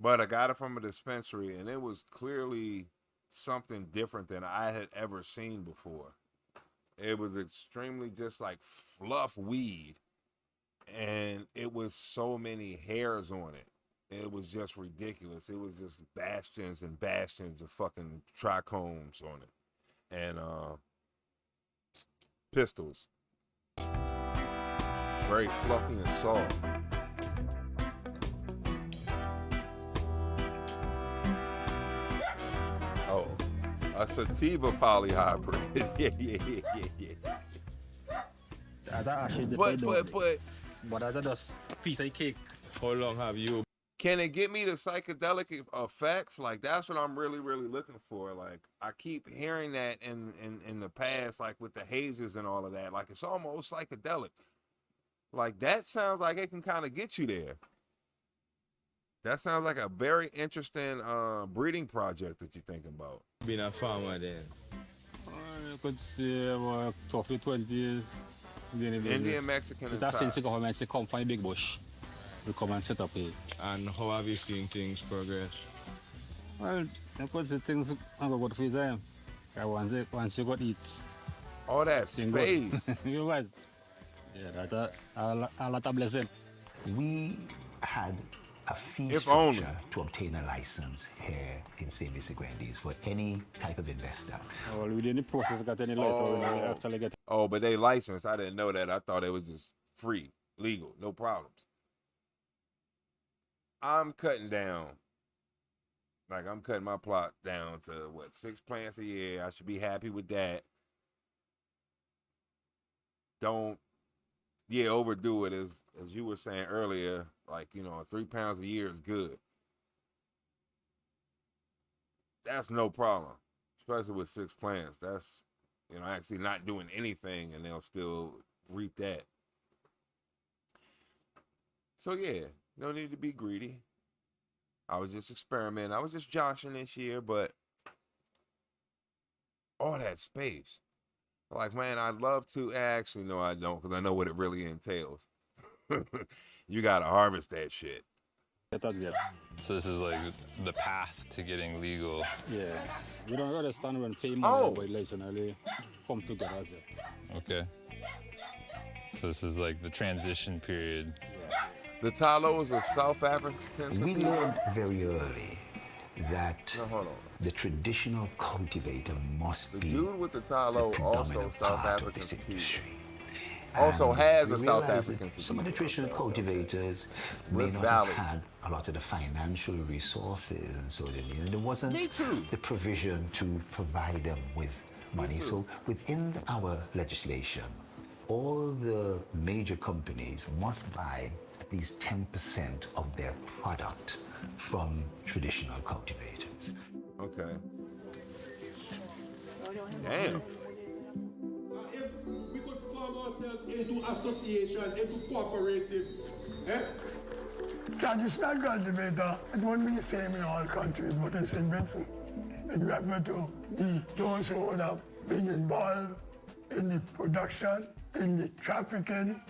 Speaker 7: But I got it from a dispensary and it was clearly something different than I had ever seen before. It was extremely just like fluff weed. And it was so many hairs on it. It was just ridiculous. It was just bastions and bastions of fucking trichomes on it. And pistols. Very fluffy and soft. Oh, a sativa polyhybrid. yeah.
Speaker 21: That actually
Speaker 7: But
Speaker 21: that's just a piece of cake. How long have you?
Speaker 7: Can it get me the psychedelic effects? Like, that's what I'm really, really looking for. Like, I keep hearing that in the past, like with the hazes and all of that. Like, it's almost psychedelic. Like, that sounds like it can kind of get you there. That sounds like a very interesting breeding project that you're thinking about.
Speaker 21: Being a farmer then. I could say about 20 years.
Speaker 7: Indian, Mexican, and
Speaker 21: Thai. Since the government come from a big bush, we come and set up here. And how have you seen things progress? Well, I could say things are good for them. Once you got eat.
Speaker 7: All that space.
Speaker 21: You guys. Yeah, that's a lot of blessing.
Speaker 14: We had a fee
Speaker 7: if
Speaker 14: structure
Speaker 7: only.
Speaker 14: To obtain a license here in St. Lucie Grandees for any type of investor.
Speaker 21: Well, we didn't process got any license. We actually get.
Speaker 7: Oh, but they licensed. I didn't know that. I thought it was just free, legal, no problems. I'm cutting down. Like, I'm cutting my plot down to, 6 plants a year. I should be happy with that. Don't, overdo it. As you were saying earlier, like, 3 pounds a year is good. That's no problem, especially with 6 plants. That's, actually not doing anything, and they'll still reap that. So, yeah, no need to be greedy. I was just experimenting. I was just joshing this year, but all that space. Like, man, I'd love to. Actually, no, I don't, because I know what it really entails. You got to harvest that shit.
Speaker 13: So this is like the path to getting legal.
Speaker 21: Yeah. We don't understand when FEMA and violation really come together as it.
Speaker 13: Okay. So this is like the transition period.
Speaker 7: The Talo is a South African.
Speaker 14: We learned very early that the traditional cultivator must be
Speaker 7: dude with the Talo,
Speaker 14: the
Speaker 7: also South
Speaker 14: part
Speaker 7: African
Speaker 14: of this industry.
Speaker 7: Also has a
Speaker 14: we
Speaker 7: South
Speaker 14: realized
Speaker 7: African.
Speaker 14: That some of the traditional cultivators may not have had a lot of the financial resources, and so there wasn't the provision to provide them with money. So within our legislation, all the major companies must buy at least 10% of their product from traditional cultivators.
Speaker 7: Okay. Damn.
Speaker 1: If we could form ourselves into associations, into cooperatives,
Speaker 2: Traditional cultivator, it won't be the same in all countries, but in St. Vincent, it refer to those who would have been involved in the production, in the trafficking,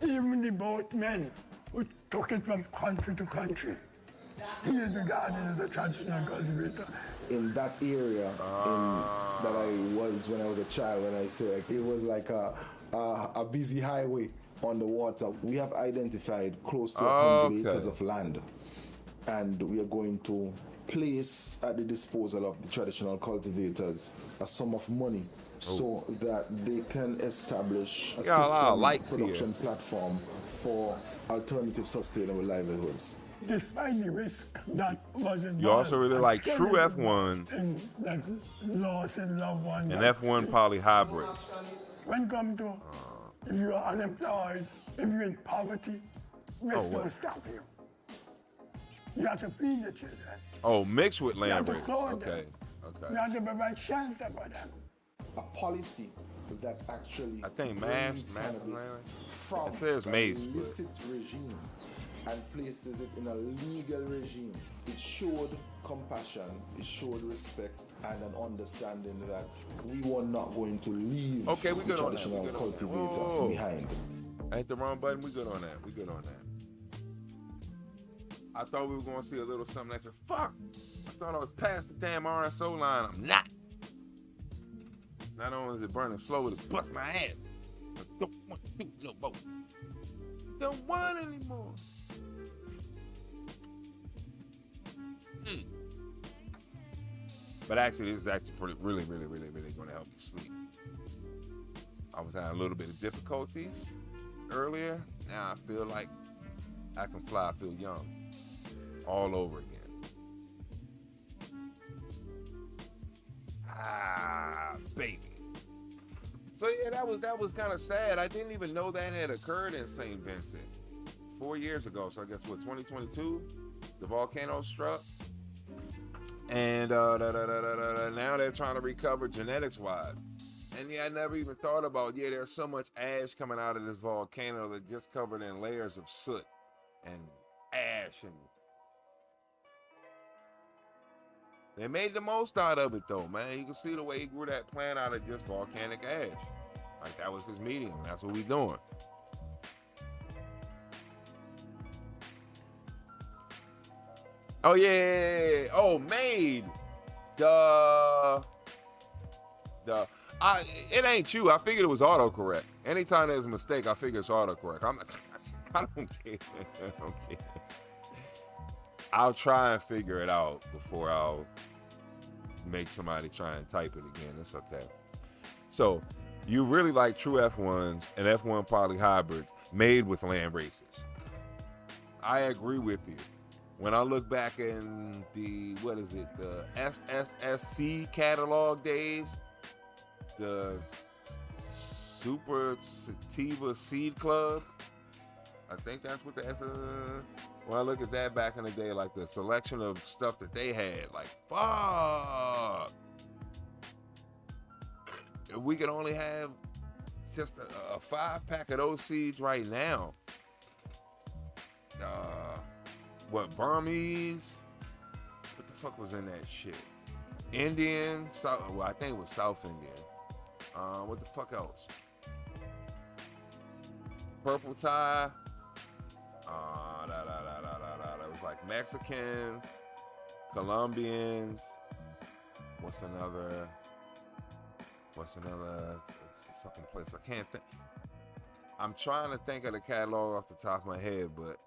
Speaker 2: even the boatmen who took it from country to country. He is regarded as a traditional cultivator.
Speaker 18: In that area that I was when I was a child, when I say it was like a busy highway on the water. We have identified close to 100 acres of land, and we are going to place at the disposal of the traditional cultivators a sum of money so that they can establish a system production platform for alternative sustainable livelihoods.
Speaker 2: Despite the risk that was involved,
Speaker 7: You also really like true F1
Speaker 2: and that loss in loved ones
Speaker 7: and F1 polyhybrid.
Speaker 2: When come to if you are unemployed, if you're in poverty, risk don't stop you. You have to feed the children.
Speaker 7: Oh, mixed with
Speaker 2: You have to
Speaker 7: land
Speaker 2: clothe them.
Speaker 7: Okay.
Speaker 2: You have to provide shelter for them.
Speaker 18: A policy that actually
Speaker 7: I think
Speaker 18: brings
Speaker 7: mass
Speaker 18: cannabis from
Speaker 7: it says
Speaker 18: an
Speaker 7: mace,
Speaker 18: illicit regime and places it in a legal regime. It showed compassion, it showed respect and an understanding that we were not going to leave
Speaker 7: we
Speaker 18: the
Speaker 7: good on that.
Speaker 18: traditional cultivator
Speaker 7: Whoa.
Speaker 18: behind.
Speaker 7: I hit the wrong button. We good on that. I thought we were going to see a little something extra. Fuck! I thought I was past the damn RSO line. I'm not. Not only is it burning slow, it bust my ass. I don't want to do no more. Don't want anymore. But actually, this is actually really going to help you sleep. I was having a little bit of difficulties earlier, Now I feel like I can fly, I feel young all over again. Ah, baby. So yeah, that was kind of sad. I didn't even know that had occurred in St. Vincent 4 years ago. So I guess what, 2022, the volcano struck, and now they're trying to recover genetics-wise. And yeah, I never even thought about, yeah, there's so much ash coming out of this volcano that just covered in layers of soot and ash, and they made the most out of it though, man. You can see the way he grew that plant out of just volcanic ash. Like that was his medium. That's what we doing. Oh yeah. Oh, made. It ain't you. I figured it was autocorrect. Anytime there's a mistake, I figure it's autocorrect. I don't care. I don't care. I'll try and figure it out before I'll make somebody try and type it again. It's okay. So, you really like true F1s and F1 poly hybrids made with land races. I agree with you. When I look back in the SSSC catalog days, the Super Sativa Seed Club, I think that's what the when I look at that back in the day, like the selection of stuff that they had, like, fuck. If we could only have just a 5-pack of those seeds right now. Burmese? What the fuck was in that shit? Indian? I think it was South Indian. What the fuck else? Purple tie. It was like Mexicans, Colombians. What's another fucking place? I can't think. I'm trying to think of the catalog off the top of my head, but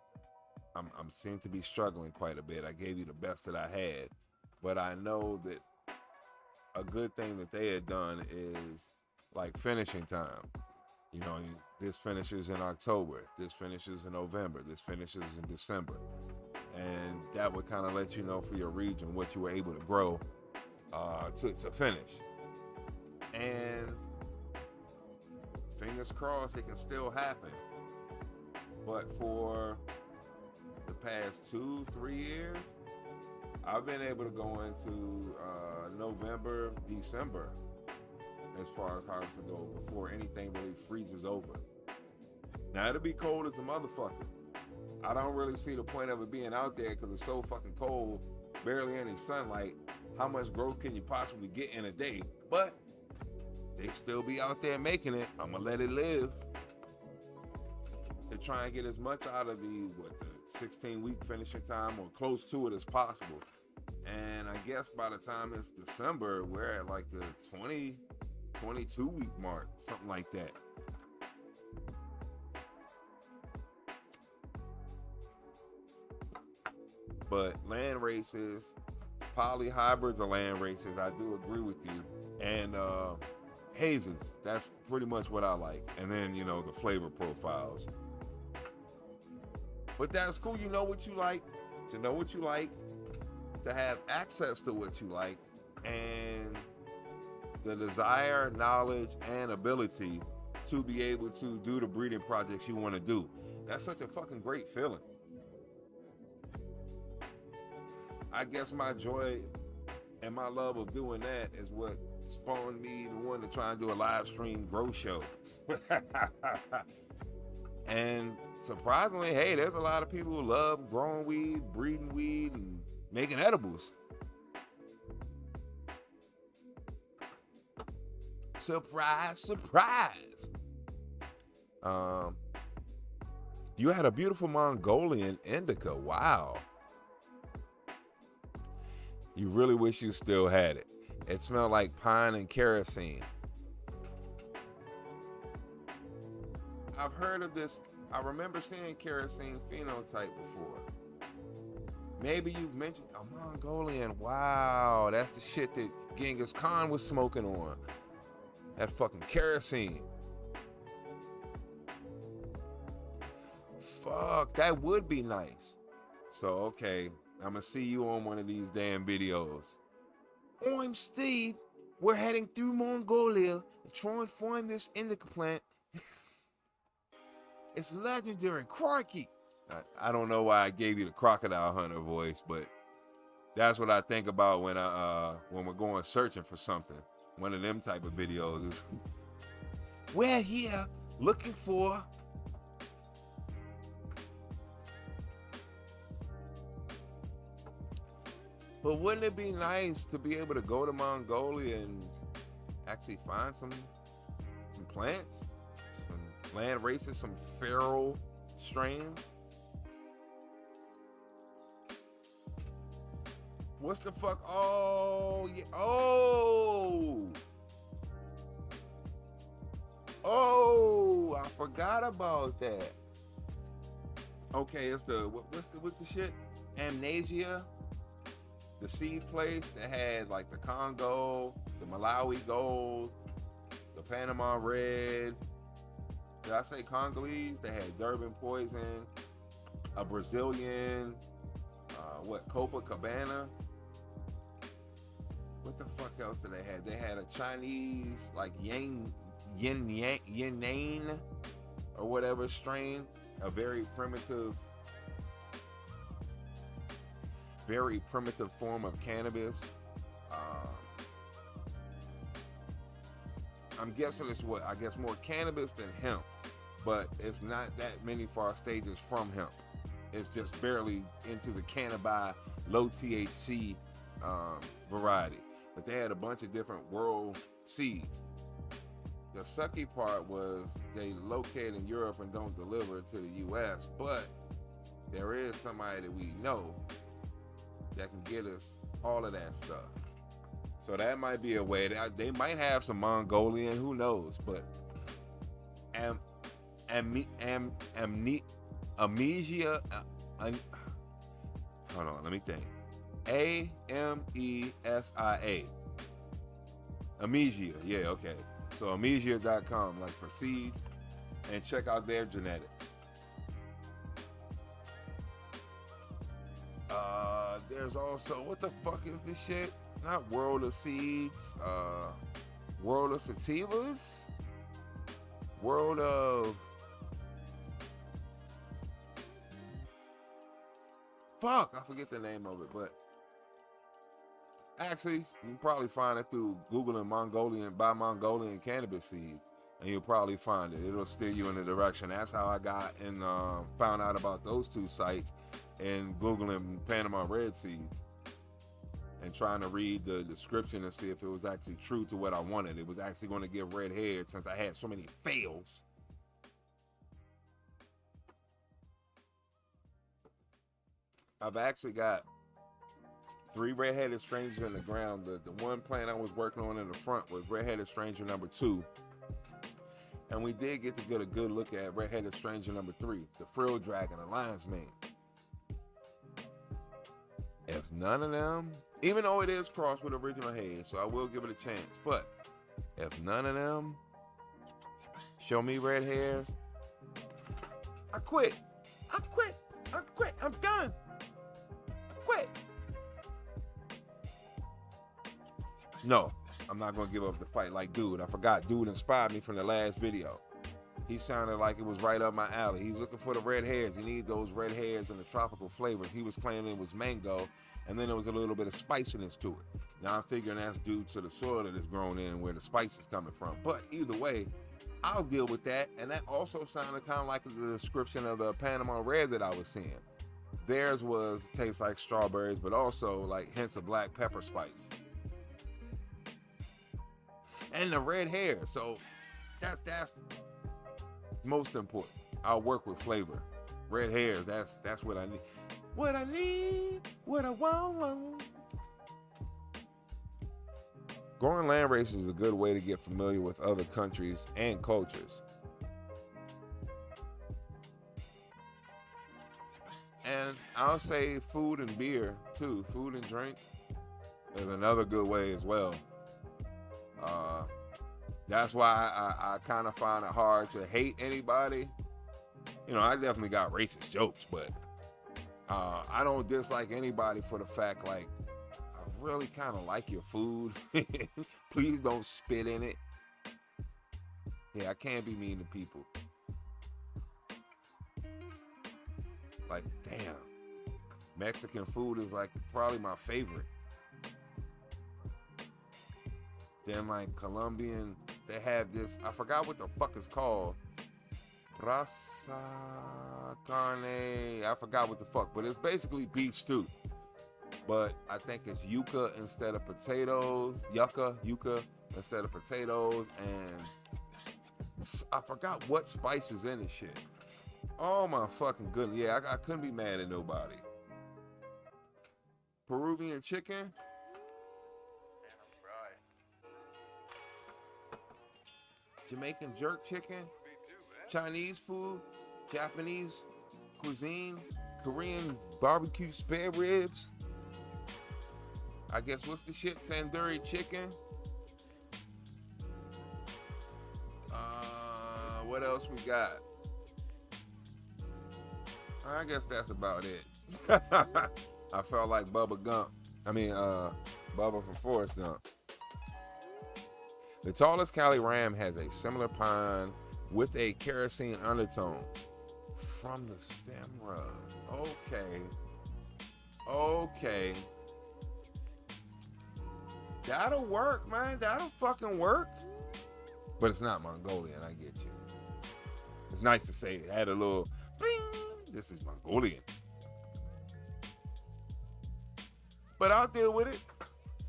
Speaker 7: I'm seem to be struggling quite a bit. I gave you the best that I had, but I know that a good thing that they had done is like finishing time. You know, this finishes in October, this finishes in November, this finishes in December. And that would kind of let you know for your region what you were able to grow to finish. And fingers crossed it can still happen. But for the past 2-3 years, I've been able to go into November, December as far as harvesting goes before anything really freezes over. Now it'll be cold as a motherfucker. I don't really see the point of it being out there because it's so fucking cold, barely any sunlight. How much growth can you possibly get in a day? But they still be out there making it. I'm gonna let it live to try and get as much out of the 16-week finishing time or close to it as possible. And I guess by the time it's December, we're at like the 22-week mark, something like that. But land races, poly hybrids are land races. I do agree with you. And hazes, that's pretty much what I like. And then, you know, the flavor profiles. But that's cool. You know what you like. To know what you like. To have access to what you like. And the desire, knowledge, and ability to be able to do the breeding projects you want to do. That's such a fucking great feeling. I guess my joy and my love of doing that is what spawned me to want to try and do a live stream grow show. And surprisingly, hey, there's a lot of people who love growing weed, breeding weed, and making edibles. Surprise, surprise. You had a beautiful Mongolian indica. Wow. You really wish you still had it. It smelled like pine and kerosene. I've heard of this. I remember seeing kerosene phenotype before. Maybe you've mentioned a Mongolian. Wow, that's the shit that Genghis Khan was smoking on. That fucking kerosene. Fuck, that would be nice. So, okay, I'm gonna see you on one of these damn videos. I'm Steve. We're heading through Mongolia and trying to find this indica plant. It's legendary, crikey. I don't know why I gave you the crocodile hunter voice, but that's what I think about when we're going searching for something. One of them type of videos. We're here looking for. But wouldn't it be nice to be able to go to Mongolia and actually find some plants, some land races, some feral strains? What's the fuck? Oh, yeah. Oh, I forgot about that. Okay, it's the what's the shit? Amnesia. The seed place that had like the Congo, the Malawi gold, the Panama red. Did I say Congolese? They had Durban poison, a Brazilian, Copacabana. What the fuck else did they have? They had a Chinese like Yin or whatever strain, a very primitive form of cannabis. I'm guessing it's what? I guess more cannabis than hemp, but it's not that many far stages from hemp. It's just barely into the cannabis, low THC variety. But they had a bunch of different world seeds. The sucky part was they locate in Europe and don't deliver to the US, but there is somebody that we know that can get us all of that stuff. So that might be a way. They might have some Mongolian, who knows? But amnesia. Hold on, let me think. AMESIA. Amnesia. Yeah, okay. So amnesia.com, like for seeds, and check out their genetics. There's also, what the fuck is this shit? Not World of Seeds, World of Sativas, World of, fuck, I forget the name of it, but actually, you can probably find it through Googling Mongolian cannabis seeds, and you'll probably find it. It'll steer you in the direction. That's how I got and found out about those two sites, and Googling Panama red seeds and trying to read the description and see if it was actually true to what I wanted. It was actually going to give red hair since I had so many fails. I've actually got 3 red-headed strangers in the ground. The one plant I was working on in the front was red-headed stranger number 2. And we did get to get a good look at red-headed stranger number 3, the frill dragon, the lion's mane. If none of them, even though it is crossed with original heads, so I will give it a chance, but if none of them show me red hairs, I quit. I'm done. I quit. No, I'm not gonna give up the fight like Dude. I forgot, Dude inspired me from the last video. He sounded like it was right up my alley. He's looking for the red hairs. He needs those red hairs and the tropical flavors. He was claiming it was mango, and then there was a little bit of spiciness to it. Now I'm figuring that's due to the soil that it's grown in, where the spice is coming from. But either way, I'll deal with that. And that also sounded kind of like the description of the Panama red that I was seeing. Theirs tastes like strawberries, but also like hints of black pepper spice. And the red hair. So that's most important. I'll work with flavor. Red hair, that's what I need. What I need, what I want. Growing land races is a good way to get familiar with other countries and cultures. And I'll say food and beer too. Food and drink is another good way as well. That's why I kind of find it hard to hate anybody You know, I definitely got racist jokes, but I don't dislike anybody for the fact, like, I really kind of like your food. Please don't spit in it. Yeah, I can't be mean to people. Like, damn. Mexican food is like probably my favorite. Then like Colombian, they have this, I forgot what the fuck it's called. Brasa carne, I forgot what the fuck, but it's basically beef stew. But I think it's yuca instead of potatoes, yucca instead of potatoes, and I forgot what spices in this shit. Oh my fucking goodness, yeah, I couldn't be mad at nobody. Peruvian chicken. Jamaican jerk chicken. Chinese food. Japanese cuisine. Korean barbecue spare ribs. I guess what's the shit? Tandoori chicken. What else we got? I guess that's about it. I felt like Bubba Gump. Bubba from Forrest Gump. The tallest Cali ram has a similar pine with a kerosene undertone from the stem rub. Okay. That'll work, man. That'll fucking work. But it's not Mongolian, I get you. It's nice to say it had a little bing. This is Mongolian. But I'll deal with it.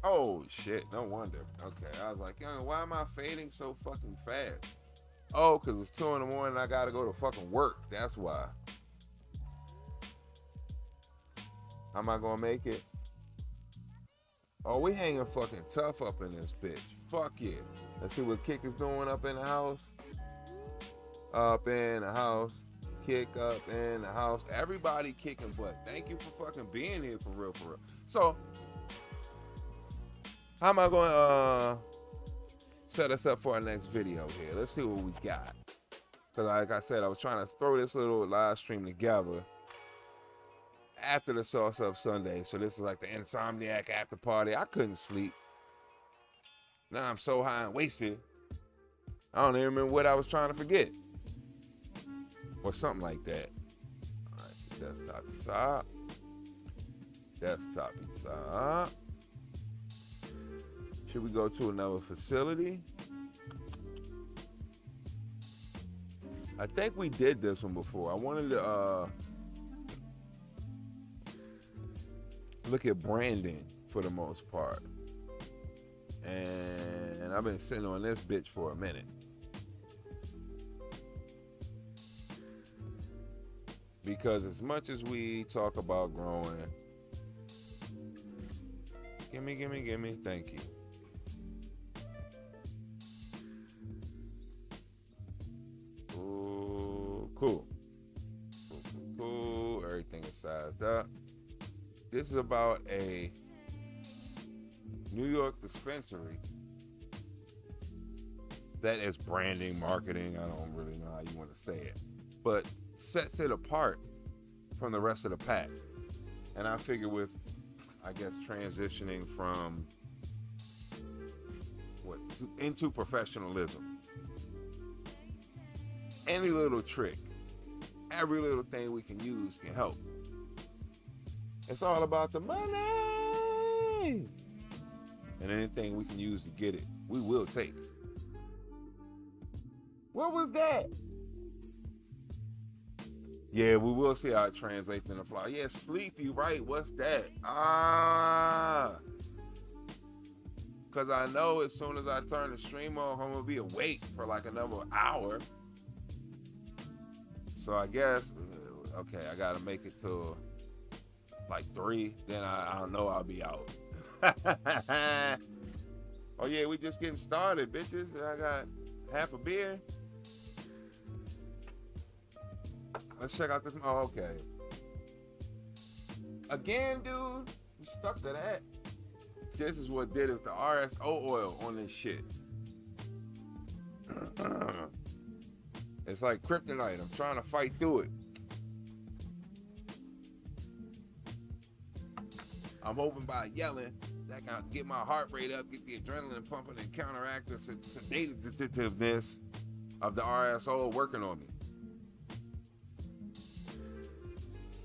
Speaker 7: Oh, shit. No wonder. Okay. I was like, yo, why am I fading so fucking fast? Oh, because it's 2 in the morning and I got to go to fucking work. That's why. How am I going to make it? Oh, we hanging fucking tough up in this bitch. Fuck yeah. Let's see what Kick is doing up in the house. Up in the house. Kick up in the house. Everybody kicking butt. Thank you for fucking being here for real. So, how am I going to set us up for our next video here? Let's see what we got. Because like I said, I was trying to throw this little live stream together after the Sauce Up Sunday. So this is like the Insomniac after party. I couldn't sleep. Now I'm so high and wasted. I don't even remember what I was trying to forget. Or something like that. All right, so desktop top. Desktop top. Should we go to another facility? I think we did this one before. I wanted to look at branding for the most part. And I've been sitting on this bitch for a minute. Because as much as we talk about growing, gimme, thank you. Ooh, cool. Everything is sized up. This is about a New York dispensary that is branding, marketing, I don't really know how you want to say it, but sets it apart from the rest of the pack. And I figure with, I guess, transitioning from into professionalism, any little trick, every little thing we can use can help. It's all about the money. And anything we can use to get it, we will take. What was that? Yeah, we will see how it translates in the fly. Yeah, sleepy, right? What's that? Because I know as soon as I turn the stream on, I'm going to be awake for like another hour. So I guess, okay, I got to make it to like 3. Then I don't know, I'll be out. Oh, yeah, we just getting started, bitches. I got half a beer. Let's check out this. Oh, okay. Again, dude, you stuck to that. This is what did it. The RSO oil on this shit. It's like kryptonite. I'm trying to fight through it. I'm hoping by yelling that can get my heart rate up, get the adrenaline pumping, and counteract the sedativeness of the RSO working on me.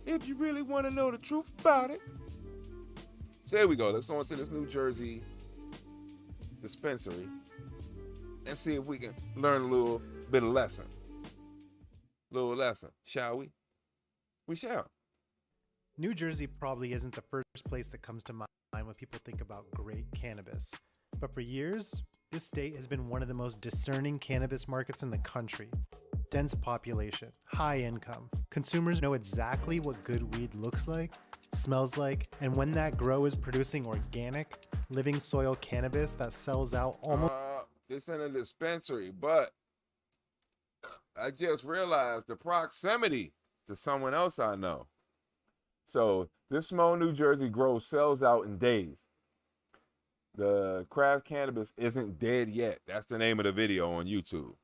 Speaker 7: If you really want to know the truth about it. So there we go. Let's go into this New Jersey dispensary and see if we can learn a little bit of lesson. Shall we? We shall.
Speaker 6: New Jersey probably isn't the first place that comes to mind when people think about great cannabis. But for years, this state has been one of the most discerning cannabis markets in the country. Dense population, high income. Consumers know exactly what good weed looks like, smells like, and when that grow is producing organic, living soil cannabis that sells out almost...
Speaker 7: It's in a dispensary, but I just realized the proximity to someone else I know. So this small New Jersey grow sells out in days. The craft cannabis isn't dead yet. That's the name of the video on YouTube.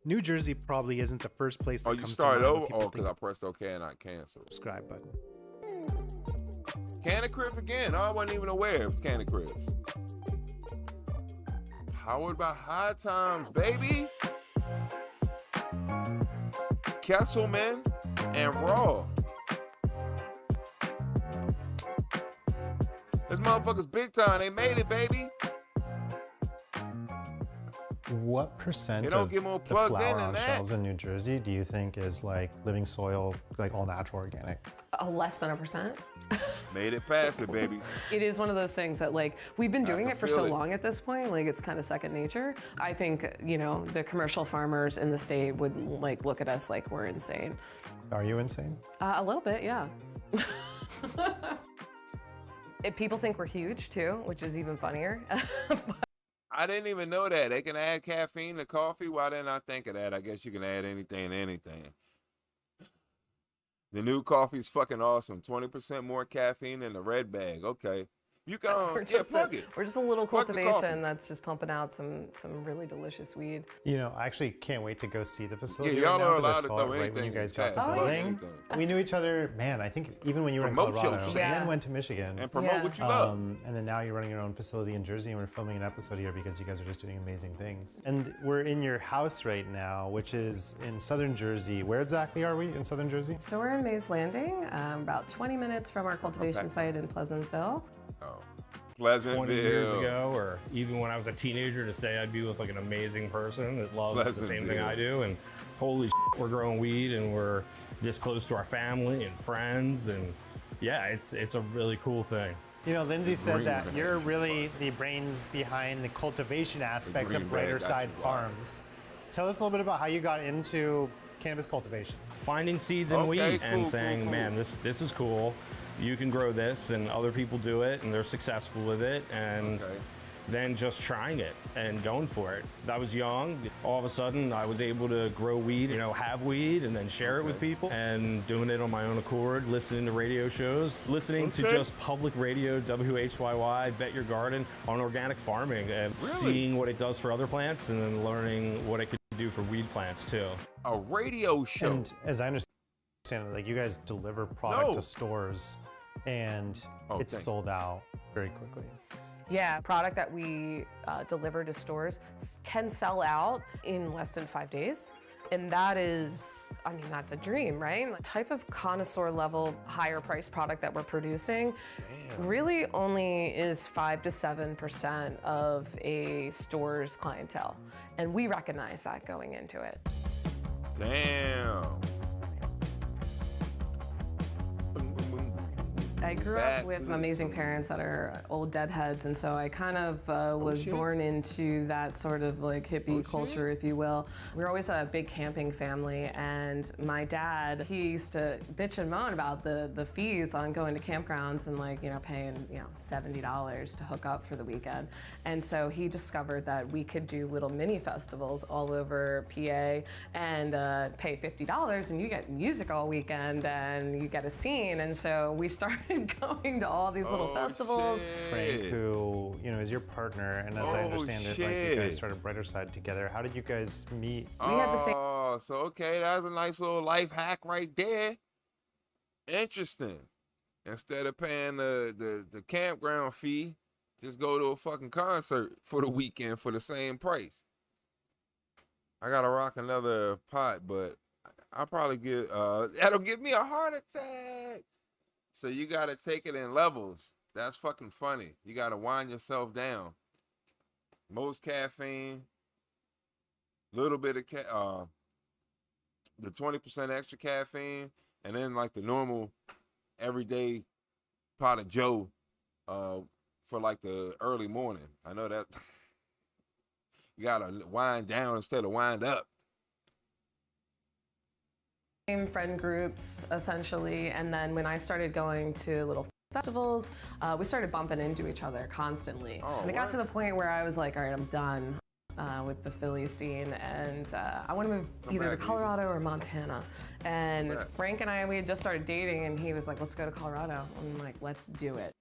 Speaker 6: New Jersey probably isn't the first place that
Speaker 7: you
Speaker 6: comes
Speaker 7: started
Speaker 6: to mind.
Speaker 7: over? Oh, because I pressed OK and not cancel.
Speaker 6: Subscribe button.
Speaker 7: Canna Cribs again. Oh, I wasn't even aware it was Canna Cribs. Powered by High Times, baby. Kesselman and Raw. This motherfucker's big time. They made it, baby.
Speaker 6: What percent
Speaker 7: They don't
Speaker 6: of
Speaker 7: get more
Speaker 6: the
Speaker 7: plugged in
Speaker 6: flower
Speaker 7: than
Speaker 6: on
Speaker 7: that.
Speaker 6: shelves in New Jersey do you think is like living soil, like all natural organic?
Speaker 8: Less than 1%.
Speaker 7: Made it past it, baby.
Speaker 8: It is one of those things that, like, we've been doing
Speaker 7: can
Speaker 8: it for
Speaker 7: feel
Speaker 8: so
Speaker 7: it.
Speaker 8: long at this point, like, it's kind of second nature. I think, you know, the commercial farmers in the state would, like, look at us like we're insane.
Speaker 6: Are you insane?
Speaker 8: A little bit, yeah. People think we're huge, too, which is even funnier.
Speaker 7: I didn't even know that. They can add caffeine to coffee. Why didn't I think of that? I guess you can add anything to anything. The new coffee's fucking awesome. 20% more caffeine than the red bag. Okay. You can, plug it.
Speaker 8: We're just a little
Speaker 7: Plug the coffee.
Speaker 8: cultivation that's just pumping out some really delicious weed.
Speaker 6: You know, I actually can't wait to go see the facility.
Speaker 7: Yeah, y'all
Speaker 6: right now,
Speaker 7: are
Speaker 6: 'cause I
Speaker 7: allowed to
Speaker 6: saw
Speaker 7: throw
Speaker 6: it right when
Speaker 7: anything
Speaker 6: you
Speaker 7: in
Speaker 6: guys
Speaker 7: the
Speaker 6: got
Speaker 7: chat.
Speaker 6: the
Speaker 7: Plug
Speaker 6: building.
Speaker 7: anything.
Speaker 6: We knew each other, man, I think even when you were
Speaker 7: Promote
Speaker 6: in Colorado,
Speaker 7: yourself.
Speaker 6: and
Speaker 8: Yeah.
Speaker 6: then went to Michigan.
Speaker 7: And promote
Speaker 8: Yeah.
Speaker 7: what you love.
Speaker 6: And then now you're running your own facility in Jersey, and we're filming an episode here because you guys are just doing amazing things. And we're in your house right now, which is in southern Jersey. Where exactly are we in southern Jersey?
Speaker 8: So we're in Mays Landing, about 20 minutes from our cultivation site in Pleasantville.
Speaker 7: Oh. Pleasantville.
Speaker 9: 20 years ago, or even when I was a teenager, to say I'd be with like an amazing person that loves the same thing I do, and holy shit, we're growing weed and we're this close to our family and friends, and yeah, it's a really cool thing.
Speaker 6: You know, Lindsay said that you're really the brains behind the cultivation aspects of Brighter Side Farms. Tell us a little bit about how you got into cannabis cultivation.
Speaker 9: Finding seeds in weed and saying, man, this is cool. You can grow this, and other people do it, and they're successful with it, and then just trying it and going for it. I was young. All of a sudden, I was able to grow weed, you know, have weed, and then share it with people, and doing it on my own accord, listening to radio shows, listening to just public radio, WHYY, Bet Your Garden, on organic farming, and seeing what it does for other plants, and then learning what it could do for weed plants, too.
Speaker 7: A radio show.
Speaker 6: And as I understand it, like you guys deliver product to stores, and it's sold out very quickly.
Speaker 8: Yeah, product that we deliver to stores can sell out in less than 5 days. And that is, I mean, that's a dream, right? The type of connoisseur level, higher priced product that we're producing really only is 5 to 7% of a store's clientele. And we recognize that going into it.
Speaker 7: Damn.
Speaker 8: I grew up with amazing parents that are old deadheads, and so I kind of was born into that sort of like hippie culture, if you will. We were always a big camping family, and my dad, he used to bitch and moan about the fees on going to campgrounds and like, you know, paying, you know, $70 to hook up for the weekend. And so he discovered that we could do little mini festivals all over PA and pay $50 and you get music all weekend and you get a scene. And so we started started going to all these little festivals.
Speaker 6: Frank, who, you know, is your partner, and as I understand it, like you guys started Brighter Side together. How did you guys meet?
Speaker 8: We had the same.
Speaker 7: Oh, so okay, that was a nice little life hack right there. Interesting. Instead of paying the campground fee, just go to a fucking concert for the weekend for the same price. I gotta rock another pot, but I'll probably get that'll give me a heart attack. So you gotta take it in levels. That's fucking funny. You gotta wind yourself down. Most caffeine, little bit of the 20% extra caffeine, and then like the normal everyday pot of Joe for like the early morning. I know that you gotta wind down instead of wind up.
Speaker 8: Same friend groups, essentially, and then when I started going to little festivals, we started bumping into each other constantly. And it got to the point where I was like, all right, I'm done with the Philly scene, and I want to move either to Colorado or Montana. And Frank and we had just started dating, and he was like, let's go to Colorado. I'm like, let's do it.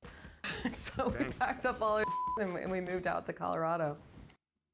Speaker 8: So we packed up all our and we moved out to Colorado.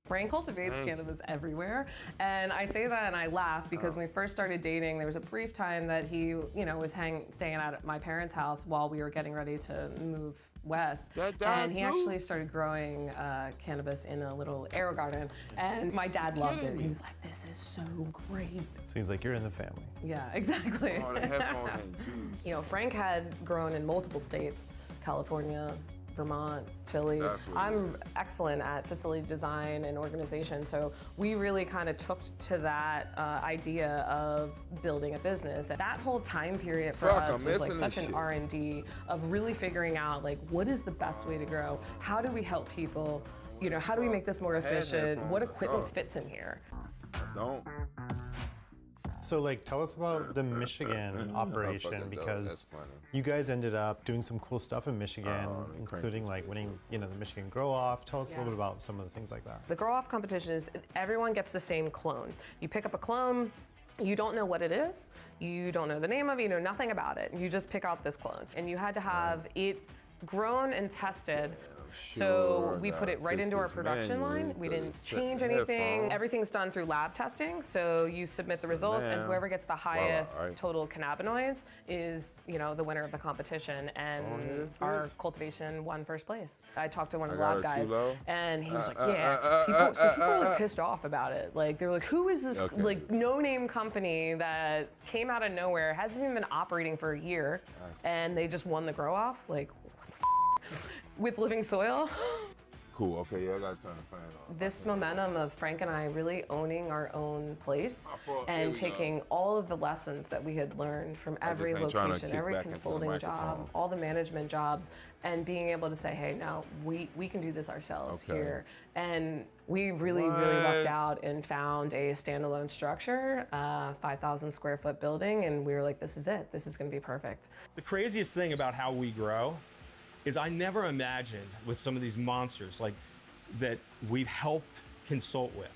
Speaker 8: Frank cultivates cannabis everywhere, and I say that and I laugh because when we first started dating, there was a brief time that he, you know, was staying out at my parents' house while we were getting ready to move west, and he actually started growing cannabis in a little air garden, and my dad loved it. He was like, "This is so great."
Speaker 6: So he's like, "You're in the family."
Speaker 8: Yeah, exactly.
Speaker 7: Oh, the headphone and juice.
Speaker 8: You know, Frank had grown in multiple states, California, Vermont, Philly. I'm excellent at facility design and organization, so we really kind of took to that idea of building a business. That whole time period for us was like such an R&D of really figuring out like what is the best way to grow, how do we help people, you know, how do we make this more efficient, what equipment fits in here.
Speaker 7: Don't.
Speaker 6: So, like, tell us about the Michigan operation, because you guys ended up doing some cool stuff in Michigan, including like winning, you know, the Michigan Grow Off. Tell us a little bit about some of the things like that.
Speaker 8: The Grow Off competition is everyone gets the same clone. You pick up a clone, you don't know what it is, you don't know the name of it, you know nothing about it. You just pick out this clone, and you had to have it grown and tested. So we put it right into our production line. We didn't change anything. Everything's done through lab testing. So you submit the results, and whoever gets the highest total cannabinoids is, you know, the winner of the competition. And our cultivation won first place. I talked to one of the lab guys, and he was like, "Yeah." People were like, pissed off about it. Like they were like, "Who is this like no-name company that came out of nowhere, hasn't even been operating for a year, and they just won the Grow Off?" Like, with living soil.
Speaker 7: Cool, okay, yeah, I gotta turn the fan on.
Speaker 8: This momentum of Frank and I really owning our own place and taking all of the lessons that we had learned from every location, every consulting job, all the management jobs, and being able to say, hey, no, we can do this ourselves here. And we really lucked out and found a standalone structure, 5,000 square foot building, and we were like, this is it. This is gonna be perfect.
Speaker 9: The craziest thing about how we grow is I never imagined with some of these monsters like that we've helped consult with,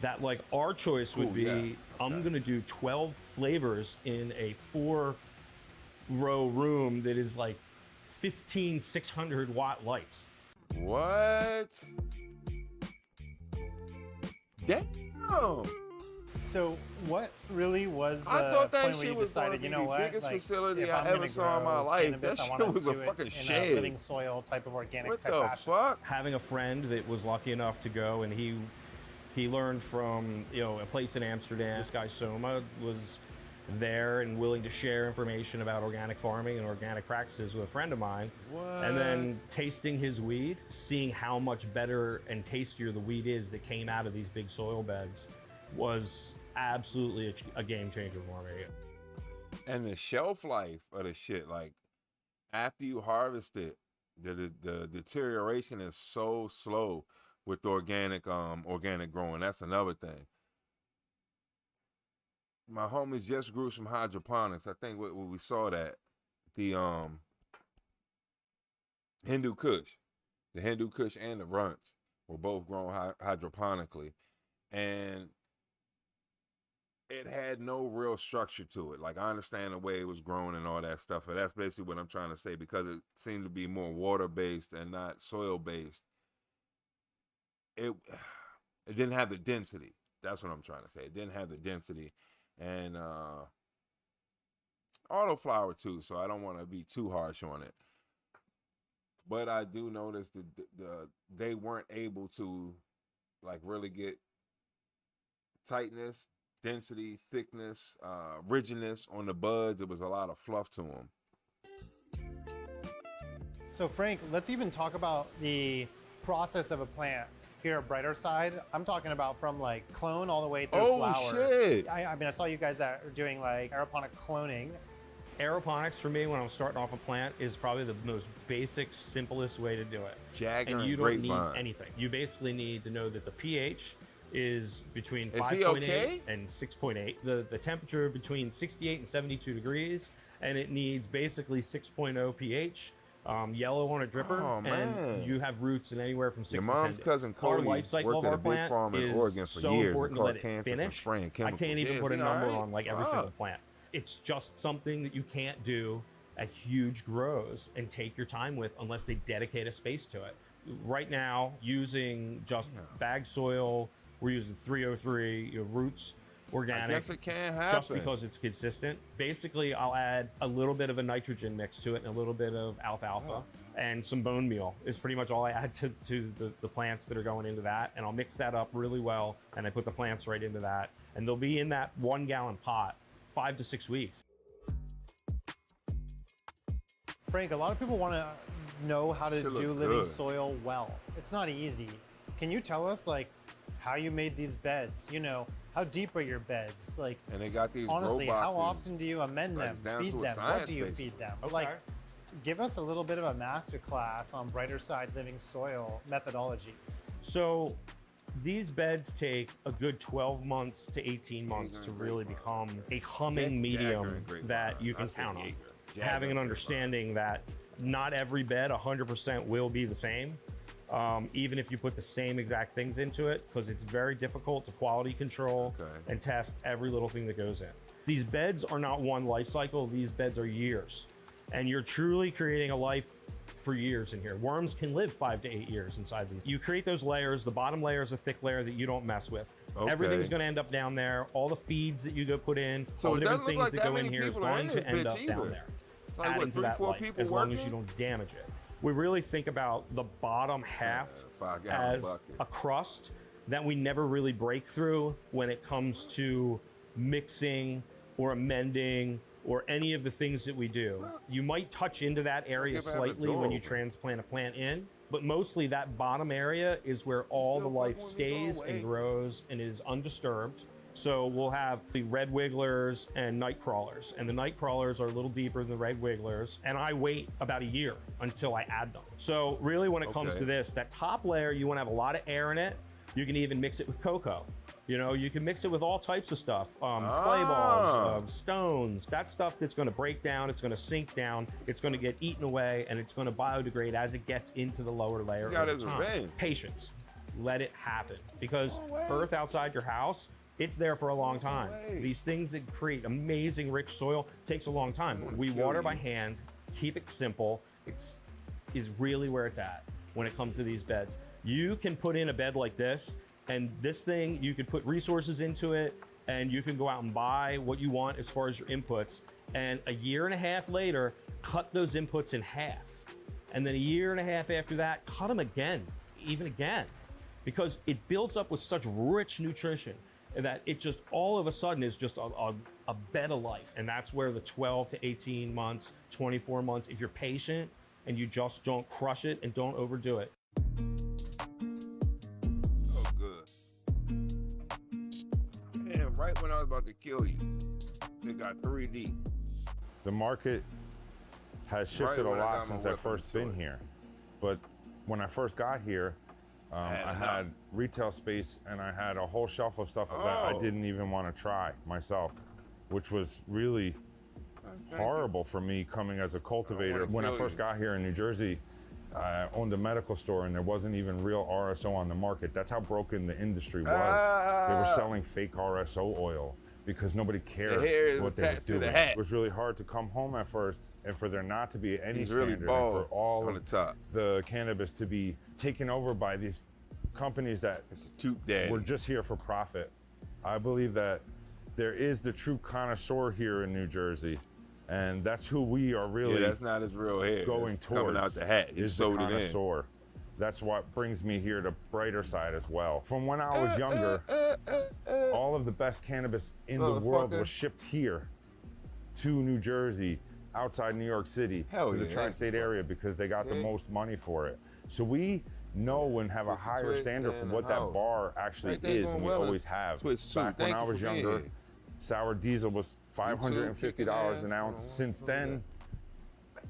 Speaker 9: that like our choice would be, I'm gonna do 12 flavors in a 4-row room that is like 15 600 watt lights.
Speaker 7: What? Damn.
Speaker 6: So what really was the
Speaker 7: I thought that
Speaker 6: point where
Speaker 7: shit
Speaker 6: you
Speaker 7: was
Speaker 6: decided,
Speaker 7: gonna be
Speaker 6: you know
Speaker 7: the
Speaker 6: what,
Speaker 7: biggest
Speaker 6: like,
Speaker 7: facility
Speaker 6: if
Speaker 7: I
Speaker 6: I'm
Speaker 7: ever
Speaker 6: gonna
Speaker 7: saw in my
Speaker 6: grow
Speaker 7: life.
Speaker 6: cannabis,
Speaker 7: That
Speaker 6: I
Speaker 7: shit
Speaker 6: wanna
Speaker 7: was a
Speaker 6: do it
Speaker 7: fucking
Speaker 6: in
Speaker 7: shed.
Speaker 6: a living soil type of organic
Speaker 7: What
Speaker 6: type
Speaker 7: the
Speaker 6: fashion.
Speaker 7: fuck?
Speaker 9: Having a friend that was lucky enough to go, and he learned from, you know, a place in Amsterdam. This guy Soma was there and willing to share information about organic farming and organic practices with a friend of mine. And then tasting his weed, seeing how much better and tastier the weed is that came out of these big soil beds was absolutely a game changer for me.
Speaker 7: And the shelf life of the shit, like after you harvest it, the deterioration is so slow with organic growing. That's another thing. My homies just grew some hydroponics. I think we saw that the Hindu Kush and the Runts were both grown hydroponically, and it had no real structure to it. Like, I understand the way it was grown and all that stuff, but that's basically what I'm trying to say, because it seemed to be more water-based and not soil-based. It didn't have the density. That's what I'm trying to say. It didn't have the density. And autoflower too, so I don't want to be too harsh on it. But I do notice that they weren't able to like really get tightness, density, thickness, rigidness on the buds. There was a lot of fluff to them.
Speaker 6: So Frank, let's even talk about the process of a plant. Here at Brighter Side, I'm talking about from like clone all the way through flower.
Speaker 7: Oh shit!
Speaker 6: I mean, I saw you guys that are doing like aeroponic cloning.
Speaker 9: Aeroponics for me, when I'm starting off a plant, is probably the most basic, simplest way to do it.
Speaker 7: Jagger
Speaker 9: and you
Speaker 7: and
Speaker 9: don't need
Speaker 7: grapevine.
Speaker 9: anything. You basically need to know that the pH is between
Speaker 7: Is he
Speaker 9: 5.8
Speaker 7: okay?
Speaker 9: and 6.8. The temperature between 68 and 72 degrees, and it needs basically 6.0 pH. Yellow on a dripper,
Speaker 7: Oh,
Speaker 9: and
Speaker 7: man.
Speaker 9: you have roots in anywhere from 6
Speaker 7: Your
Speaker 9: to
Speaker 7: mom's
Speaker 9: 10 days.
Speaker 7: cousin
Speaker 9: Our
Speaker 7: Cody
Speaker 9: life cycle
Speaker 7: worked
Speaker 9: of
Speaker 7: at
Speaker 9: our
Speaker 7: a big
Speaker 9: plant
Speaker 7: farm in
Speaker 9: is
Speaker 7: Oregon for
Speaker 9: so
Speaker 7: years.
Speaker 9: important to
Speaker 7: It
Speaker 9: let
Speaker 7: caught
Speaker 9: it
Speaker 7: cancer from
Speaker 9: finish.
Speaker 7: spraying
Speaker 9: I
Speaker 7: chemicals.
Speaker 9: can't even
Speaker 7: Yeah,
Speaker 9: put a
Speaker 7: is he
Speaker 9: number
Speaker 7: all right?
Speaker 9: on like every
Speaker 7: Fuck.
Speaker 9: single plant. It's just something that you can't do at huge grows and take your time with unless they dedicate a space to it. Right now, using just bag soil, we're using 303 roots, organic.
Speaker 7: I guess it can happen.
Speaker 9: Just because it's consistent. Basically, I'll add a little bit of a nitrogen mix to it and a little bit of alfalfa and some bone meal is pretty much all I add to the plants that are going into that. And I'll mix that up really well, and I put the plants right into that. And they'll be in that 1 gallon pot 5 to 6 weeks.
Speaker 6: Frank, a lot of people want to know how to
Speaker 7: Shit
Speaker 6: do
Speaker 7: look
Speaker 6: living
Speaker 7: good.
Speaker 6: soil well. It's not easy. Can you tell us like how you made these beds? You know, how deep are your beds? Like,
Speaker 7: And they got these
Speaker 6: honestly,
Speaker 7: robots.
Speaker 6: how often do you amend
Speaker 7: like
Speaker 6: them,
Speaker 7: it's down
Speaker 6: feed
Speaker 7: to a
Speaker 6: them? What
Speaker 7: science,
Speaker 6: do you
Speaker 7: basically.
Speaker 6: feed them?
Speaker 9: Okay.
Speaker 6: Like, give us a little bit of a master class on Brighter Side living soil methodology.
Speaker 9: So these beds take a good 12 months to 18 months to really become a humming medium that you can count on. Having an understanding that not every bed 100% will be the same, even if you put the same exact things into it, because it's very difficult to quality control and test every little thing that goes in. These beds are not one life cycle, these beds are years. And you're truly creating a life for years in here. Worms can live 5 to 8 years inside these. You create those layers. The bottom layer is a thick layer that you don't mess with.
Speaker 7: Okay.
Speaker 9: Everything's going to end up down there. All the feeds that you go put in,
Speaker 7: So
Speaker 9: all
Speaker 7: it
Speaker 9: the different
Speaker 7: doesn't look
Speaker 9: things
Speaker 7: like
Speaker 9: that
Speaker 7: that
Speaker 9: go in
Speaker 7: many
Speaker 9: here is
Speaker 7: people are in
Speaker 9: going
Speaker 7: this
Speaker 9: to end
Speaker 7: bitch
Speaker 9: up
Speaker 7: either.
Speaker 9: down there.
Speaker 7: It's like,
Speaker 9: adding
Speaker 7: what,
Speaker 9: to
Speaker 7: 3,
Speaker 9: that
Speaker 7: 4
Speaker 9: life,
Speaker 7: people
Speaker 9: as long as
Speaker 7: working?
Speaker 9: you don't damage it. We really think about the bottom half
Speaker 7: 5 gallon
Speaker 9: as
Speaker 7: bucket.
Speaker 9: a crust that we never really break through when it comes to mixing or amending or any of the things that we do. You might touch into that area
Speaker 7: if I have a
Speaker 9: slightly
Speaker 7: door
Speaker 9: when you
Speaker 7: open.
Speaker 9: transplant a plant in, but mostly that bottom area is where all the life stays and grows and is undisturbed. So we'll have the red wigglers and night crawlers, and the night crawlers are a little deeper than the red wigglers, and I wait about a year until I add them. So really when it comes to this, that top layer, you want to have a lot of air in it. You can even mix it with cocoa. You know, you can mix it with all types of stuff, clay balls, stones, that stuff that's going to break down, it's going to sink down, it's going to get eaten away, and it's going to biodegrade as it gets into the lower layer
Speaker 7: He got
Speaker 9: over
Speaker 7: his
Speaker 9: time.
Speaker 7: revenge.
Speaker 9: Patience. Let it happen. Because earth outside your house, it's there for a long time. These things that create amazing rich soil takes a long time. We water by hand, keep it simple. Is really where it's at when it comes to these beds. You can put in a bed like this, and this thing, you can put resources into it, and you can go out and buy what you want as far as your inputs. And a year and a half later, cut those inputs in half. And then a year and a half after that, cut them again, even again, because it builds up with such rich nutrition that it just all of a sudden is just a bed of life. And that's where the 12 to 18 months, 24 months, if you're patient and you just don't crush it and don't overdo it.
Speaker 7: Oh, good. And right when I was about to kill you, they got 3D.
Speaker 4: The market has shifted
Speaker 7: Right when
Speaker 4: a
Speaker 7: I
Speaker 4: lot
Speaker 7: got my
Speaker 4: since I
Speaker 7: weapons
Speaker 4: first
Speaker 7: to
Speaker 4: been
Speaker 7: it.
Speaker 4: here. But when I first got here, I had retail space and I had a whole shelf of stuff that I didn't even want to try myself, which was really horrible for me coming as a cultivator. When I first got here in New Jersey, I owned a medical store and there wasn't even real RSO on the market. That's how broken the industry was. They were selling fake RSO oil because nobody cared
Speaker 7: The hair is
Speaker 4: what they were
Speaker 7: attached to
Speaker 4: doing.
Speaker 7: the hat.
Speaker 4: It was really hard to come home at first and for there not to be any
Speaker 7: He's really
Speaker 4: standard,
Speaker 7: bald
Speaker 4: and for all
Speaker 7: on
Speaker 4: of
Speaker 7: the top.
Speaker 4: the cannabis to be taken over by these companies that were just here for profit. I believe that there is the true connoisseur here in New Jersey, and that's who we are really.
Speaker 7: Yeah, that's not his real hair.
Speaker 4: Going
Speaker 7: It's
Speaker 4: towards
Speaker 7: coming out the hat. He
Speaker 4: is the
Speaker 7: sewed it in.
Speaker 4: connoisseur. That's what brings me here to Brighter Side as well. From when I was younger, all of the best cannabis in the world was shipped here to New Jersey, outside New York City, to the tri-state area because they got the most money for it. So we know and have a higher standard for what that bar actually is, and we always have. Back when I was younger, sour diesel was $550 an ounce. Since then,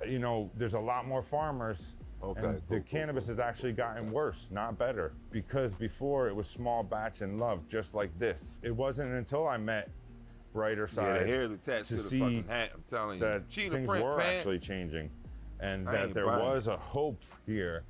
Speaker 4: you know, there's a lot more farmers. And the cannabis has actually gotten worse, not better. Because before it was small batch and love, just like this. It wasn't until I met Brighter Side
Speaker 7: the hair is attached
Speaker 4: to
Speaker 7: to the
Speaker 4: see
Speaker 7: fucking hat, I'm telling you.
Speaker 4: that
Speaker 7: Cheetah
Speaker 4: things
Speaker 7: print
Speaker 4: were
Speaker 7: pants.
Speaker 4: actually changing, and
Speaker 7: I
Speaker 4: that
Speaker 7: ain't
Speaker 4: there
Speaker 7: buying
Speaker 4: was a hope here.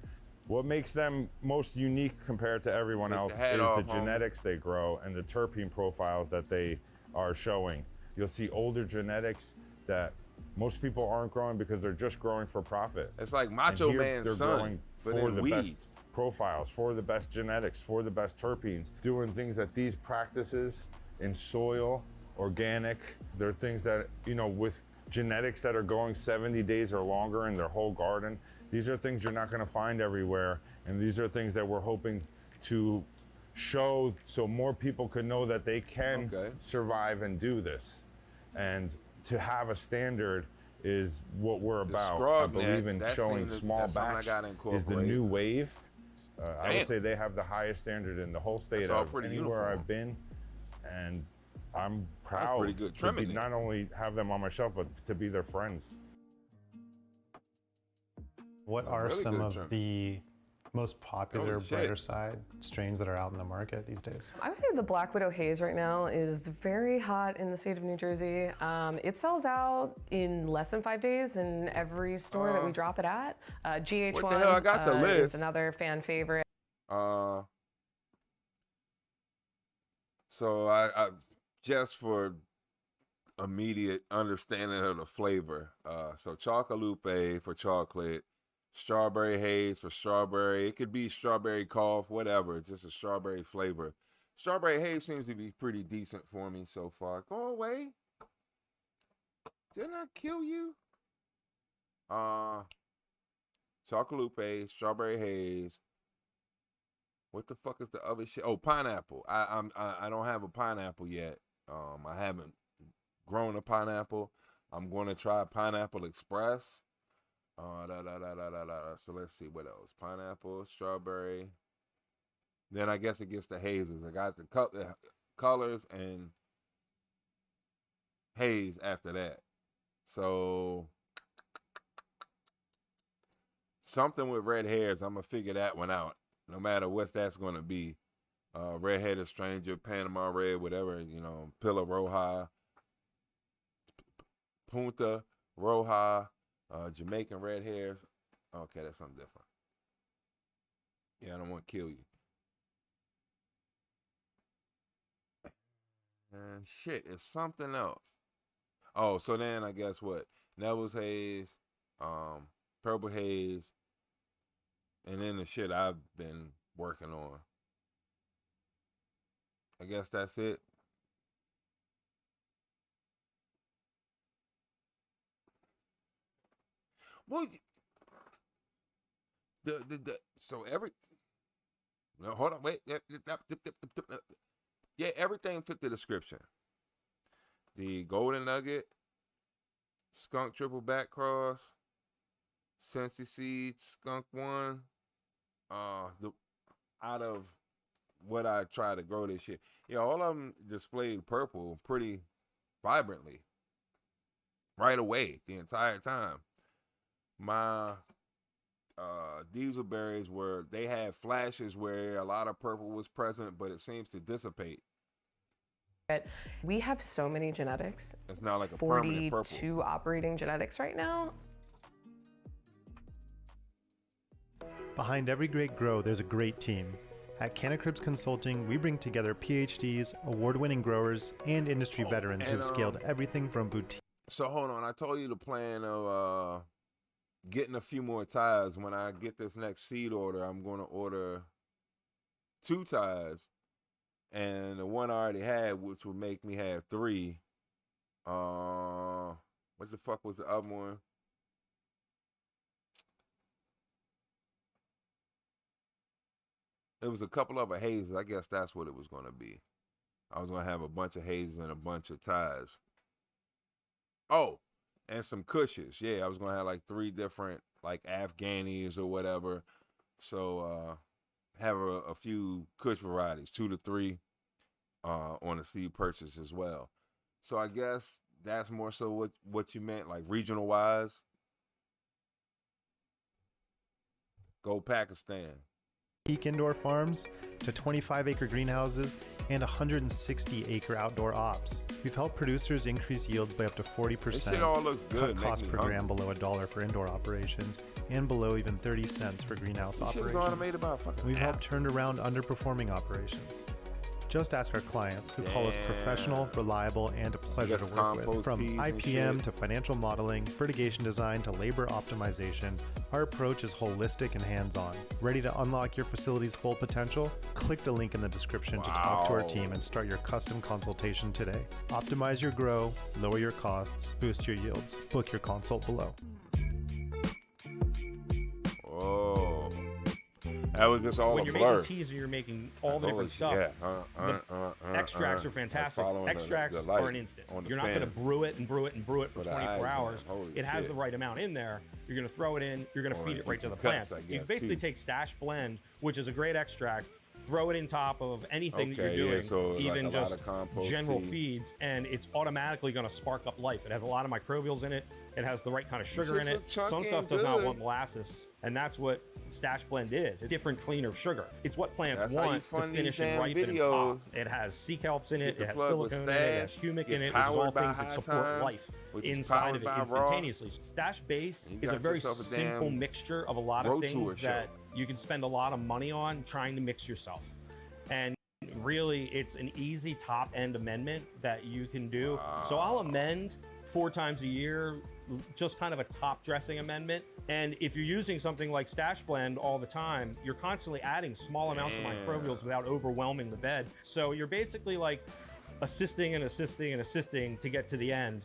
Speaker 4: What makes them most unique compared to everyone else
Speaker 7: hat
Speaker 4: is
Speaker 7: off,
Speaker 4: the
Speaker 7: homie.
Speaker 4: genetics they grow and the terpene profiles that they are showing. You'll see older genetics that most people aren't growing because they're just growing for profit.
Speaker 7: It's like
Speaker 4: And
Speaker 7: Macho
Speaker 4: here
Speaker 7: Man's
Speaker 4: they're
Speaker 7: son,
Speaker 4: growing
Speaker 7: but
Speaker 4: for
Speaker 7: in
Speaker 4: the
Speaker 7: weed.
Speaker 4: best profiles, for the best genetics, for the best terpenes, doing things that these practices in soil, organic, they're things that, you know, with genetics that are going 70 days or longer in their whole garden, these are things you're not gonna find everywhere. And these are things that we're hoping to show so more people could know that they can survive and do this. And to have a standard is what we're about. I believe in showing small batch is the new wave. I would say they have the highest standard in the whole state of anywhere I've been. And I'm proud to be, not only have them on my shelf, but to be their friends.
Speaker 6: What are some of the most popular Brighter Side strains that are out in the market these days?
Speaker 8: I would say the Black Widow Haze right now is very hot in the state of New Jersey. It sells out in less than 5 days in every store that we drop it at. GH1
Speaker 7: What the hell? I got the list.
Speaker 8: is another fan favorite.
Speaker 7: So I just for immediate understanding of the flavor. So Chocolate for chocolate, Strawberry Haze for strawberry. It could be strawberry cough, whatever, just a strawberry flavor. Strawberry Haze seems to be pretty decent for me so far. Go away. Didn't I kill you? Chocolate, Strawberry Haze. What the fuck is the other shit? Oh, pineapple. I don't have a pineapple yet. I haven't grown a pineapple. I'm going to try Pineapple Express. So let's see what else. Pineapple, strawberry. Then I guess it gets the hazes. I got the colors and haze after that. So something with red hairs. I'm gonna figure that one out. No matter what that's gonna be. Red-headed stranger, Panama red, whatever, you know, Pilla Roja, Punta Roja. Jamaican red hairs. Okay, that's something different. Yeah, I don't want to kill you. And shit, it's something else. Oh, so then I guess what? Neville's Haze, Purple Haze, and then the shit I've been working on. I guess that's it. Well, so no, hold on, wait. Yeah, everything fit the description. The Golden Nugget, Skunk Triple Back Cross, Sensi Seed, Skunk One. Out of what I try to grow this shit, yeah, all of them displayed purple pretty vibrantly right away the entire time. My diesel berries they had flashes where a lot of purple was present, but it seems to dissipate.
Speaker 8: We have so many genetics.
Speaker 7: It's not like a permanent purple.
Speaker 8: 42 operating genetics right now.
Speaker 6: Behind every great grow, there's a great team. At Cannabis Consulting, we bring together PhDs, award-winning growers, and industry veterans who've scaled everything from boutique.
Speaker 7: So hold on, I told you the plan of getting a few more tires. When I get this next seed order, I'm going to order 2 tires, and the one I already had, which would make me have 3. What the fuck was the other one? It was a couple of hazes. I guess that's what it was going to be. I was going to have a bunch of hazes and a bunch of tires. Oh, and some cushions. Yeah, I was going to have like 3 different like Afghanis or whatever. So have a few kush varieties, 2 to 3 on a seed purchase as well. So I guess that's more so what you meant, like regional wise. Go Pakistan.
Speaker 6: Peak indoor farms to 25-acre greenhouses and 160-acre outdoor ops. We've helped producers increase yields by up to 40%,
Speaker 7: This shit all looks good.
Speaker 6: cut cost per gram below $1 for indoor operations, and below even 30 cents for greenhouse
Speaker 7: This shit was
Speaker 6: operations.
Speaker 7: automated by a fucking
Speaker 6: We've
Speaker 7: app.
Speaker 6: helped turn around underperforming operations. Just ask our clients, who call us professional, reliable, and a pleasure to work with.
Speaker 7: compost
Speaker 6: From
Speaker 7: teas and
Speaker 6: IPM
Speaker 7: shit.
Speaker 6: to financial modeling, fertigation design to labor optimization, our approach is holistic and hands-on. Ready to unlock your facility's full potential? Click the link in the description to talk to our team and start your custom consultation today. Optimize your grow, lower your costs, boost your yields. Book your consult below.
Speaker 7: Oh, that was just all
Speaker 9: when
Speaker 7: a
Speaker 9: you're
Speaker 7: blur.
Speaker 9: making teas and you're making all the
Speaker 7: Holy
Speaker 9: different stuff,
Speaker 7: shit.
Speaker 9: the extracts are fantastic. Extracts are an instant. You're not going to brew it and brew it and brew it for 24 hours. It has the right amount in there. You're going to throw it in. You're going to feed it right to the plants. You basically take Stash Blend, which is a great extract, throw it in top of anything that you're doing,
Speaker 7: so
Speaker 9: even
Speaker 7: like a
Speaker 9: just
Speaker 7: lot of compost
Speaker 9: general
Speaker 7: tea.
Speaker 9: feeds, and it's automatically going to spark up life. It has a lot of microbials in it. It has the right kind of sugar in it.
Speaker 7: shit's so
Speaker 9: Some
Speaker 7: chunky
Speaker 9: stuff
Speaker 7: and
Speaker 9: does not
Speaker 7: good.
Speaker 9: want molasses, and that's what Stash Blend is. It's different, cleaner sugar. It's what plants
Speaker 7: That's how you
Speaker 9: want to
Speaker 7: fund these
Speaker 9: finish and
Speaker 7: damn
Speaker 9: ripen and
Speaker 7: videos.
Speaker 9: pop. It has sea kelps in it.
Speaker 7: Get the
Speaker 9: It has
Speaker 7: plug with
Speaker 9: silicone in it. It has
Speaker 7: Stash,
Speaker 9: humic
Speaker 7: get
Speaker 9: in it. It's all
Speaker 7: powered by
Speaker 9: things that
Speaker 7: High
Speaker 9: support
Speaker 7: Times,
Speaker 9: life
Speaker 7: which is
Speaker 9: inside of
Speaker 7: powered
Speaker 9: it
Speaker 7: by Raw.
Speaker 9: instantaneously. Stash Base
Speaker 7: You
Speaker 9: is a
Speaker 7: got
Speaker 9: very
Speaker 7: yourself a
Speaker 9: simple
Speaker 7: damn
Speaker 9: mixture of a lot
Speaker 7: road
Speaker 9: of
Speaker 7: tour
Speaker 9: things
Speaker 7: show.
Speaker 9: that you can spend a lot of money on trying to mix yourself. And really, it's an easy top-end amendment that you can do. So I'll amend 4 times a year, just kind of a top dressing amendment. And if you're using something like Stash Blend all the time, you're constantly adding small amounts of microbials without overwhelming the bed. So you're basically like assisting and assisting and assisting to get to the end.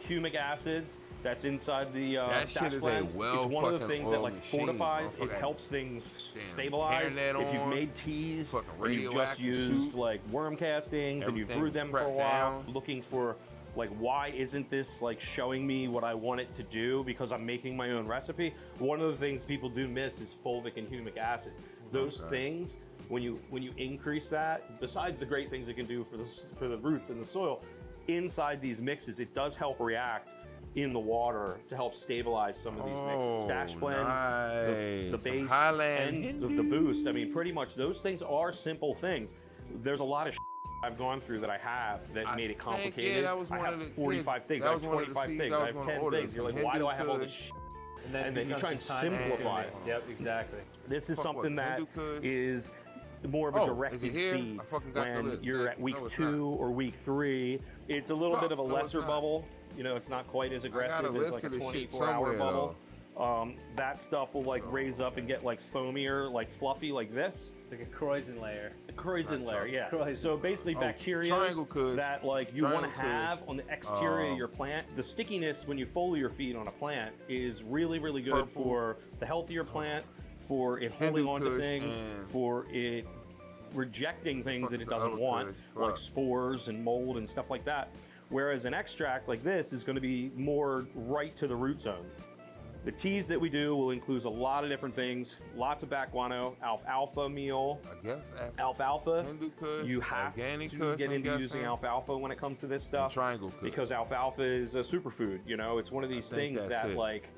Speaker 9: Humic acid, that's inside the
Speaker 7: That
Speaker 9: Stash
Speaker 7: shit is a
Speaker 9: Blend. It's one of the
Speaker 7: well-fucking
Speaker 9: things that like
Speaker 7: oiled machine,
Speaker 9: fortifies, it
Speaker 7: motherfucker.
Speaker 9: helps things
Speaker 7: Damn
Speaker 9: stabilize.
Speaker 7: hairnet
Speaker 9: If you've
Speaker 7: on,
Speaker 9: made teas
Speaker 7: fucking
Speaker 9: and you've just
Speaker 7: radioactive
Speaker 9: used
Speaker 7: soup.
Speaker 9: like worm castings and you've brewed them for a
Speaker 7: Everything's
Speaker 9: while,
Speaker 7: prepped
Speaker 9: looking for like, why isn't this like showing me what I want it to do because I'm making my own recipe? One of the things people do miss is fulvic and humic acid. Those things, when you increase that, besides the great things it can do for the roots in the soil, inside these mixes, it does help react in the water to help stabilize some of these mixes. Stash Blend, the
Speaker 7: nice. Some
Speaker 9: base,
Speaker 7: Highland
Speaker 9: and the boost. I mean, pretty much those things are simple things. There's a lot of I've gone through that I have that made it complicated.
Speaker 7: that was
Speaker 9: I
Speaker 7: one
Speaker 9: have
Speaker 7: of the
Speaker 9: 45 things,
Speaker 7: that
Speaker 9: I have
Speaker 7: was one of the
Speaker 9: 25
Speaker 7: seeds
Speaker 9: things,
Speaker 7: I
Speaker 9: I
Speaker 7: was
Speaker 9: have
Speaker 7: gonna
Speaker 9: 10
Speaker 7: order,
Speaker 9: things. You're
Speaker 7: some
Speaker 9: like, why do I
Speaker 7: Hindu
Speaker 9: have all this
Speaker 7: Kush.
Speaker 9: shit?
Speaker 6: And
Speaker 9: And then you try and
Speaker 6: becomes time
Speaker 9: simplify it.
Speaker 6: consuming. Yep, exactly.
Speaker 9: This is
Speaker 7: Fuck
Speaker 9: something
Speaker 7: what,
Speaker 9: that
Speaker 7: Hindu Kush?
Speaker 9: is more of a
Speaker 7: Oh, is
Speaker 9: directed
Speaker 7: it here?
Speaker 9: feed.
Speaker 7: I fucking got the
Speaker 9: When
Speaker 7: list.
Speaker 9: you're
Speaker 7: Thank
Speaker 9: at
Speaker 7: you.
Speaker 9: week
Speaker 7: No, it's
Speaker 9: 2
Speaker 7: not.
Speaker 9: or week 3, it's a little
Speaker 7: Fuck,
Speaker 9: bit of a
Speaker 7: no, it's
Speaker 9: lesser
Speaker 7: not.
Speaker 9: bubble. You know, it's not quite as
Speaker 7: got a
Speaker 9: aggressive as
Speaker 7: list
Speaker 9: like a
Speaker 7: of this shit
Speaker 9: 24-hour
Speaker 7: somewhere,
Speaker 9: bubble. That stuff will like raise up and get like foamier, like fluffy, like this.
Speaker 6: Like a croissant layer.
Speaker 9: A croissant layer, yeah.
Speaker 6: Croissant.
Speaker 9: So basically, bacteria
Speaker 7: triangle kush.
Speaker 9: that like you want to
Speaker 7: Triangle kush.
Speaker 9: have on the exterior of your plant. The stickiness when you foliar feed on a plant is really, really good
Speaker 7: Purple.
Speaker 9: for the healthier plant, for it
Speaker 7: Hindu
Speaker 9: holding on to
Speaker 7: kush
Speaker 9: things,
Speaker 7: and-
Speaker 9: for it rejecting things
Speaker 7: Fuck
Speaker 9: that it
Speaker 7: the
Speaker 9: doesn't
Speaker 7: other
Speaker 9: want,
Speaker 7: kush.
Speaker 9: like
Speaker 7: Fuck.
Speaker 9: spores and mold and stuff like that. Whereas an extract like this is going to be more right to the root zone. The teas that we do will include a lot of different things, lots of back guano, alfalfa meal,
Speaker 7: I guess
Speaker 9: alfalfa.
Speaker 7: Hindu Kush,
Speaker 9: You have
Speaker 7: organic
Speaker 9: to
Speaker 7: Kush,
Speaker 9: get
Speaker 7: I'm
Speaker 9: into using
Speaker 7: guessing.
Speaker 9: alfalfa when it comes to this stuff.
Speaker 7: Triangle Kush.
Speaker 9: Because alfalfa is a superfood. You know, it's one of these
Speaker 7: think
Speaker 9: things
Speaker 7: that's
Speaker 9: that
Speaker 7: it.
Speaker 9: like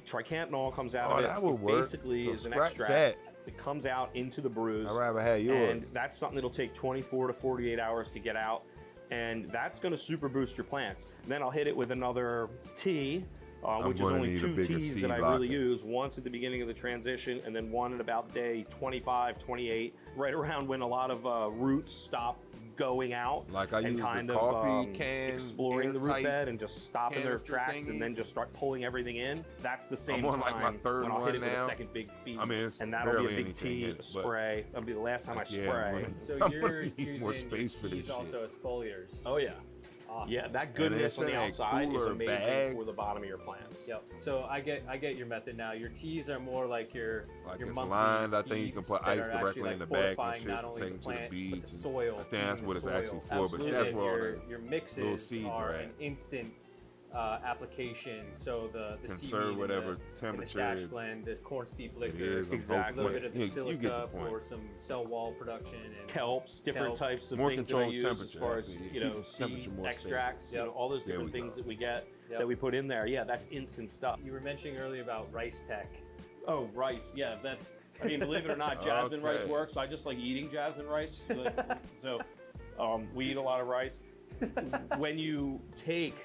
Speaker 9: tricantanol comes out
Speaker 7: Oh,
Speaker 9: of it.
Speaker 7: that would
Speaker 9: It
Speaker 7: work.
Speaker 9: basically
Speaker 7: So
Speaker 9: is an
Speaker 7: scratch
Speaker 9: extract
Speaker 7: that.
Speaker 9: that comes out into the brews.
Speaker 7: I'd rather have yours.
Speaker 9: And that's something that'll take 24 to 48 hours to get out. And that's going to super boost your plants. Then I'll hit it with another tea which is only 2 teas that I really use, once at the beginning of the transition and then one at about day 25, 28, right around when a lot of roots stop going out,
Speaker 7: like I
Speaker 9: and
Speaker 7: use
Speaker 9: kind
Speaker 7: the
Speaker 9: of
Speaker 7: coffee can
Speaker 9: exploring the root
Speaker 7: airtight
Speaker 9: bed and just stopping their tracks
Speaker 7: thingies.
Speaker 9: and then just start pulling everything in. That's the same
Speaker 7: I'm on like my
Speaker 9: time
Speaker 7: third
Speaker 9: when I'll hit it
Speaker 7: one
Speaker 9: with a
Speaker 7: now.
Speaker 9: second big feed.
Speaker 7: I mean, it's
Speaker 9: and that'll be a
Speaker 7: barely
Speaker 9: big tea,
Speaker 7: anything in
Speaker 9: a
Speaker 7: it, but-
Speaker 9: spray. That'll be the last time I
Speaker 7: Yeah,
Speaker 9: spray.
Speaker 7: man.
Speaker 10: So
Speaker 7: I'm
Speaker 10: you're
Speaker 7: gonna need
Speaker 10: using
Speaker 7: more
Speaker 10: your
Speaker 7: space for
Speaker 10: teas
Speaker 7: this
Speaker 10: also as foliars.
Speaker 9: Oh yeah.
Speaker 10: Awesome.
Speaker 9: Yeah, that
Speaker 7: And
Speaker 9: goodness
Speaker 7: it's
Speaker 9: on the
Speaker 7: in a
Speaker 9: outside is
Speaker 7: cooler
Speaker 9: amazing
Speaker 7: bag.
Speaker 9: for the bottom of your plants.
Speaker 10: Yep. So I get your method now. Your teas are more like your
Speaker 7: Like
Speaker 10: your
Speaker 7: it's
Speaker 10: monthly
Speaker 7: lined. I think you can
Speaker 10: feeds
Speaker 7: put
Speaker 10: that
Speaker 7: ice
Speaker 10: are
Speaker 7: directly
Speaker 10: actually,
Speaker 7: in the
Speaker 10: like,
Speaker 7: bag and
Speaker 10: fortifying
Speaker 7: shit
Speaker 10: not
Speaker 7: for
Speaker 10: only
Speaker 7: taking
Speaker 10: the
Speaker 7: to the
Speaker 10: plant, but
Speaker 7: beach.
Speaker 10: the soil.
Speaker 7: I think that's
Speaker 10: feeding
Speaker 7: what
Speaker 10: the
Speaker 7: it's
Speaker 10: soil.
Speaker 7: actually for, but
Speaker 10: Absolutely.
Speaker 7: that's where all
Speaker 10: your,
Speaker 7: the
Speaker 10: your
Speaker 7: little
Speaker 10: mixes
Speaker 7: seeds
Speaker 10: are
Speaker 7: are
Speaker 10: an
Speaker 7: at.
Speaker 10: instant application. So the
Speaker 7: Conserve
Speaker 10: seaweed
Speaker 7: whatever
Speaker 10: in the
Speaker 7: temperature
Speaker 10: stash
Speaker 7: it-
Speaker 10: blend, the corn steep
Speaker 7: it
Speaker 10: liquor,
Speaker 7: is,
Speaker 10: a
Speaker 9: exactly.
Speaker 10: little bit of the
Speaker 7: You get the
Speaker 10: silica
Speaker 7: point.
Speaker 10: for some cell wall production and
Speaker 9: Kelps, different
Speaker 10: kelp.
Speaker 9: types of
Speaker 7: More
Speaker 9: things that I
Speaker 7: controlled
Speaker 9: use as
Speaker 7: temperature,
Speaker 9: far as,
Speaker 7: actually. It
Speaker 9: you know,
Speaker 7: keeps the temperature
Speaker 9: seed
Speaker 7: more
Speaker 9: extracts,
Speaker 7: stable.
Speaker 9: you know, all those
Speaker 7: There
Speaker 9: different
Speaker 7: we
Speaker 9: things
Speaker 7: go.
Speaker 9: that we get
Speaker 10: Yep.
Speaker 9: that we put in there. Yeah, that's instant stuff.
Speaker 10: You were mentioning earlier about rice tech.
Speaker 9: Oh, rice. Yeah, that's. I mean, believe it or not, jasmine rice
Speaker 7: Okay.
Speaker 9: works. I just like eating jasmine rice. So, we eat a lot of rice. When you take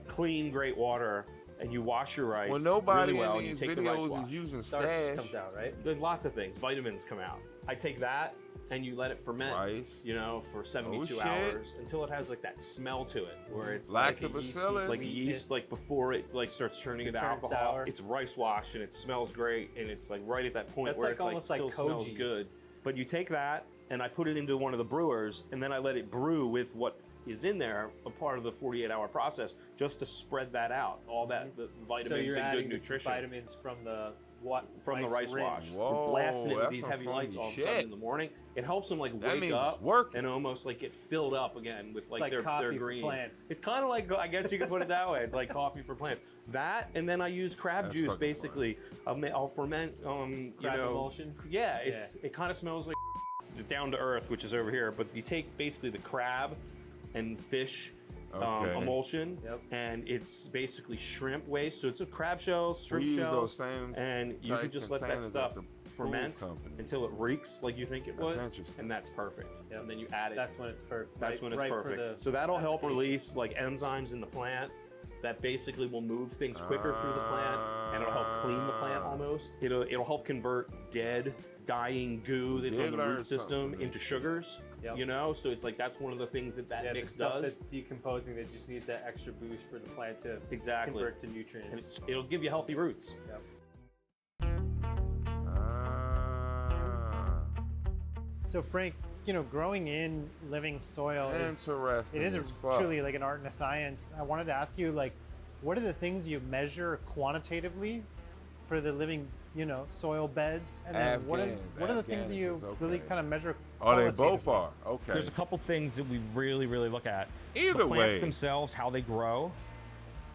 Speaker 9: clean, great water and you wash your rice
Speaker 7: Well, nobody
Speaker 9: really well,
Speaker 7: in
Speaker 9: and you
Speaker 7: these
Speaker 9: take the rice
Speaker 7: videos
Speaker 9: wash.
Speaker 7: is using
Speaker 10: Starch
Speaker 7: stash.
Speaker 10: comes out, right?
Speaker 9: There's lots of things. Vitamins come out. I take that and you let it ferment,
Speaker 7: Rice.
Speaker 9: you know, for 72
Speaker 7: Oh, shit.
Speaker 9: hours until it has like that smell to it, where it's like a yeast,
Speaker 7: Lactobacillus.
Speaker 9: like a yeast, like before it like starts turning into
Speaker 10: turn
Speaker 9: alcohol.
Speaker 10: sour.
Speaker 9: It's rice wash and it smells great, and it's like right at that point
Speaker 10: That's
Speaker 9: where
Speaker 10: like
Speaker 9: it's like
Speaker 10: almost like
Speaker 9: still smells
Speaker 10: koji.
Speaker 9: good. But you take that and I put it into one of the brewers, and then I let it brew with what is in there, a part of the 48-hour process, just to spread that out, all that the
Speaker 10: So
Speaker 9: vitamins
Speaker 10: you're
Speaker 9: and
Speaker 10: adding
Speaker 9: good nutrition
Speaker 10: vitamins from the what?
Speaker 9: from the rice wash.
Speaker 7: Whoa,
Speaker 9: We're blasting it with
Speaker 7: that's
Speaker 9: these
Speaker 7: some
Speaker 9: heavy lights
Speaker 7: funky
Speaker 9: all of a sudden
Speaker 7: shit.
Speaker 9: in the morning. It helps them like
Speaker 7: That
Speaker 9: wake
Speaker 7: means
Speaker 9: up
Speaker 7: it's working.
Speaker 9: and almost like get filled up again with like,
Speaker 10: like
Speaker 9: their
Speaker 10: coffee for
Speaker 9: green.
Speaker 10: plants.
Speaker 9: It's kind of like, I guess you could put it that way. It's like coffee for plants. That, and then I use crab
Speaker 7: That's
Speaker 9: juice
Speaker 7: fucking
Speaker 9: basically. I'll ferment, you
Speaker 10: Crab
Speaker 9: know,
Speaker 10: emulsion?
Speaker 9: Yeah, it kind of smells like down to earth, which is over here. But you take basically the crab and fish
Speaker 7: Okay.
Speaker 9: emulsion,
Speaker 10: Yep.
Speaker 9: and it's basically shrimp waste. So it's a crab shell, shrimp
Speaker 7: We use
Speaker 9: shell,
Speaker 7: those same
Speaker 9: and you
Speaker 7: type
Speaker 9: can just let that
Speaker 7: containers at
Speaker 9: stuff
Speaker 7: the
Speaker 9: ferment
Speaker 7: food company.
Speaker 9: until it reeks like you think it
Speaker 7: That's
Speaker 9: would,
Speaker 7: interesting.
Speaker 9: and that's perfect.
Speaker 10: Yep.
Speaker 9: And then you add it.
Speaker 10: That's when it's perfect.
Speaker 9: That's when it's
Speaker 10: right for
Speaker 9: perfect.
Speaker 10: the
Speaker 9: So that'll help
Speaker 10: application.
Speaker 9: release like enzymes in the plant that basically will move things quicker through the plant, and it'll help clean the plant almost. It'll help convert dead, dying goo that's
Speaker 7: did
Speaker 9: on the
Speaker 7: learn
Speaker 9: root system
Speaker 7: something.
Speaker 9: into sugars.
Speaker 10: Yep.
Speaker 9: You know, so it's like that's one of the things that
Speaker 10: Yeah,
Speaker 9: mix
Speaker 10: the stuff
Speaker 9: does.
Speaker 10: that's decomposing that just needs that extra boost for the plant to
Speaker 9: Exactly.
Speaker 10: convert to
Speaker 9: And
Speaker 10: nutrients.
Speaker 9: it'll give you healthy roots.
Speaker 10: Yep.
Speaker 6: So Frank, you know, growing in living soil is
Speaker 7: Interesting.
Speaker 6: it is
Speaker 7: as fuck.
Speaker 6: truly like an art and a science. I wanted to ask you, like, what are the things you measure quantitatively for the living, you know, soil beds, and then what are the things that you
Speaker 7: Afghans,
Speaker 6: really
Speaker 7: okay.
Speaker 6: kind of measure?
Speaker 7: Oh, they both
Speaker 6: qualitatively?
Speaker 7: are. Okay.
Speaker 9: There's a couple things that we really, really look at.
Speaker 7: Either
Speaker 9: the plants
Speaker 7: way.
Speaker 9: themselves, how they grow,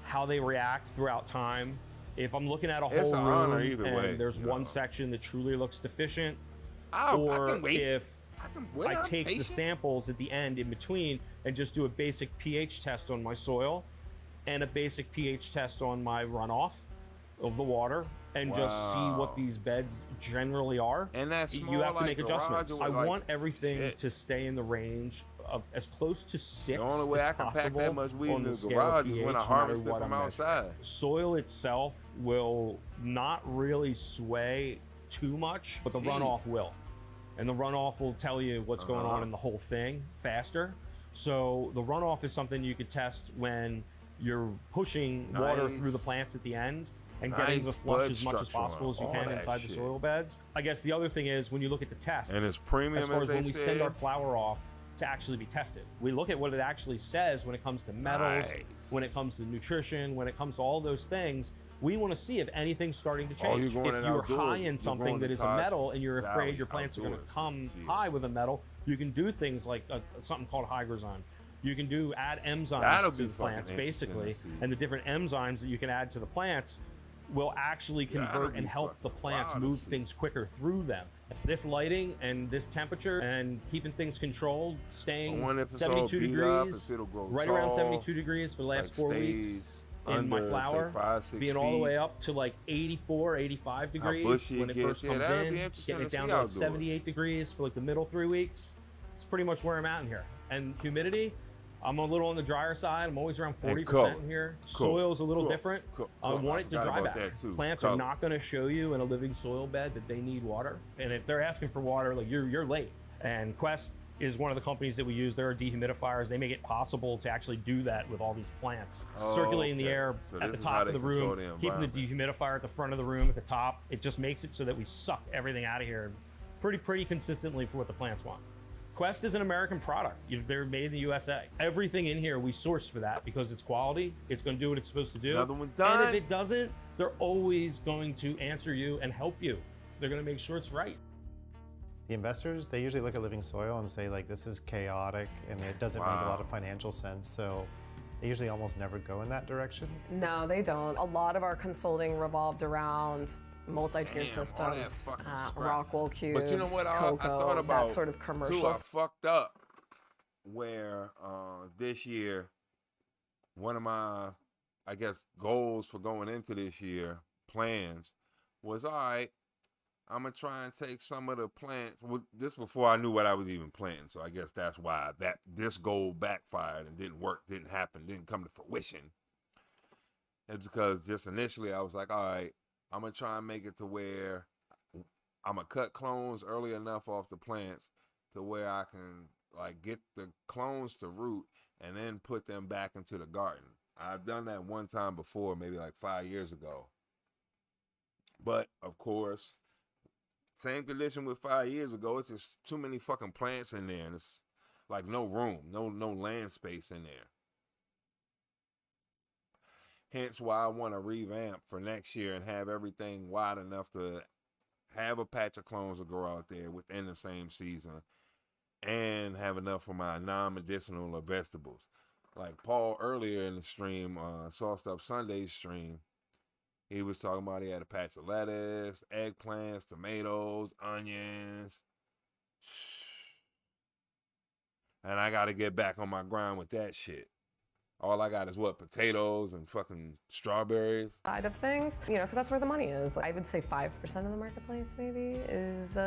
Speaker 9: how they react throughout time. If I'm looking at a
Speaker 7: It's
Speaker 9: whole
Speaker 7: an honor
Speaker 9: room
Speaker 7: either
Speaker 9: and
Speaker 7: way,
Speaker 9: there's
Speaker 7: you
Speaker 9: one
Speaker 7: know.
Speaker 9: section that truly looks deficient,
Speaker 7: I
Speaker 9: or
Speaker 7: can wait.
Speaker 9: if
Speaker 7: wait,
Speaker 9: I
Speaker 7: I'm
Speaker 9: take the
Speaker 7: patient.
Speaker 9: samples at the end in between and just do a basic pH test on my soil and a basic pH test on my runoff of the water, and just see what
Speaker 7: Wow.
Speaker 9: these beds generally are.
Speaker 7: And that's
Speaker 9: you
Speaker 7: small,
Speaker 9: have to
Speaker 7: like,
Speaker 9: make
Speaker 7: garage
Speaker 9: adjustments.
Speaker 7: or
Speaker 9: I
Speaker 7: like
Speaker 9: want everything
Speaker 7: shit.
Speaker 9: to stay in the range of as close to 6
Speaker 7: The only way
Speaker 9: as
Speaker 7: I can pack
Speaker 9: possible
Speaker 7: that much weed
Speaker 9: on
Speaker 7: in the
Speaker 9: scale of
Speaker 7: garage is
Speaker 9: pH,
Speaker 7: when I
Speaker 9: no
Speaker 7: harvest
Speaker 9: matter
Speaker 7: it
Speaker 9: what
Speaker 7: from
Speaker 9: I'm
Speaker 7: outside.
Speaker 9: measuring. Soil itself will not really sway too much, but the
Speaker 7: Gee.
Speaker 9: runoff will. And the runoff will tell you what's going on in the whole thing faster. So the runoff is something you could test when you're pushing water
Speaker 7: Nice.
Speaker 9: through the plants at the end and getting the
Speaker 7: Nice
Speaker 9: flush
Speaker 7: bud
Speaker 9: as much as
Speaker 7: structure on
Speaker 9: possible as you
Speaker 7: all
Speaker 9: can
Speaker 7: that
Speaker 9: inside the
Speaker 7: shit.
Speaker 9: soil beds. I guess the other thing is when you look at the tests,
Speaker 7: And it's premium,
Speaker 9: as far
Speaker 7: as
Speaker 9: as
Speaker 7: they
Speaker 9: when we send
Speaker 7: said.
Speaker 9: our flower off to actually be tested. We look at what it actually says when it comes to metals,
Speaker 7: Nice.
Speaker 9: when it comes to nutrition, when it comes to all those things. We want to see if anything's starting to
Speaker 7: Oh,
Speaker 9: change.
Speaker 7: you're going
Speaker 9: If
Speaker 7: in
Speaker 9: you're
Speaker 7: outdoors.
Speaker 9: high
Speaker 7: You're
Speaker 9: in something
Speaker 7: going
Speaker 9: that
Speaker 7: to
Speaker 9: is a
Speaker 7: Taj
Speaker 9: metal and you're afraid
Speaker 7: Valley
Speaker 9: your plants are going to
Speaker 7: outdoors.
Speaker 9: come
Speaker 7: Shit.
Speaker 9: high with a metal, you can do things like something called hygrazine. You can add enzymes
Speaker 7: That'll
Speaker 9: to
Speaker 7: be
Speaker 9: the
Speaker 7: fucking
Speaker 9: plants,
Speaker 7: interesting to
Speaker 9: basically,
Speaker 7: see.
Speaker 9: and the different enzymes that you can add to the plants will actually
Speaker 7: That'll
Speaker 9: convert
Speaker 7: be
Speaker 9: and help the
Speaker 7: fucking
Speaker 9: plants
Speaker 7: wild to
Speaker 9: move
Speaker 7: see.
Speaker 9: things quicker through them. This lighting and this temperature and keeping things controlled, staying
Speaker 7: I wonder if it's all
Speaker 9: 72
Speaker 7: beat up,
Speaker 9: degrees,
Speaker 7: if it'll grow
Speaker 9: right around
Speaker 7: tall,
Speaker 9: 72 degrees for the last
Speaker 7: like
Speaker 9: 4 weeks
Speaker 7: stays
Speaker 9: in my
Speaker 7: under, say,
Speaker 9: flower,
Speaker 7: 5-6
Speaker 9: being all the way
Speaker 7: feet.
Speaker 9: up to like 84, 85 degrees
Speaker 7: bushy
Speaker 9: when
Speaker 7: it
Speaker 9: it first
Speaker 7: gets. Yeah,
Speaker 9: comes
Speaker 7: that'll
Speaker 9: in,
Speaker 7: be interesting
Speaker 9: getting it
Speaker 7: to
Speaker 9: down
Speaker 7: see
Speaker 9: to like
Speaker 7: outdoors.
Speaker 9: 78 degrees for like the middle 3 weeks. It's pretty much where I'm at in here. And humidity, I'm a little on the drier side. I'm always around 40%
Speaker 7: color.
Speaker 9: in here.
Speaker 7: Cool.
Speaker 9: Soil's a little
Speaker 7: Cool.
Speaker 9: different.
Speaker 7: Cool.
Speaker 9: I want it to
Speaker 7: forgot
Speaker 9: dry
Speaker 7: about
Speaker 9: back.
Speaker 7: that too.
Speaker 9: Plants
Speaker 7: Color.
Speaker 9: are not going to show you in a living soil bed that they need water. And if they're asking for water, like you're late. And Quest is one of the companies that we use. There are dehumidifiers. They make it possible to actually do that with all these plants. Circulating the air
Speaker 7: So
Speaker 9: at
Speaker 7: this
Speaker 9: the
Speaker 7: is how
Speaker 9: top
Speaker 7: they
Speaker 9: of the
Speaker 7: control
Speaker 9: room,
Speaker 7: the
Speaker 9: keeping the dehumidifier at the front of the room at the top. It just makes it so that we suck everything out of here pretty consistently for what the plants want. Quest is an American product. They're made in the USA. Everything in here we source for that because it's quality. It's going to do what it's supposed to do.
Speaker 7: Another one done.
Speaker 9: And if it doesn't, they're always going to answer you and help you. They're going to make sure it's right.
Speaker 6: The investors, they usually look at living soil and say like, this is chaotic and it doesn't make a lot of financial sense. So they usually almost never go in that direction.
Speaker 8: No, they don't. A lot of our consulting revolved around multi-tier systems, rock wool cubes,
Speaker 7: But you know what I
Speaker 8: cocoa,
Speaker 7: thought about
Speaker 8: that sort of commercial.
Speaker 7: too? I fucked up where this year, one of my, I guess, goals for going into this year, plans, was all right, I'm gonna try and take some of the plants. This before I knew what I was even planting, so I guess that's why this goal backfired and didn't work, didn't happen, didn't come to fruition. It's because just initially I was like, all right, I'm gonna try and make it to where I'm gonna cut clones early enough off the plants to where I can like get the clones to root and then put them back into the garden. I've done that one time before, maybe like 5 years ago. But of course, same condition with 5 years ago. It's just too many fucking plants in there, and it's like no room, no land space in there. Hence why I want to revamp for next year and have everything wide enough to have a patch of clones to grow out there within the same season and have enough for my non-medicinal or vegetables. Like Paul earlier in the stream, Sauced Up Sundays stream, he was talking about he had a patch of lettuce, eggplants, tomatoes, onions. And I got to get back on my grind with that shit. All I got is what, potatoes and fucking strawberries?
Speaker 8: Side of things, you know, because that's where the money is. I would say 5% of the marketplace maybe is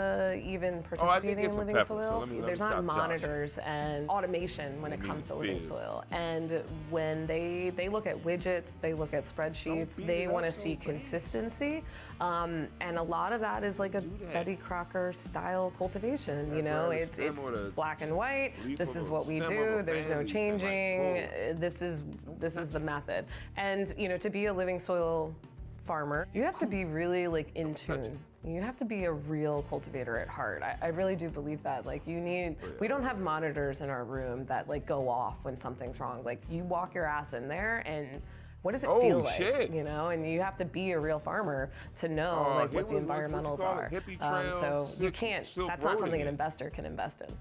Speaker 8: even participating in living soil. There's not monitors and automation when it comes to living soil. And when they look at widgets, they look at spreadsheets, they want to see consistency. And a lot of that is like a Betty Crocker style cultivation. You know, it's black and white. This is what we do. There's no changing. This is the method. And you know, to be a living soil farmer, you have to be really like in tune. You have to be a real cultivator at heart. I really do believe that. Like we don't have monitors in our room that like go off when something's wrong. Like you walk your ass in there and what does it feel like? You know, and you have to be a real farmer to know like what the environmentals are. So you can't, that's not something an investor can invest in.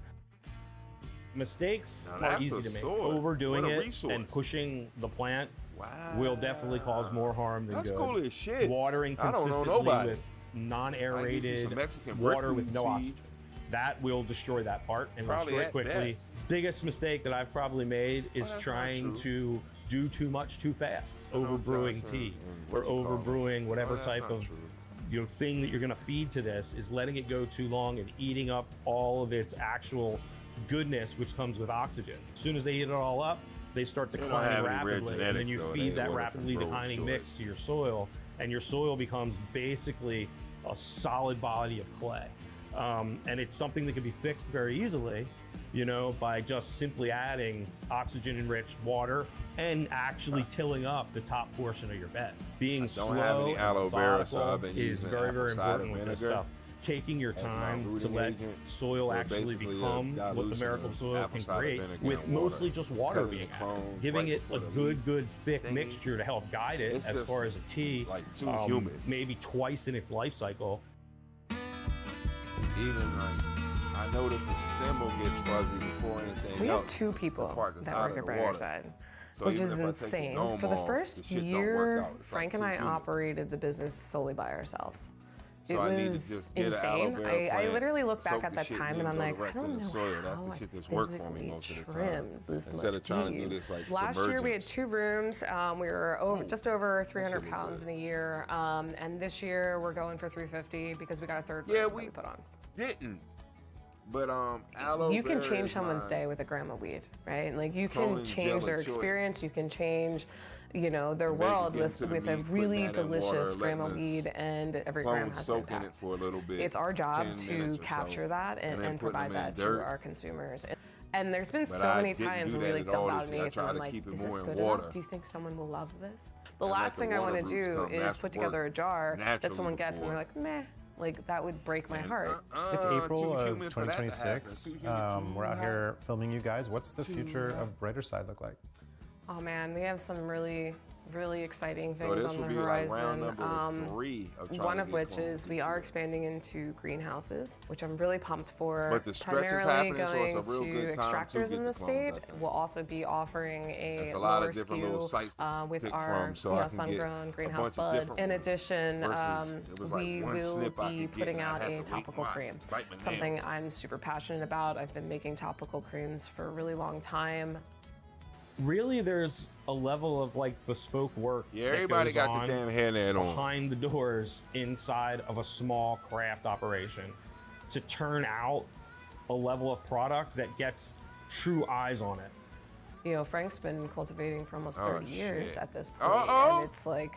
Speaker 9: Mistakes are easy to make. Overdoing it and pushing the plant will definitely cause more harm than good.
Speaker 7: That's cool as shit.
Speaker 9: Watering consistently with non-aerated water with no oxygen. That will destroy that part and destroy it quickly. Biggest mistake that I've probably made is trying to do too much too fast. Overbrewing tea or overbrewing whatever type of thing that you're gonna feed to this is letting it go too long and eating up all of its actual goodness, which comes with oxygen. As soon as they eat it all up, they start declining rapidly, and then you feed that rapidly declining mix to your soil, and your soil becomes basically a solid body of clay. And it's something that can be fixed very easily, you know, by just simply adding oxygen-enriched water and actually tilling up the top portion of your beds. Being slow and methodical is very, very important with this stuff. Taking your time to let soil actually become what the miracle soil can create with mostly just water being added. Giving it a good thick mixture to help guide it as far as a tea, maybe twice in its life cycle.
Speaker 7: Even like, I noticed the stem will get fuzzy before anything else.
Speaker 8: We have 2 people that work at Briarside, which is insane. For the first year, Frank and I operated the business solely by ourselves. It was insane. I literally look back at that time and I'm like, I don't know
Speaker 7: that's the shit that's worked for me most of the time.
Speaker 8: Instead
Speaker 7: of trying to do this like
Speaker 8: last year we had 2 rooms. We were just over 300 pounds in a year. And this year we're going for 350 because we got a third room that we put on.
Speaker 7: Didn't But aloe
Speaker 8: You can
Speaker 7: vera
Speaker 8: change
Speaker 7: is
Speaker 8: someone's
Speaker 7: mine.
Speaker 8: day with a gram of weed, right? Like you
Speaker 7: Colin
Speaker 8: can change their
Speaker 7: Jelly choice.
Speaker 8: experience. You can change, you know, their
Speaker 7: Make it
Speaker 8: world
Speaker 7: get
Speaker 8: with
Speaker 7: into the
Speaker 8: a
Speaker 7: meat,
Speaker 8: really
Speaker 7: putting that in water,
Speaker 8: delicious gram of
Speaker 7: letting
Speaker 8: weed,
Speaker 7: us
Speaker 8: and every gram
Speaker 7: clones
Speaker 8: has an
Speaker 7: soak in it
Speaker 8: impact.
Speaker 7: for a little bit.
Speaker 8: It's our job
Speaker 7: 10
Speaker 8: to
Speaker 7: minutes or
Speaker 8: capture
Speaker 7: so,
Speaker 8: that
Speaker 7: and then
Speaker 8: and
Speaker 7: putting
Speaker 8: provide
Speaker 7: them in
Speaker 8: that to
Speaker 7: dirt.
Speaker 8: our consumers. And there's been
Speaker 7: But
Speaker 8: so
Speaker 7: I
Speaker 8: many
Speaker 7: didn't
Speaker 8: times
Speaker 7: do
Speaker 8: when we
Speaker 7: that
Speaker 8: like
Speaker 7: at all
Speaker 8: dump out
Speaker 7: this
Speaker 8: an
Speaker 7: year. I
Speaker 8: eighth,
Speaker 7: tried
Speaker 8: and I'm
Speaker 7: to
Speaker 8: like,
Speaker 7: keep it
Speaker 8: is
Speaker 7: more
Speaker 8: this
Speaker 7: in
Speaker 8: good
Speaker 7: water.
Speaker 8: enough? Do you think someone will love this? The
Speaker 7: And let
Speaker 8: last
Speaker 7: the
Speaker 8: thing I
Speaker 7: water
Speaker 8: want to
Speaker 7: roots
Speaker 8: do
Speaker 7: come.
Speaker 8: is
Speaker 7: That's
Speaker 8: put together a
Speaker 7: worked
Speaker 8: jar that
Speaker 7: naturally
Speaker 8: someone gets and they're
Speaker 7: before.
Speaker 8: like, meh. Like that would break my heart.
Speaker 6: It's April
Speaker 7: too
Speaker 6: of
Speaker 7: humid for that to
Speaker 6: 2026.
Speaker 7: happen.
Speaker 6: We're out here filming you guys. What's the future of Brighter Side look like?
Speaker 8: Oh man, we have some really exciting
Speaker 7: So
Speaker 8: things
Speaker 7: this
Speaker 8: on
Speaker 7: will
Speaker 8: the
Speaker 7: be like
Speaker 8: horizon.
Speaker 7: round number 3 of trying
Speaker 8: One
Speaker 7: to
Speaker 8: of
Speaker 7: get
Speaker 8: which
Speaker 7: clones.
Speaker 8: is we are expanding into greenhouses, which I'm really pumped for.
Speaker 7: But the stretch is
Speaker 8: Primarily
Speaker 7: happening, so it's a
Speaker 8: going
Speaker 7: real
Speaker 8: to
Speaker 7: good time to
Speaker 8: extractors
Speaker 7: get
Speaker 8: in
Speaker 7: the
Speaker 8: the
Speaker 7: clones
Speaker 8: state.
Speaker 7: out there.
Speaker 8: We'll also be offering a
Speaker 7: There's a lot
Speaker 8: lower
Speaker 7: of different little
Speaker 8: SKU,
Speaker 7: sites to
Speaker 8: with
Speaker 7: pick
Speaker 8: our
Speaker 7: from, so I can get
Speaker 8: sun-grown
Speaker 7: a
Speaker 8: greenhouse
Speaker 7: bunch of
Speaker 8: bud.
Speaker 7: different
Speaker 8: In
Speaker 7: ones
Speaker 8: addition,
Speaker 7: versus it was like
Speaker 8: we
Speaker 7: one
Speaker 8: will
Speaker 7: snip I
Speaker 8: be
Speaker 7: could get
Speaker 8: putting
Speaker 7: and I'd
Speaker 8: out
Speaker 7: have
Speaker 8: a
Speaker 7: to wait
Speaker 8: topical cream.
Speaker 7: bite my nail.
Speaker 8: Something I'm super passionate about. I've been making topical creams for a really long time.
Speaker 9: Really, there's a level of like bespoke work.
Speaker 7: Yeah,
Speaker 9: that
Speaker 7: everybody
Speaker 9: goes
Speaker 7: got
Speaker 9: on
Speaker 7: the damn hairnet on.
Speaker 9: behind the doors inside of a small craft operation to turn out a level of product that gets true eyes on it.
Speaker 8: You know, Frank's been cultivating for almost
Speaker 7: Oh,
Speaker 8: 30 years
Speaker 7: shit.
Speaker 8: at this point, and it's like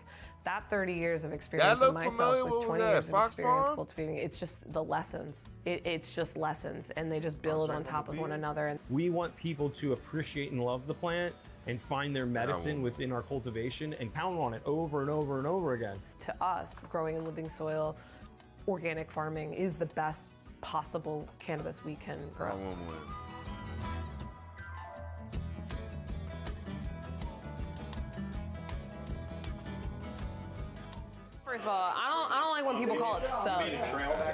Speaker 8: that 30 years of experience
Speaker 7: look
Speaker 8: and myself
Speaker 7: familiar?
Speaker 8: with
Speaker 7: What was
Speaker 8: 20
Speaker 7: that,
Speaker 8: years of
Speaker 7: Fox
Speaker 8: experience
Speaker 7: Farm?
Speaker 8: cultivating. It's just the lessons. It's just lessons, and they just build on top of one another. And
Speaker 9: We want people to appreciate and love the plant and find their medicine within our cultivation and pound on it over and over and over again.
Speaker 8: to us, growing in living soil, organic farming is the best possible cannabis we can grow. First of all, I don't like when people call it sub.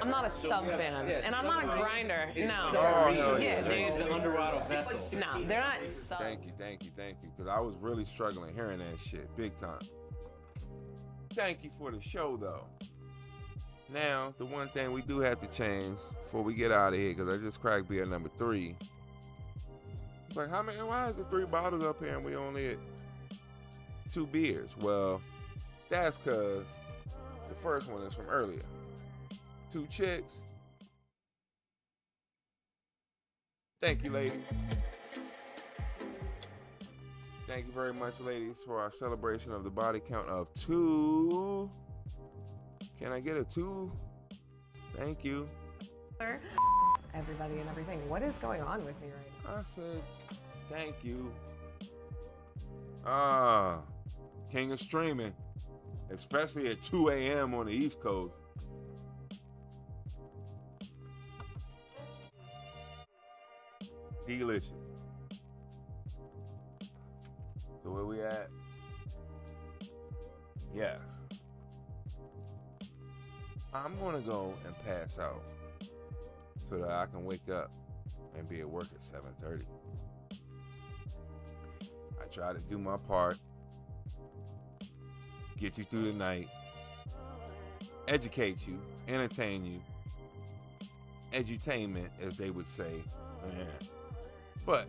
Speaker 8: I'm not a sub fan, and I'm not a grinder. No. Yeah, dude.
Speaker 10: Underwater vessel.
Speaker 8: No, they're not sub.
Speaker 7: Thank you. Because I was really struggling hearing that shit, big time. Thank you for the show, though. Now, the one thing we do have to change before we get out of here, because I just cracked beer number 3. It's like, why is there 3 bottles up here and we only had 2 beers? Well, that's because the first one is from earlier. 2 chicks. Thank you, lady. Thank you very much, ladies, for our celebration of the body count of 2. Can I get a 2? Thank you.
Speaker 8: Everybody and everything. What is going on with me right now?
Speaker 7: I said, thank you. King of streaming, especially at 2 a.m. on the East Coast. Delicious. So where we at? Yes. I'm gonna go and pass out so that I can wake up and be at work at 7:30. I try to do my part, get you through the night, educate you, entertain you, edutainment, as they would say. But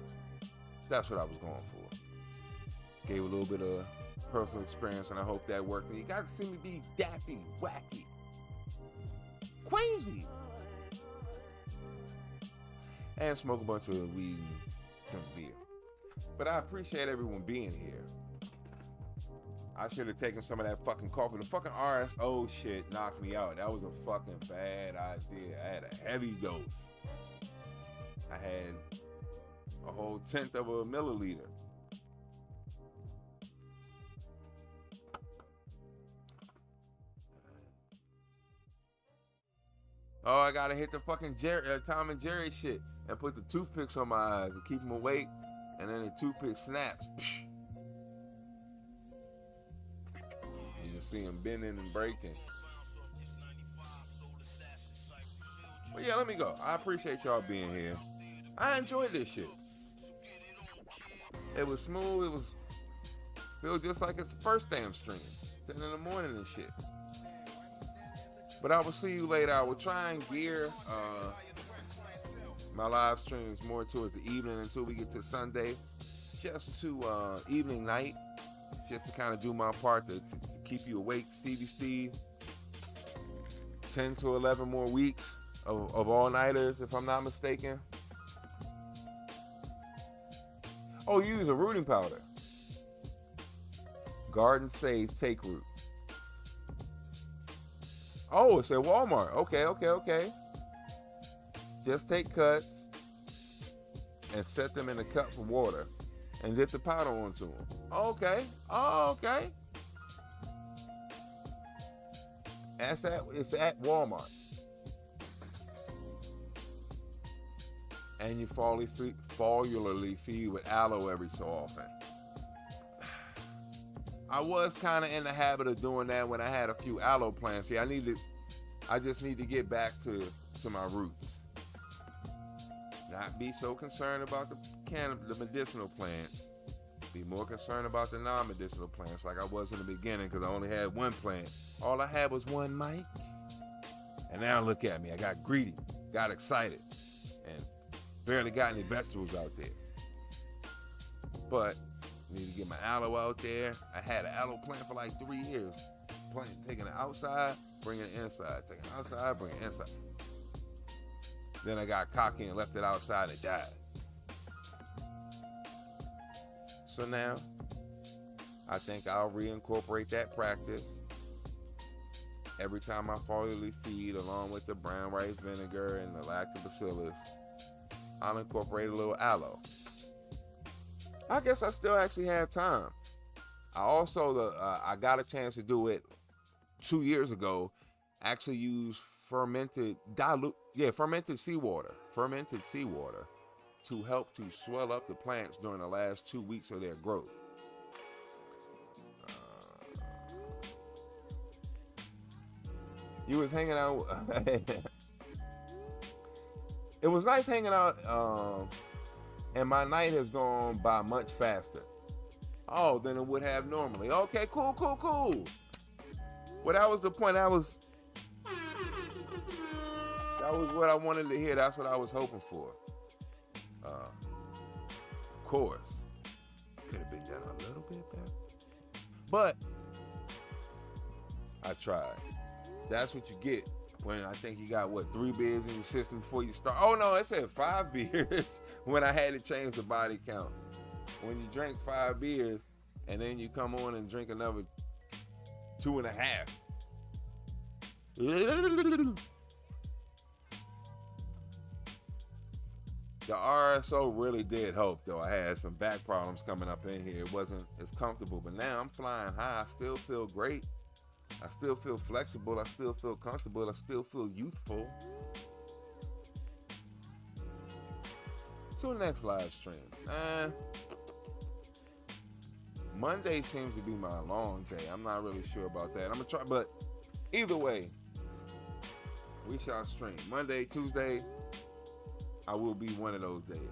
Speaker 7: that's what I was going for. Gave a little bit of personal experience, and I hope that worked. And you got to see me be daffy, wacky, crazy, and smoke a bunch of weed and drink beer. But I appreciate everyone being here. I should have taken some of that fucking coffee. The fucking RSO shit knocked me out. That was a fucking bad idea. I had a heavy dose. I had a whole 1/10 of a milliliter. Oh, I gotta hit the fucking Tom and Jerry shit and put the toothpicks on my eyes to keep them awake, and then the toothpick snaps. Psh. You can see them bending and breaking. But yeah, let me go. I appreciate y'all being here. I enjoyed this shit. It was smooth. It was feel just like it's the first damn stream, 10 in the morning and shit. But I will see you later. I will try and gear my live streams more towards the evening until we get to Sunday, just to evening night, just to kind of do my part to keep you awake, Stevie Steve. 10 to 11 more weeks, of all-nighters, if I'm not mistaken. Oh, you use a rooting powder. Garden Safe Take Root. Oh, it's at Walmart. Okay. Just take cuts and set them in a cup of water and dip the powder onto them. Okay. It's at Walmart. And you foliarly feed with aloe every so often. I was kind of in the habit of doing that when I had a few aloe plants. See, I just need to get back to my roots. Not be so concerned about the medicinal plants. Be more concerned about the non-medicinal plants like I was in the beginning, because I only had one plant. All I had was one mic. And now look at me. I got greedy, got excited, and barely got any vegetables out there. But need to get my aloe out there. I had an aloe plant for like 3 years. Taking it outside, bringing it inside. Taking it outside, bringing it inside. Then I got cocky and left it outside and it died. So now, I think I'll reincorporate that practice. Every time I foliarly feed, along with the brown rice vinegar and the lactobacillus, I'll incorporate a little aloe. I guess I still actually have time. I got a chance to do it 2 years ago. Actually use fermented seawater to help to swell up the plants during the last 2 weeks of their growth. You was hanging out. It was nice hanging out, and my night has gone by much faster. Oh, than it would have normally. Okay, cool. Well, that was the point. That was what I wanted to hear. That's what I was hoping for. Of course, could have been done a little bit better, but I tried. That's what you get when I think you got 3 beers in your system before you start. Oh no, it said 5 beers when I had to change the body count. When you drink 5 beers and then you come on and drink another 2.5. The RSO really did help, though. I had some back problems coming up in here. It wasn't as comfortable, but now I'm flying high. I still feel great. I still feel flexible. I still feel comfortable. I still feel youthful. Till next live stream. Monday seems to be my long day. I'm not really sure about that. I'm going to try, but either way, we shall stream. Monday, Tuesday, I will be one of those days.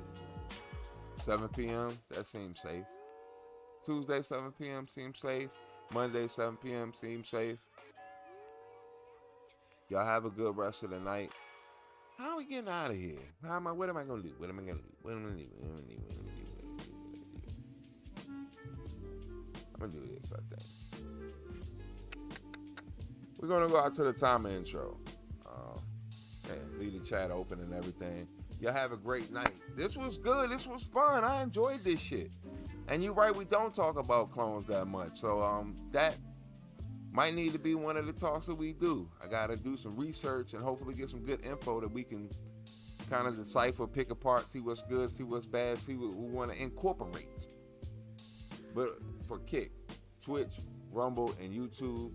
Speaker 7: 7 p.m., that seems safe. Tuesday, 7 p.m. seems safe. Monday, 7 p.m. seems safe. Y'all have a good rest of the night. How are we getting out of here? What am I going to do? I'm going to do this, I think. We're going to go out to the timer intro. And leave the chat open and everything. Y'all have a great night. This was good. This was fun. I enjoyed this shit. And you're right, we don't talk about clones that much. So that might need to be one of the talks that we do. I got to do some research and hopefully get some good info that we can kind of decipher, pick apart, see what's good, see what's bad, see what we want to incorporate. But for Kick, Twitch, Rumble, and YouTube,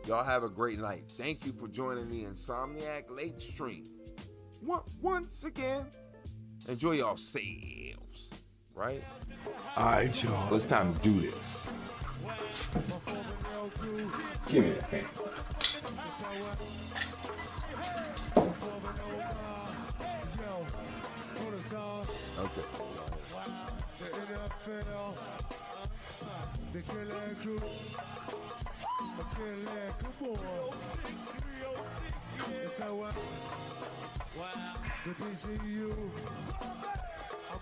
Speaker 7: y'all have a great night. Thank you for joining the Insomniac LateStream. Once again, enjoy yourselves, right? All right, y'all. It's time to do this. Give me the pen. Okay.
Speaker 1: Good to see you.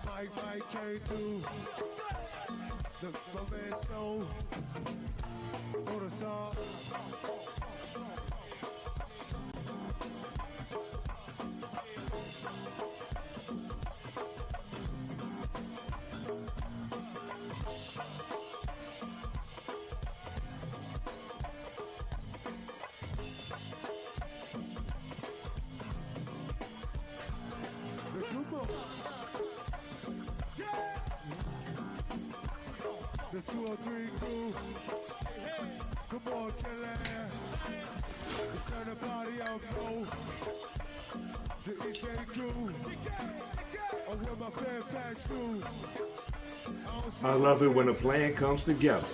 Speaker 1: I might carry through. The man stone. Go to song.
Speaker 11: The 203 crew. Come on, chillin. Turn the body out, bro. The East End crew. I'm with my Fairfax crew.
Speaker 1: I love it when a plan comes together.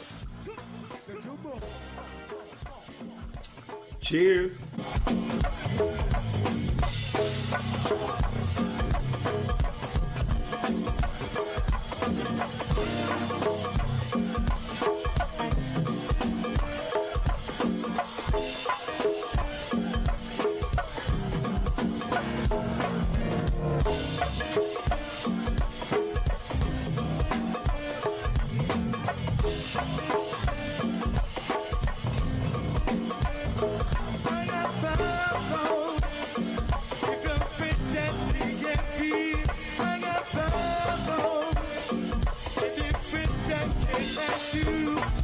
Speaker 1: Cheers.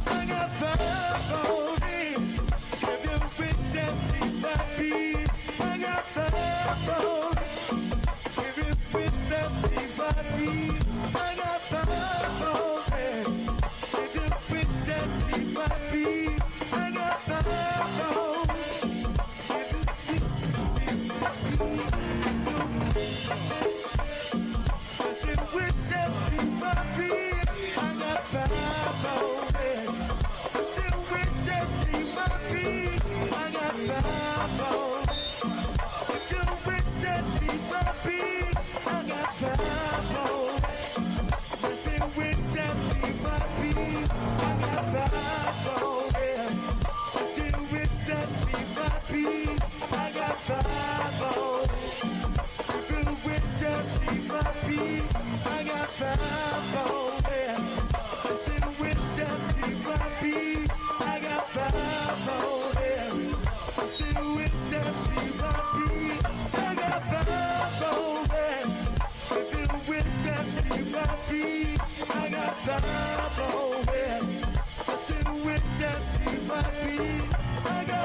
Speaker 11: I got